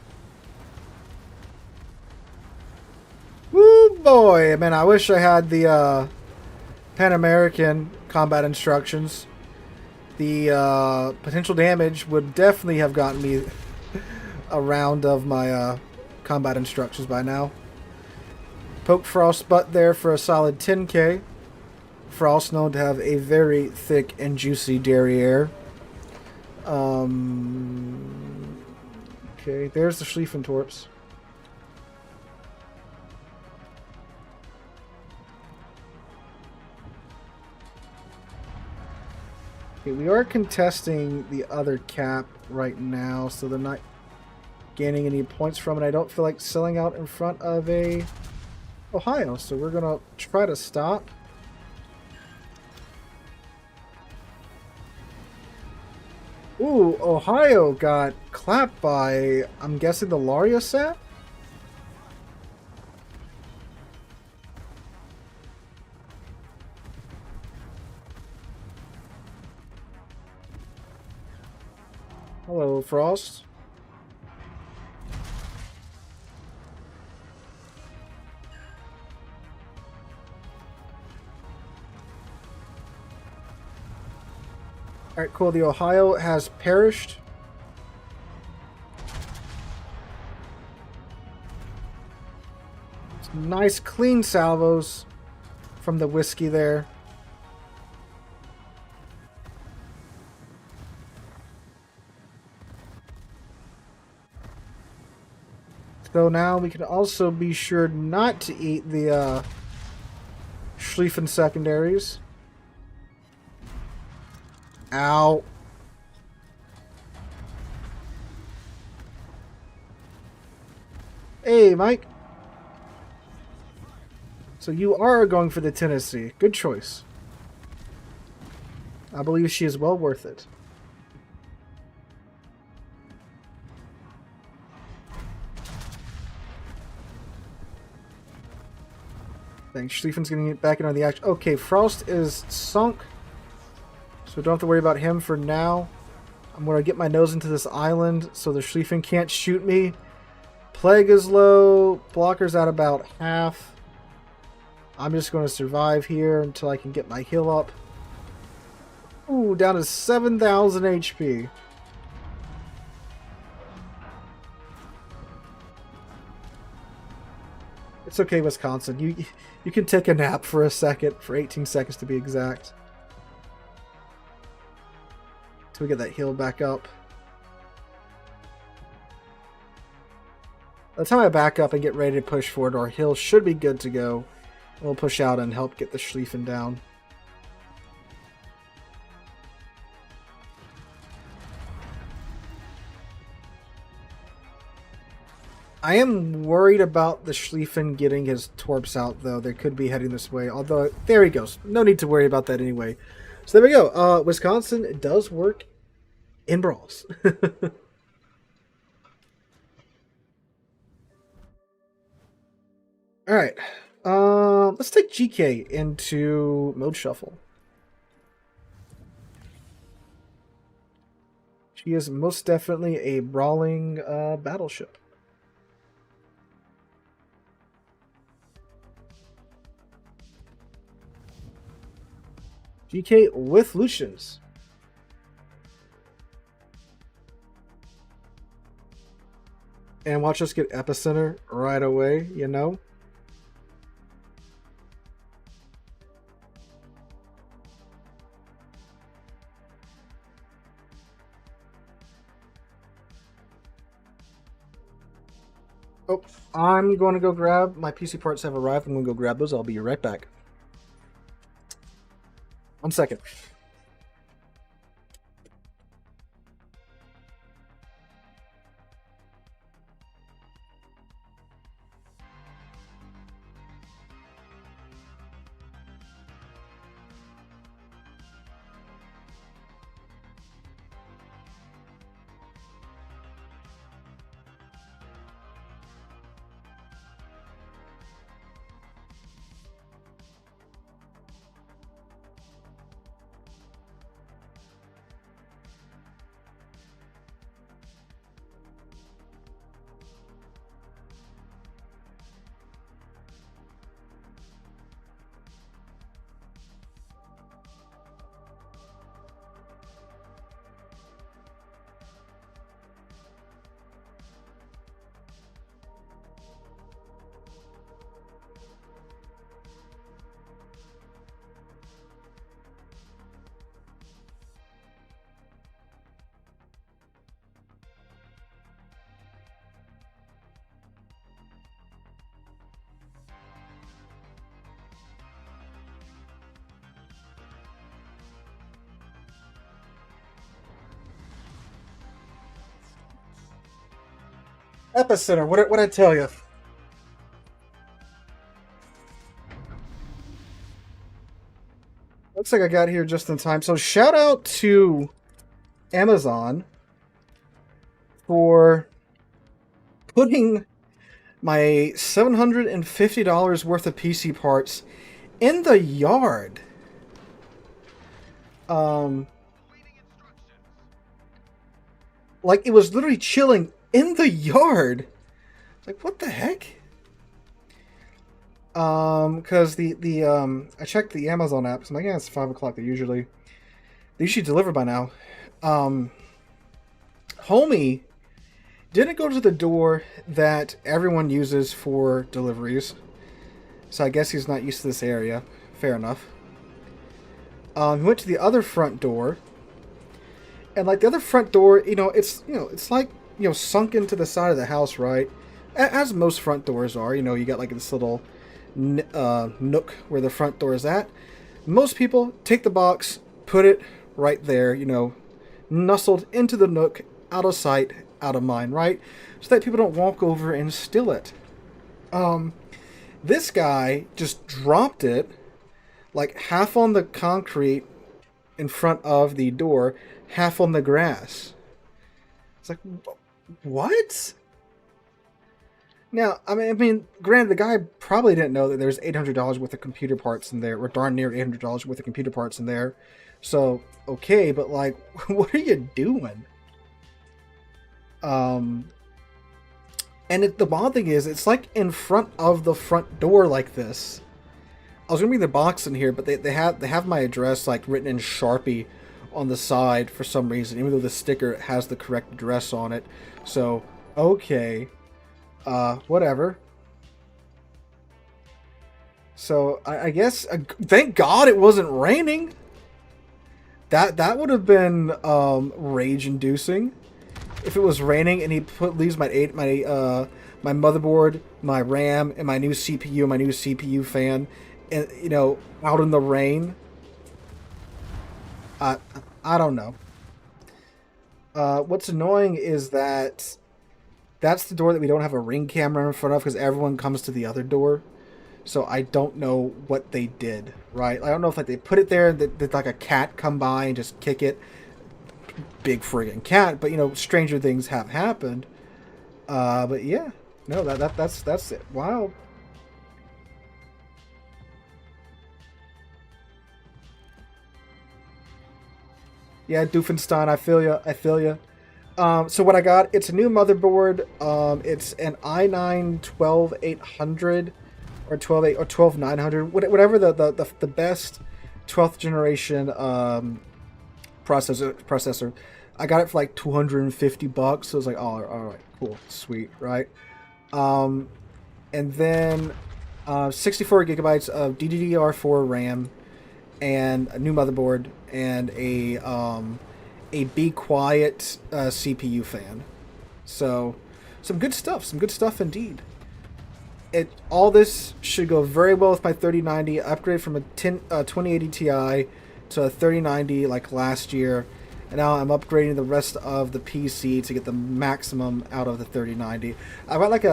Woo boy! Man, I wish I had the Pan American combat instructions. The potential damage would definitely have gotten me a round of my combat instructions by now. Poke Frost's butt there for a solid 10k. Frost known to have a very thick and juicy derriere. Okay, there's the Schlieffen Torps. Okay, we are contesting the other cap right now, so they're not gaining any points from it. I don't feel like selling out in front of a Ohio, so we're gonna try to stop. Ooh, Ohio got clapped by, I'm guessing, the Laria set? Hello, Frost. Alright, cool. The Ohio has perished. Some nice, clean salvos from the whiskey there. So now we can also be sure not to eat the Schlieffen secondaries. Ow. Hey, Mike. So you are going for the Tennessee. Good choice. I believe she is well worth it. Thanks. Schlieffen's going to get back in on the action. Okay, Frost is sunk. So don't have to worry about him for now. I'm going to get my nose into this island so the Schlieffen can't shoot me. Plague is low. Blocker's at about half. I'm just going to survive here until I can get my heal up. Ooh, down to 7,000 HP. It's okay, Wisconsin. You can take a nap for a second, for 18 seconds to be exact. Till we get that heal back up. By the time I back up and get ready to push forward, our heal should be good to go. We'll push out and help get the Schlieffen down. I am worried about the Schlieffen getting his torps out, though. They could be heading this way. Although, there he goes. No need to worry about that anyway. So there we go. Wisconsin does work in brawls. Alright. Let's take GK into mode shuffle. She is most definitely a brawling battleship. GK with Lucians. And watch us get Epicenter right away, you know? Oh, I'm going to go grab... My PC parts have arrived. I'm going to go grab those. I'll be right back. 1 second. Epicenter, what I tell you? Looks like I got here just in time. So shout out to Amazon for putting my $750 worth of PC parts in the yard. Like it was literally chilling in the yard. Like what the heck? Because I checked the Amazon app. So I'm like, yeah, it's 5 o'clock. They usually deliver by now. Homie didn't go to the door that everyone uses for deliveries. So I guess he's not used to this area. Fair enough. He went to the other front door. And like the other front door, it's like, sunk into the side of the house, right? As most front doors are, you got like this little nook where the front door is at. Most people take the box, put it right there, nestled into the nook, out of sight, out of mind, right? So that people don't walk over and steal it. This guy just dropped it like half on the concrete in front of the door, half on the grass. It's like, what? Now, I mean, granted, the guy probably didn't know that there's $800 worth of computer parts in there, or darn near $800 worth of computer parts in there. So, okay, but like, what are you doing? And the odd thing is, it's like in front of the front door like this. I was gonna bring the box in here, but they have my address like written in Sharpie on the side for some reason, even though the sticker has the correct address on it. So, okay. Whatever. So, I guess, thank God it wasn't raining. That would have been, rage-inducing. If it was raining and he leaves my motherboard, my RAM, and my new CPU fan, and, out in the rain. I don't know. What's annoying is that that's the door that we don't have a ring camera in front of because everyone comes to the other door. So I don't know what they did, right? I don't know if like they put it there and that like a cat come by and just kick it. Big friggin' cat, but stranger things have happened. But yeah, no, that's it. Wow. Yeah, Doofenstein, I feel you. I feel you. So what I got, it's a new motherboard. It's an i9 12800 or 128 or 12900, whatever the best 12th generation processor. I got it for like $250. So I was like, oh, all right, cool, sweet, right? Um, and then 64 gigabytes of DDR4 RAM and a new motherboard and a Be Quiet CPU fan. So some good stuff. Some good stuff indeed. All this should go very well with my 3090. Upgrade from a 2080 Ti to a 3090 like last year, and now I'm upgrading the rest of the PC to get the maximum out of the 3090. I've got like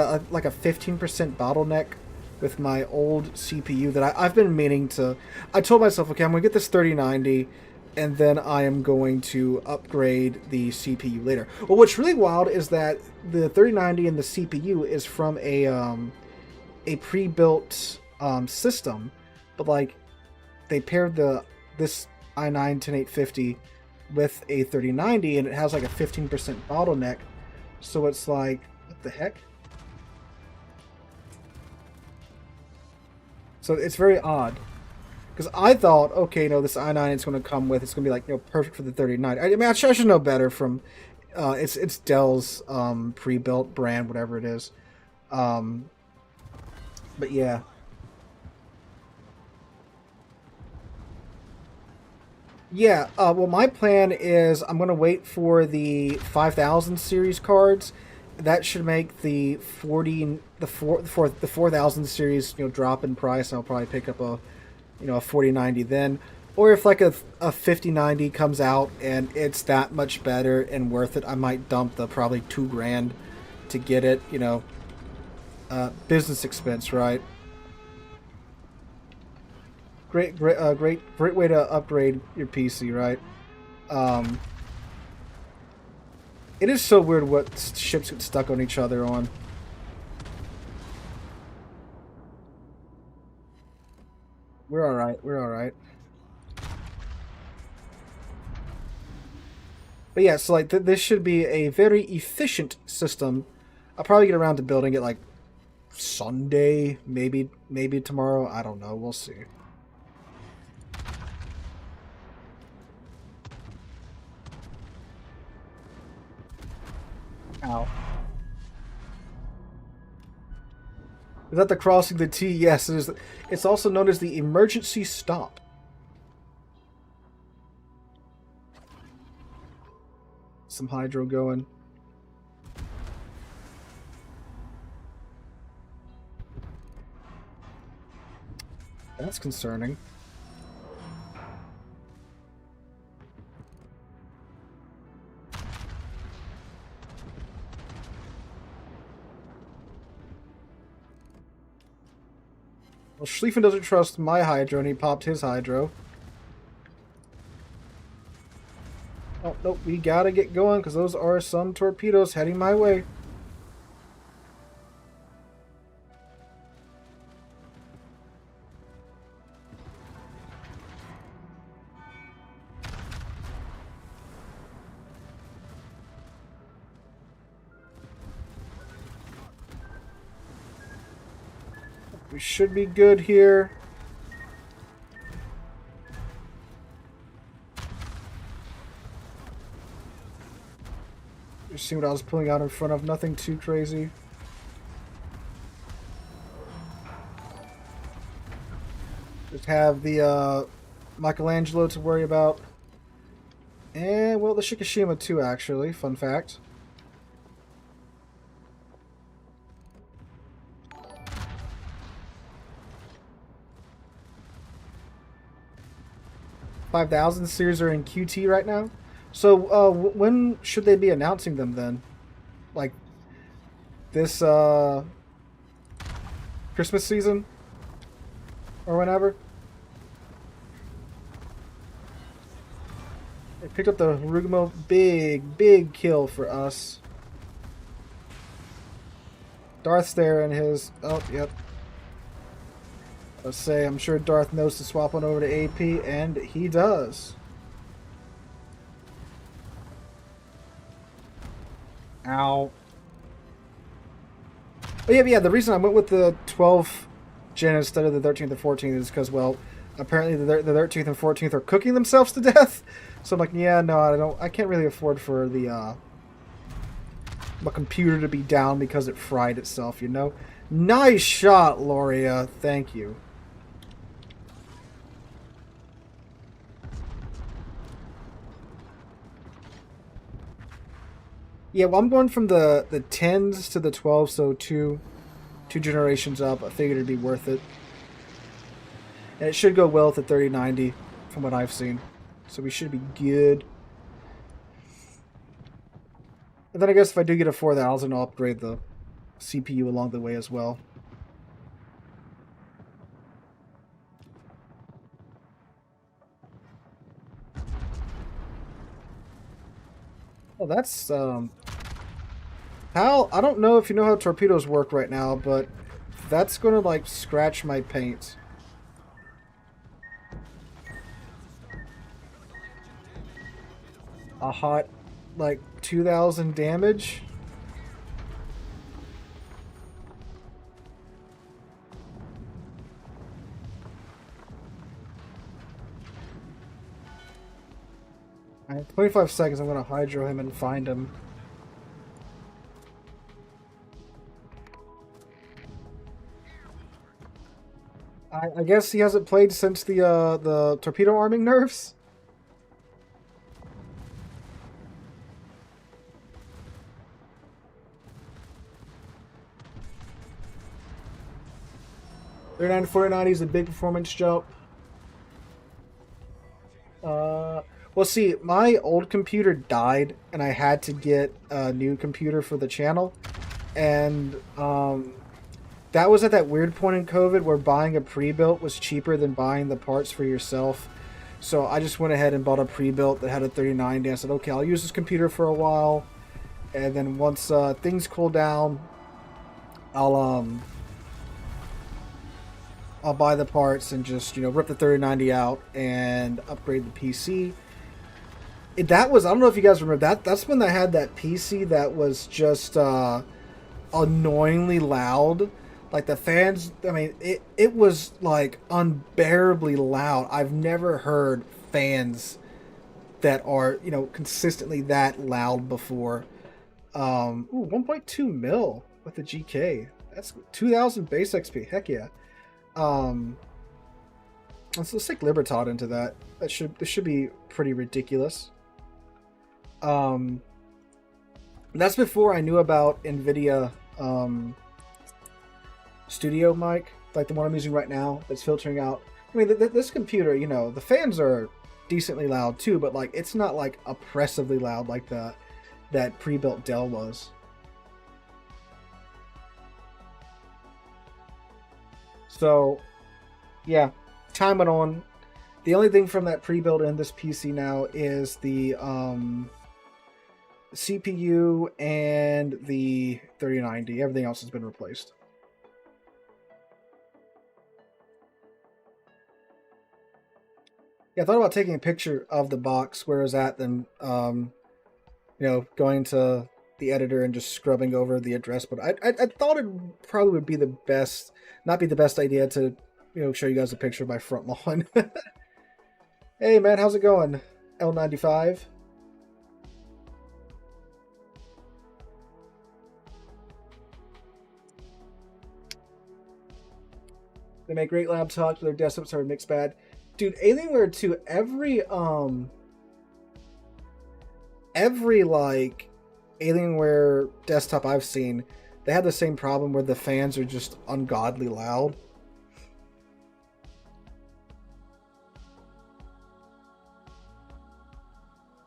a 15% bottleneck with my old CPU that I've been meaning to. I told myself, okay, I'm gonna get this 3090, and then I am going to upgrade the CPU later. Well, what's really wild is that the 3090 and the CPU is from a pre-built system, but like they paired this i9 10850 with a 3090, and it has like a 15% bottleneck. So it's like, what the heck? So it's very odd, because I thought, okay, no, this i9 it's going to come with, it's going to be like, perfect for the 3090. I mean, I should know better from it's Dell's pre-built brand, whatever it is. But yeah. Yeah, well, my plan is I'm going to wait for the 5000 series cards. That should make the 4000 series, drop in price. I'll probably pick up a 4090 then. Or if like a 5090 comes out and it's that much better and worth it, I might dump the probably $2,000 to get it, business expense, right? Great way to upgrade your PC, right? It is so weird what ships get stuck on each other on. We're all right. We're all right. But yeah, so like this should be a very efficient system. I'll probably get around to building it like Sunday, maybe tomorrow. I don't know. We'll see. Ow. Is that the crossing the T? Yes, it is. It's also known as the emergency stop. Some hydro going. That's concerning. Well, Schlieffen doesn't trust my hydro, and he popped his hydro. Oh, nope, we gotta get going, because those are some torpedoes heading my way. We should be good here. Just see what I was pulling out in front of. Nothing too crazy. Just have the Michelangelo to worry about. And, well, the Shikishima too, actually. Fun fact. $5,000 series are in QT right now. So when should they be announcing them then? Like this Christmas season or whenever? They picked up the Harugumo. Big kill for us. Darth's there and his... Oh, yep. Let's say, I'm sure Darth knows to swap on over to AP, and he does. Ow. But yeah, the reason I went with the 12th gen instead of the 13th and 14th is because, well, apparently the 13th and 14th are cooking themselves to death. So I'm like, yeah, no, I can't really afford for the my computer to be down because it fried itself, you know? Nice shot, Loria. Thank you. Yeah, well, I'm going from the 10s to the 12s, so two generations up. I figured it'd be worth it. And it should go well with the 3090 from what I've seen. So we should be good. And then I guess if I do get a 4000, I'll upgrade the CPU along the way as well. Well, that's, Pal, I don't know if you know how torpedoes work right now, but that's going to, like, scratch my paint. A hot, like, 2000 damage? Alright, 25 seconds, I'm going to hydro him and find him. I guess he hasn't played since the torpedo arming nerfs? $39 to $49 is a big performance jump. Well, see, my old computer died, and I had to get a new computer for the channel. And that was at that weird point in COVID where buying a pre-built was cheaper than buying the parts for yourself. So I just went ahead and bought a pre-built that had a 3090. I said, okay, I'll use this computer for a while, and then once things cool down, I'll buy the parts and just, you know, rip the 3090 out and upgrade the PC. That was, I don't know if you guys remember that. That's when I had that PC that was just annoyingly loud. Like the fans, I mean, it was like unbearably loud. I've never heard fans that are, you know, consistently that loud before. Ooh, 1.2 mil with the GK. That's 2000 base XP. Heck yeah. Let's stick Libertad into that. This should be pretty ridiculous. That's before I knew about NVIDIA Studio mic, like the one I'm using right now, that's filtering out. I mean, this computer, you know, the fans are decently loud too, but like it's not like oppressively loud like that pre-built Dell was. So, yeah, time went on. The only thing from that pre-built in this PC now is the CPU and the 3090. Everything else has been replaced. Yeah, I thought about taking a picture of the box where it was at, then you know, going to the editor and just scrubbing over the address. But I thought it probably would be the best, not be the best idea to, you know, show you guys a picture of my front lawn. Hey man, how's it going? L95. They make great laptops, their desktops are mixed bad. Dude, Alienware 2, every like Alienware desktop I've seen, they have the same problem where the fans are just ungodly loud.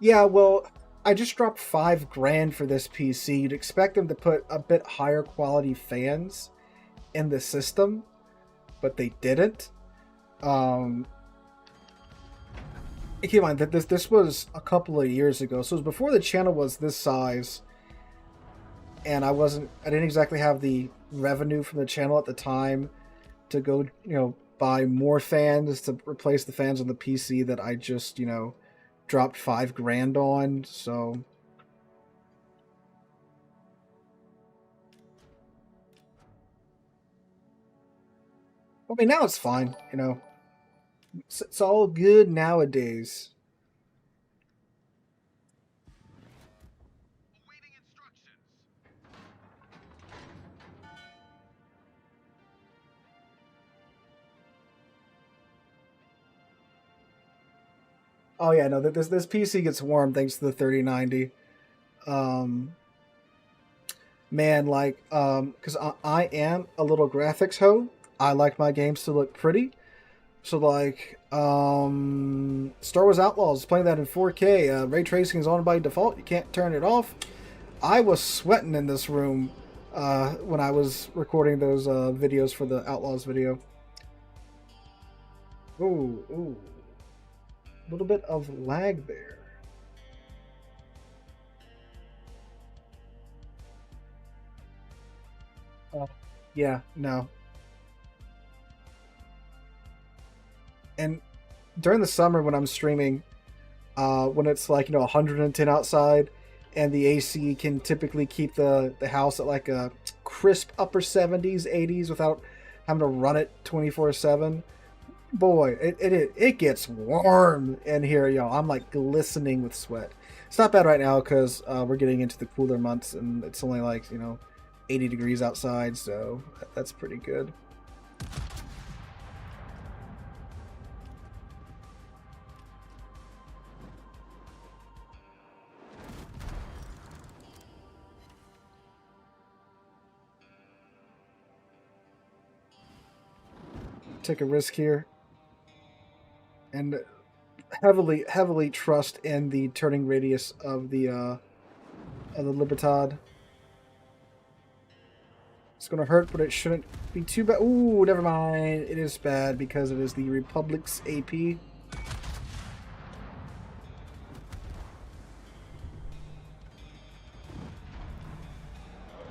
Yeah, well, I just dropped $5,000 for this PC. You'd expect them to put a bit higher quality fans in the system, but they didn't. Keep in mind that this was a couple of years ago, so it was before the channel was this size, and I didn't exactly have the revenue from the channel at the time to go, you know, buy more fans to replace the fans on the PC that I just, you know, dropped $5,000 on. So I mean, now it's fine, you know. It's all good nowadays. Oh yeah, no, this PC gets warm thanks to the 3090. Um, man, like, because I am a little graphics hoe. I like my games to look pretty. So like, Star Wars Outlaws, playing that in 4K. Ray tracing is on by default. You can't turn it off. I was sweating in this room when I was recording those videos for the Outlaws video. Ooh, ooh. A little bit of lag there. Yeah, no. And during the summer when I'm streaming, when it's like, 110 outside, and the AC can typically keep the house at like a crisp upper 70s, 80s without having to run it 24/7. Boy, it gets warm in here, y'all. I'm like glistening with sweat. It's not bad right now because we're getting into the cooler months and it's only like 80 degrees outside, so that's pretty good. Take a risk here and heavily trust in the turning radius of the Libertad. It's gonna hurt, but it shouldn't be too bad. Ooh, never mind. It is bad because it is the Republic's AP.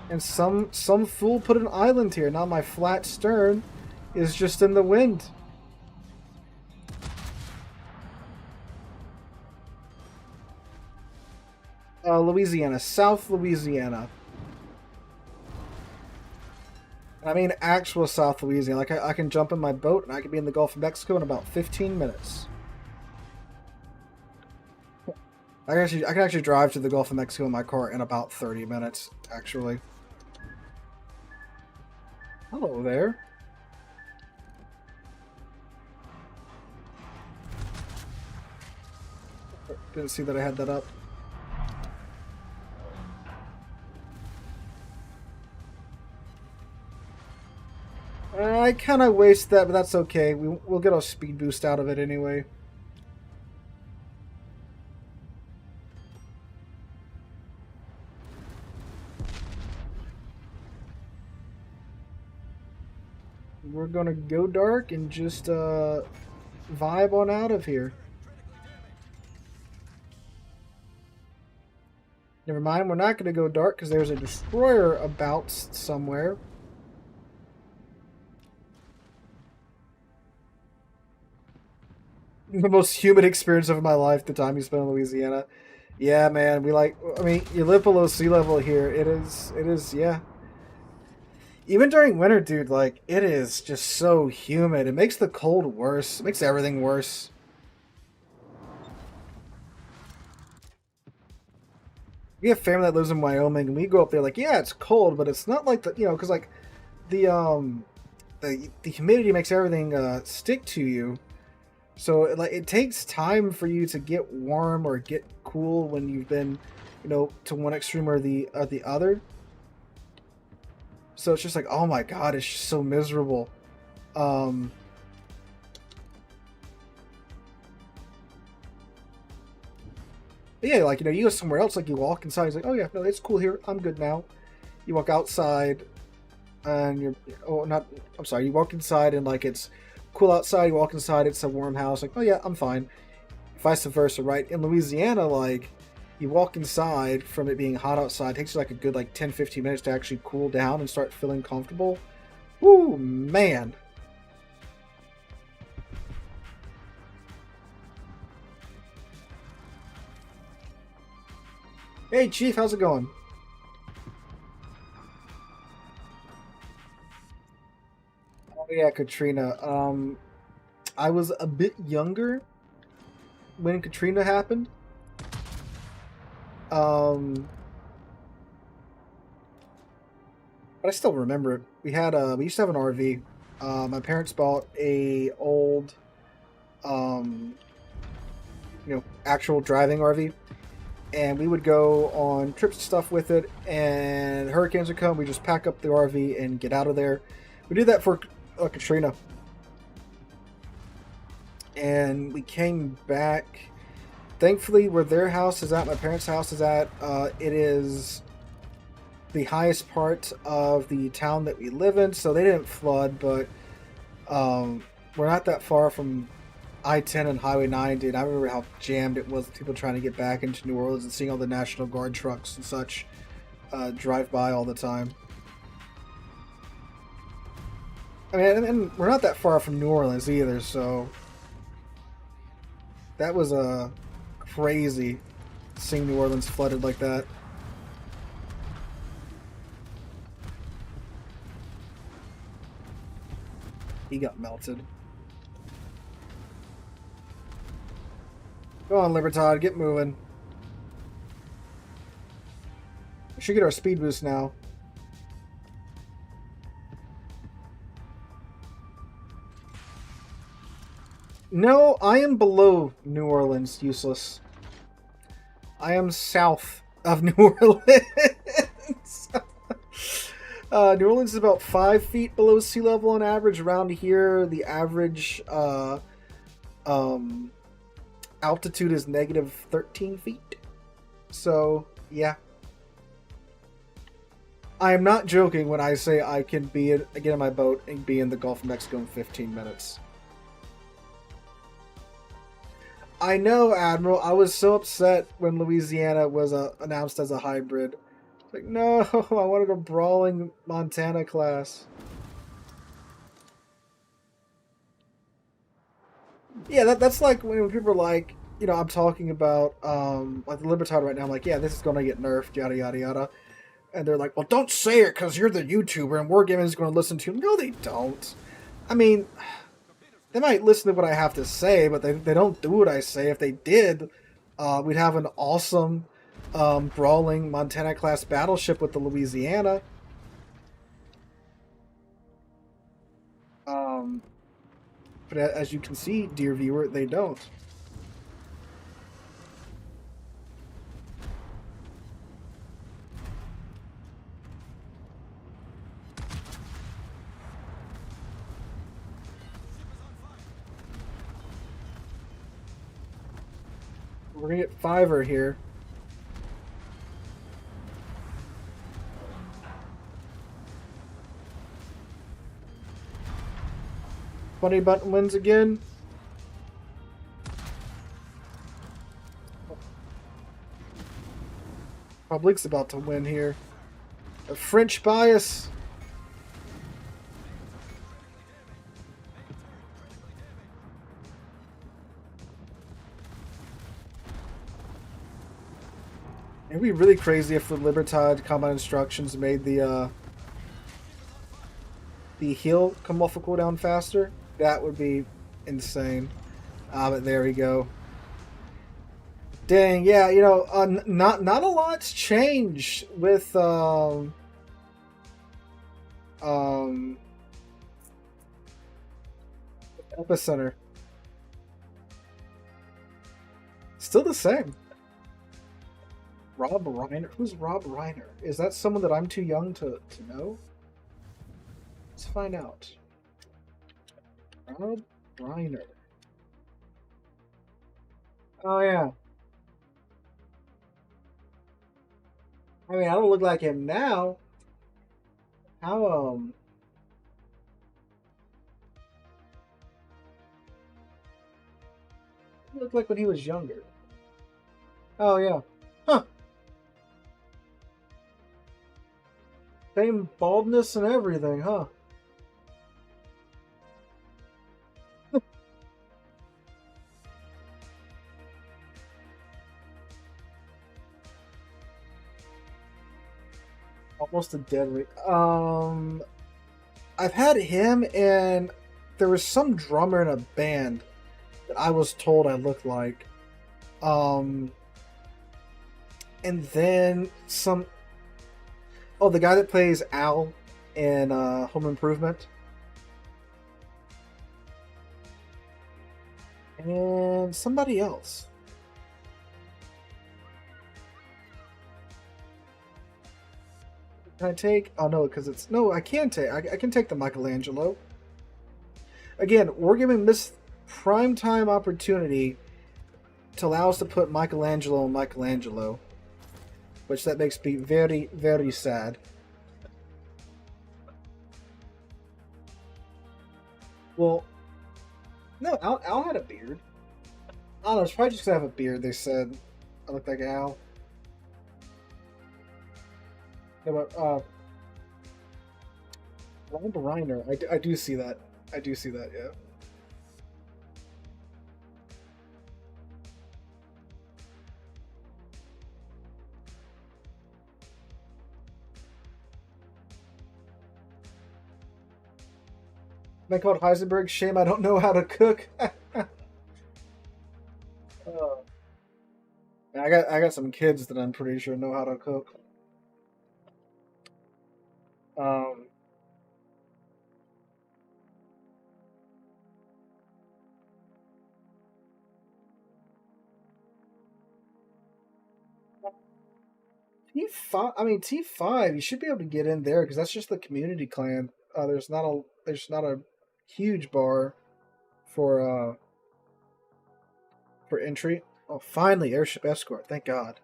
And some fool put an island here. Now my flat stern is just in the wind. Louisiana, South Louisiana. I mean actual South Louisiana. Like I can jump in my boat and I can be in the Gulf of Mexico in about 15 minutes. I can actually drive to the Gulf of Mexico in my car in about 30 minutes, actually. Hello there. Didn't see that I had that up. I kind of waste that, but that's okay. We'll get a speed boost out of it anyway. We're gonna go dark and just vibe on out of here. Never mind, we're not gonna go dark because there's a destroyer about somewhere. The most humid experience of my life, the time you spent in Louisiana. Yeah, man, I mean, you live below sea level here. It is, yeah. Even during winter, dude, like, it is just so humid. It makes the cold worse. It makes everything worse. We have family that lives in Wyoming, and we go up there like, yeah, it's cold, but it's not like the, because like the the humidity makes everything stick to you. So it takes time for you to get warm or get cool when you've been, to one extreme or the other. So it's just like, oh my god, it's just so miserable. Yeah, like, you go somewhere else, like you walk inside, it's like, oh yeah, no, it's cool here, I'm good now. You walk outside, and I'm sorry, you walk inside and like it's cool outside, you walk inside, it's a warm house, like, oh yeah, I'm fine. Vice versa, right? In Louisiana, like, you walk inside from it being hot outside, it takes you like a good like 10-15 minutes to actually cool down and start feeling comfortable. Woo, man. Hey, Chief, how's it going? Yeah, Katrina. I was a bit younger when Katrina happened. Um, but I still remember it. We used to have an RV. My parents bought a old, um, actual driving RV, and we would go on trips and stuff with it. And hurricanes would come, we just pack up the RV and get out of there. We did that for Katrina, and we came back. Thankfully, where their house is at, my parents' house is at, it is the highest part of the town that we live in, so they didn't flood, but we're not that far from I-10 and Highway 90, and I remember how jammed it was with people trying to get back into New Orleans and seeing all the National Guard trucks and such drive by all the time. I mean, and we're not that far from New Orleans either, so that was crazy seeing New Orleans flooded like that. He got melted. Go on, Libertad, get moving. We should get our speed boost now. No, I am below New Orleans, useless. I am south of New Orleans. New Orleans is about 5 feet below sea level on average. Around here, the average altitude is negative 13 feet. So, yeah. I am not joking when I say I can get in my boat and be in the Gulf of Mexico in 15 minutes. I know, Admiral. I was so upset when Louisiana was announced as a hybrid. Like, no, I wanted a Brawling Montana class. Yeah, that's like when people are like, I'm talking about like the Libertad right now. I'm like, yeah, this is going to get nerfed, yada yada yada, and they're like, well, don't say it because you're the YouTuber and Wargaming is going to listen to you. No, they don't. I mean, they might listen to what I have to say, but they don't do what I say. If they did, we'd have an awesome Brawling Montana class battleship with the Louisiana. But as you can see, dear viewer, they don't. We're gonna get Fiverr here. Funny Button wins again. Public's about to win here. A French bias. It'd be really crazy if the Libertad combat instructions made the heal come off a cooldown faster. That would be insane. But there we go. Dang, yeah, not a lot's changed with Epicenter. Still the same. Rob Reiner? Who's Rob Reiner? Is that someone that I'm too young to know? Let's find out. Rob Reiner. Oh, yeah. I mean, I don't look like him now. How, he looked like when he was younger. Oh, yeah. Huh. Same baldness and everything, huh? Almost a dead weight. I've had him, and there was some drummer in a band that I was told I looked like. And then some. Oh, the guy that plays Al in Home Improvement. And somebody else. Can I take? Oh no, because it's no. I can take. I can take the Michelangelo. Again, we're giving this primetime opportunity to allow us to put Michelangelo and Michelangelo, which that makes me very, very sad. Well, no, Al had a beard. I don't know. It's probably just because I have a beard. They said I look like Al. No, but Rob Reiner. I do see that. I do see that. Yeah. Am I called Heisenberg? Shame I don't know how to cook. I got some kids that I'm pretty sure know how to cook. Um, T5. I mean T5. You should be able to get in there because that's just the community clan. There's not a huge bar for for entry. Oh, finally, airship escort. Thank God.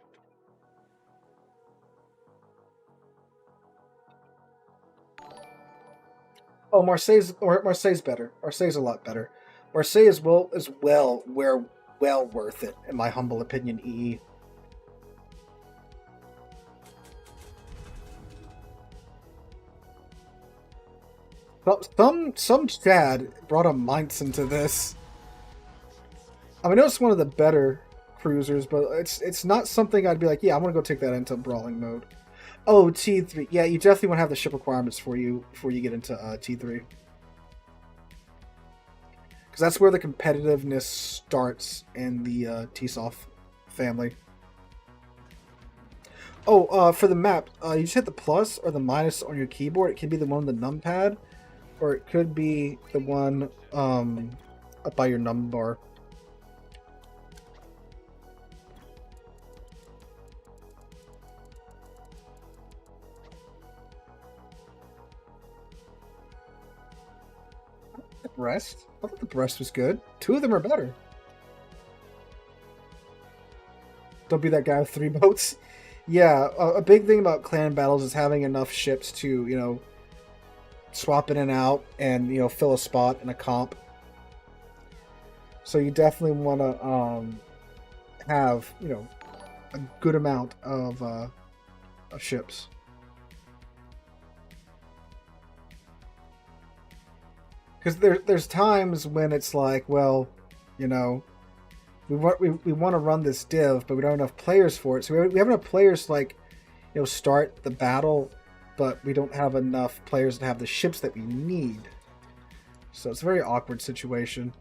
Oh, Marseille's better. Marseille's a lot better. Marseille is well well worth it in my humble opinion. EE. Some Chad brought a Mainz into this. I mean, it's one of the better cruisers, but it's not something I'd be like, yeah, I'm gonna go take that into brawling mode. Oh, T3. Yeah, you definitely want to have the ship requirements for you before you get into T3. Because that's where the competitiveness starts in the TSOF family. Oh, for the map, you just hit the plus or the minus on your keyboard. It could be the one with the numpad, or it could be the one up by your num bar. Breast? I thought the breast was good. Two of them are better. Don't be that guy with 3 boats. Yeah, a big thing about clan battles is having enough ships to, swap in and out and, fill a spot in a comp. So you definitely want to have, a good amount of ships. Because there's times when it's like, well, we want to run this div, but we don't have enough players for it. So we have enough players to, like, start the battle, but we don't have enough players to have the ships that we need. So it's a very awkward situation.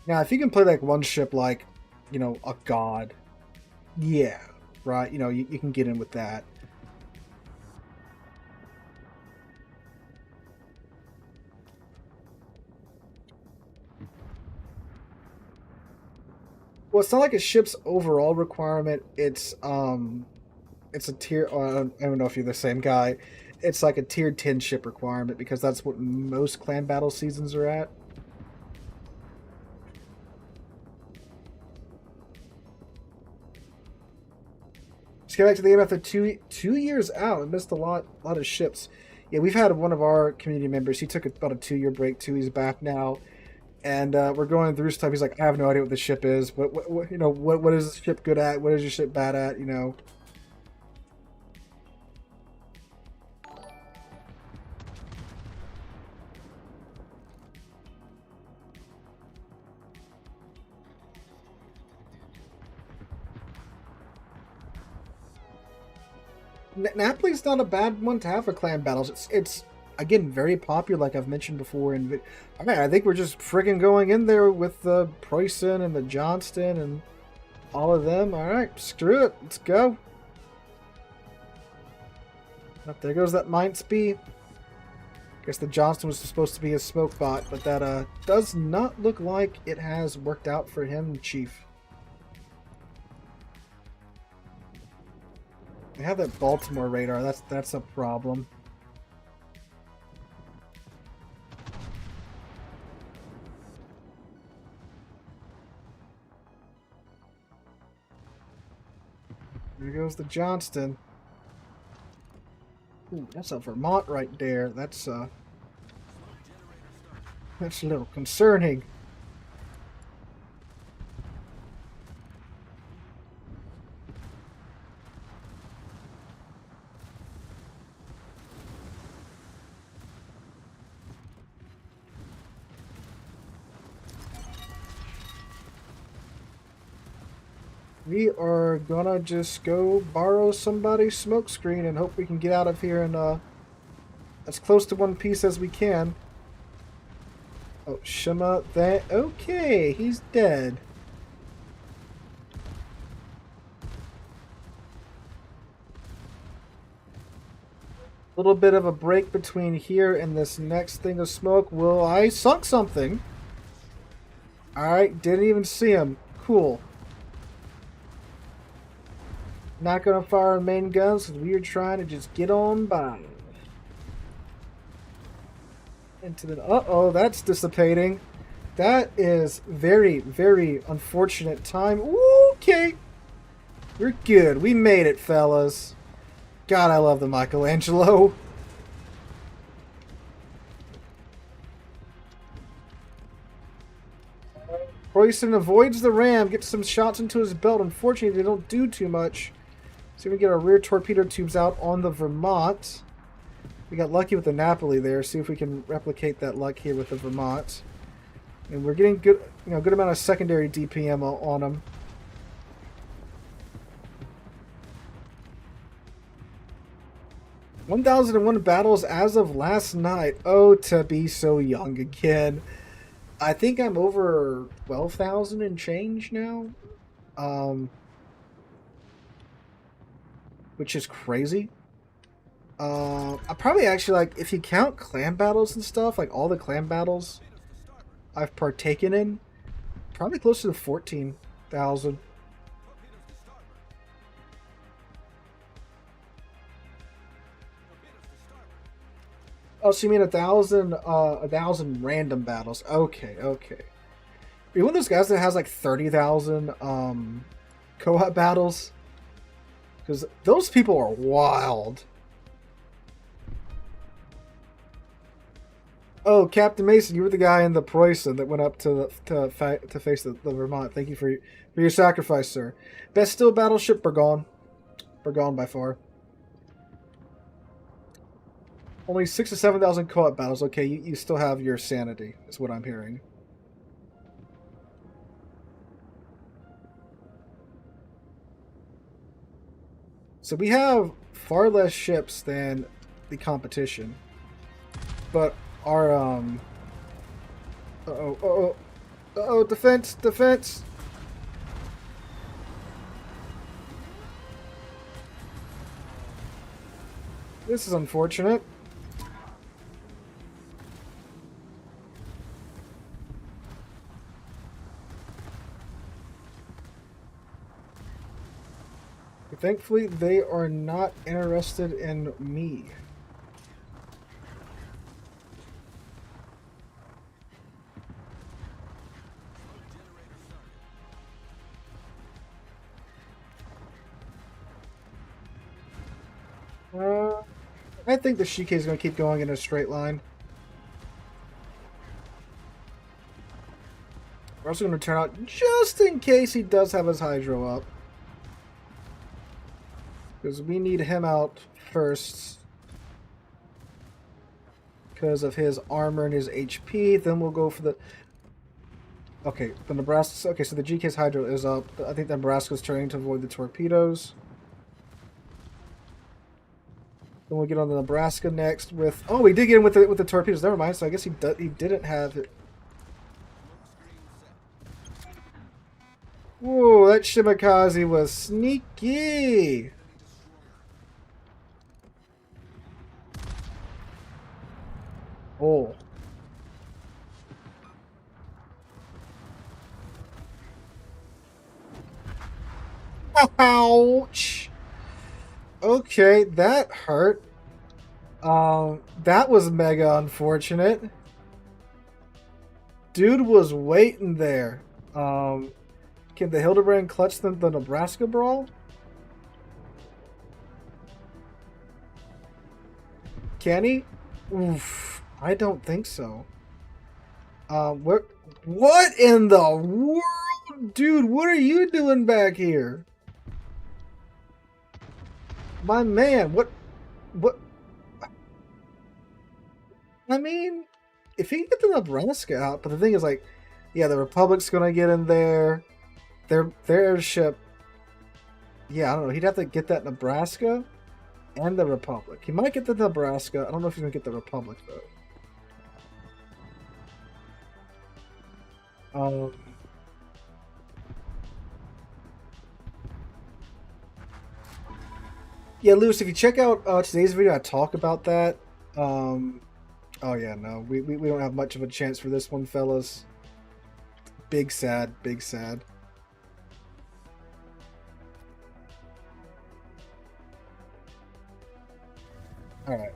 Now, if you can play like one ship like, a god, yeah, right, you can get in with that. Well, it's not like a ship's overall requirement. It's a tier. I don't know if you're the same guy. It's like a tier 10 ship requirement because that's what most clan battle seasons are at. Just get back to the game after 2 years out. I missed a lot of ships. Yeah, we've had one of our community members. He took about a 2-year break too. He's back now. And we're going through stuff. He's like, I have no idea what the ship is. What is the ship good at? What is your ship bad at? Napoli's not a bad one to have for clan battles. It's again very popular, like I've mentioned before. And I think we're just friggin' going in there with the Preußen and the Johnston and all of them. All right, screw it, let's go. Oh, there goes that Mainz B. Guess the Johnston was supposed to be a smoke bot, but that does not look like it has worked out for him, Chief. They have that Baltimore radar. That's a problem. There goes the Johnston. Ooh, that's a Vermont right there. That's a little concerning. We are gonna just go borrow somebody's smokescreen and hope we can get out of here in as close to one piece as we can. Oh, Shima, that okay, he's dead. A little bit of a break between here and this next thing of smoke. Well, I sunk something. Alright, didn't even see him. Cool. Not gonna fire our main guns because we are trying to just get on by. Into the uh-oh, that's dissipating. That is very, very unfortunate time. Okay. We're good. We made it, fellas. God, I love the Michelangelo. Preußen avoids the ram, gets some shots into his belt. Unfortunately, they don't do too much. So we get our rear torpedo tubes out on the Vermont. We got lucky with the Napoli there. See if we can replicate that luck here with the Vermont. And we're getting good, good amount of secondary DPM on them. "1,001 battles as of last night." Oh, to be so young again. I think I'm over 12,000 and change now. Which is crazy. I probably actually, like, if you count clan battles and stuff, like all the clan battles I've partaken in, probably closer to 14,000. Oh, so you mean 1,000 random battles? Okay, okay. Are you one of those guys that has like 30,000 co-op battles? Because those people are wild. Oh, Captain Mason, you were the guy in the Preußen that went up to face the Vermont. Thank you for your sacrifice, sir. Best still battleship, Burgon. Burgon by far. Only 6,000 to 7,000 co-op battles. Okay, you still have your sanity, is what I'm hearing. So we have far less ships than the competition, but our defense. This is unfortunate. Thankfully, they are not interested in me. I think the Shike is going to keep going in a straight line. We're also going to turn out just in case he does have his Hydro up. Because we need him out first. Because of his armor and his HP. Then we'll go for the... Okay, the Nebraska... Okay, so the GK's Hydro is up. I think the Nebraska's turning to avoid the torpedoes. Then we'll get on the Nebraska next with... Oh, we did get in with the torpedoes. Never mind. So I guess he didn't have it. Whoa, that Shimakaze was sneaky. Oh. Ouch. Okay, that hurt. That was mega unfortunate. Dude was waiting there. Can the Hildebrand clutch the Nebraska brawl? Can he? Oof, I don't think so. What in the world? Dude, what are you doing back here? My man, what? I mean, if he can get the Nebraska out, but the thing is, like, yeah, the Republic's gonna get in there. Their airship. Yeah, I don't know. He'd have to get that Nebraska and the Republic. He might get the Nebraska. I don't know if he's gonna get the Republic though. Yeah, Lewis, if you check out today's video, I talk about that. Oh yeah, no, we don't have much of a chance for this one, fellas. Big sad, big sad. All right.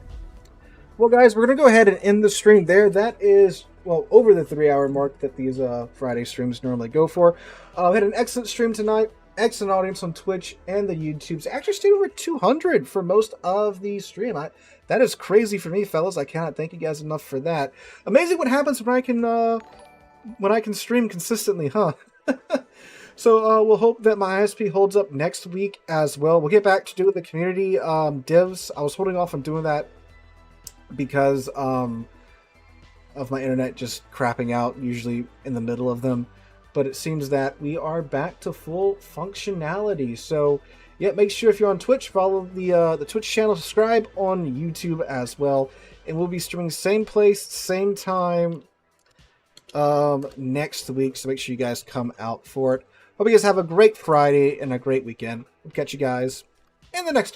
Well, guys, we're gonna go ahead and end the stream there. That is, well, over the 3-hour mark that these Friday streams normally go for. We had an excellent stream tonight. Excellent audience on Twitch and the YouTubes. Actually stayed over 200 for most of the stream. That is crazy for me, fellas. I cannot thank you guys enough for that. Amazing what happens when I can stream consistently, huh? So we'll hope that my ISP holds up next week as well. We'll get back to doing the community divs. I was holding off on doing that because of my internet just crapping out, usually in the middle of them. But it seems that we are back to full functionality. So, yeah, make sure if you're on Twitch, follow the Twitch channel, subscribe on YouTube as well. And we'll be streaming same place, same time next week. So make sure you guys come out for it. Hope you guys have a great Friday and a great weekend. We'll catch you guys in the next one.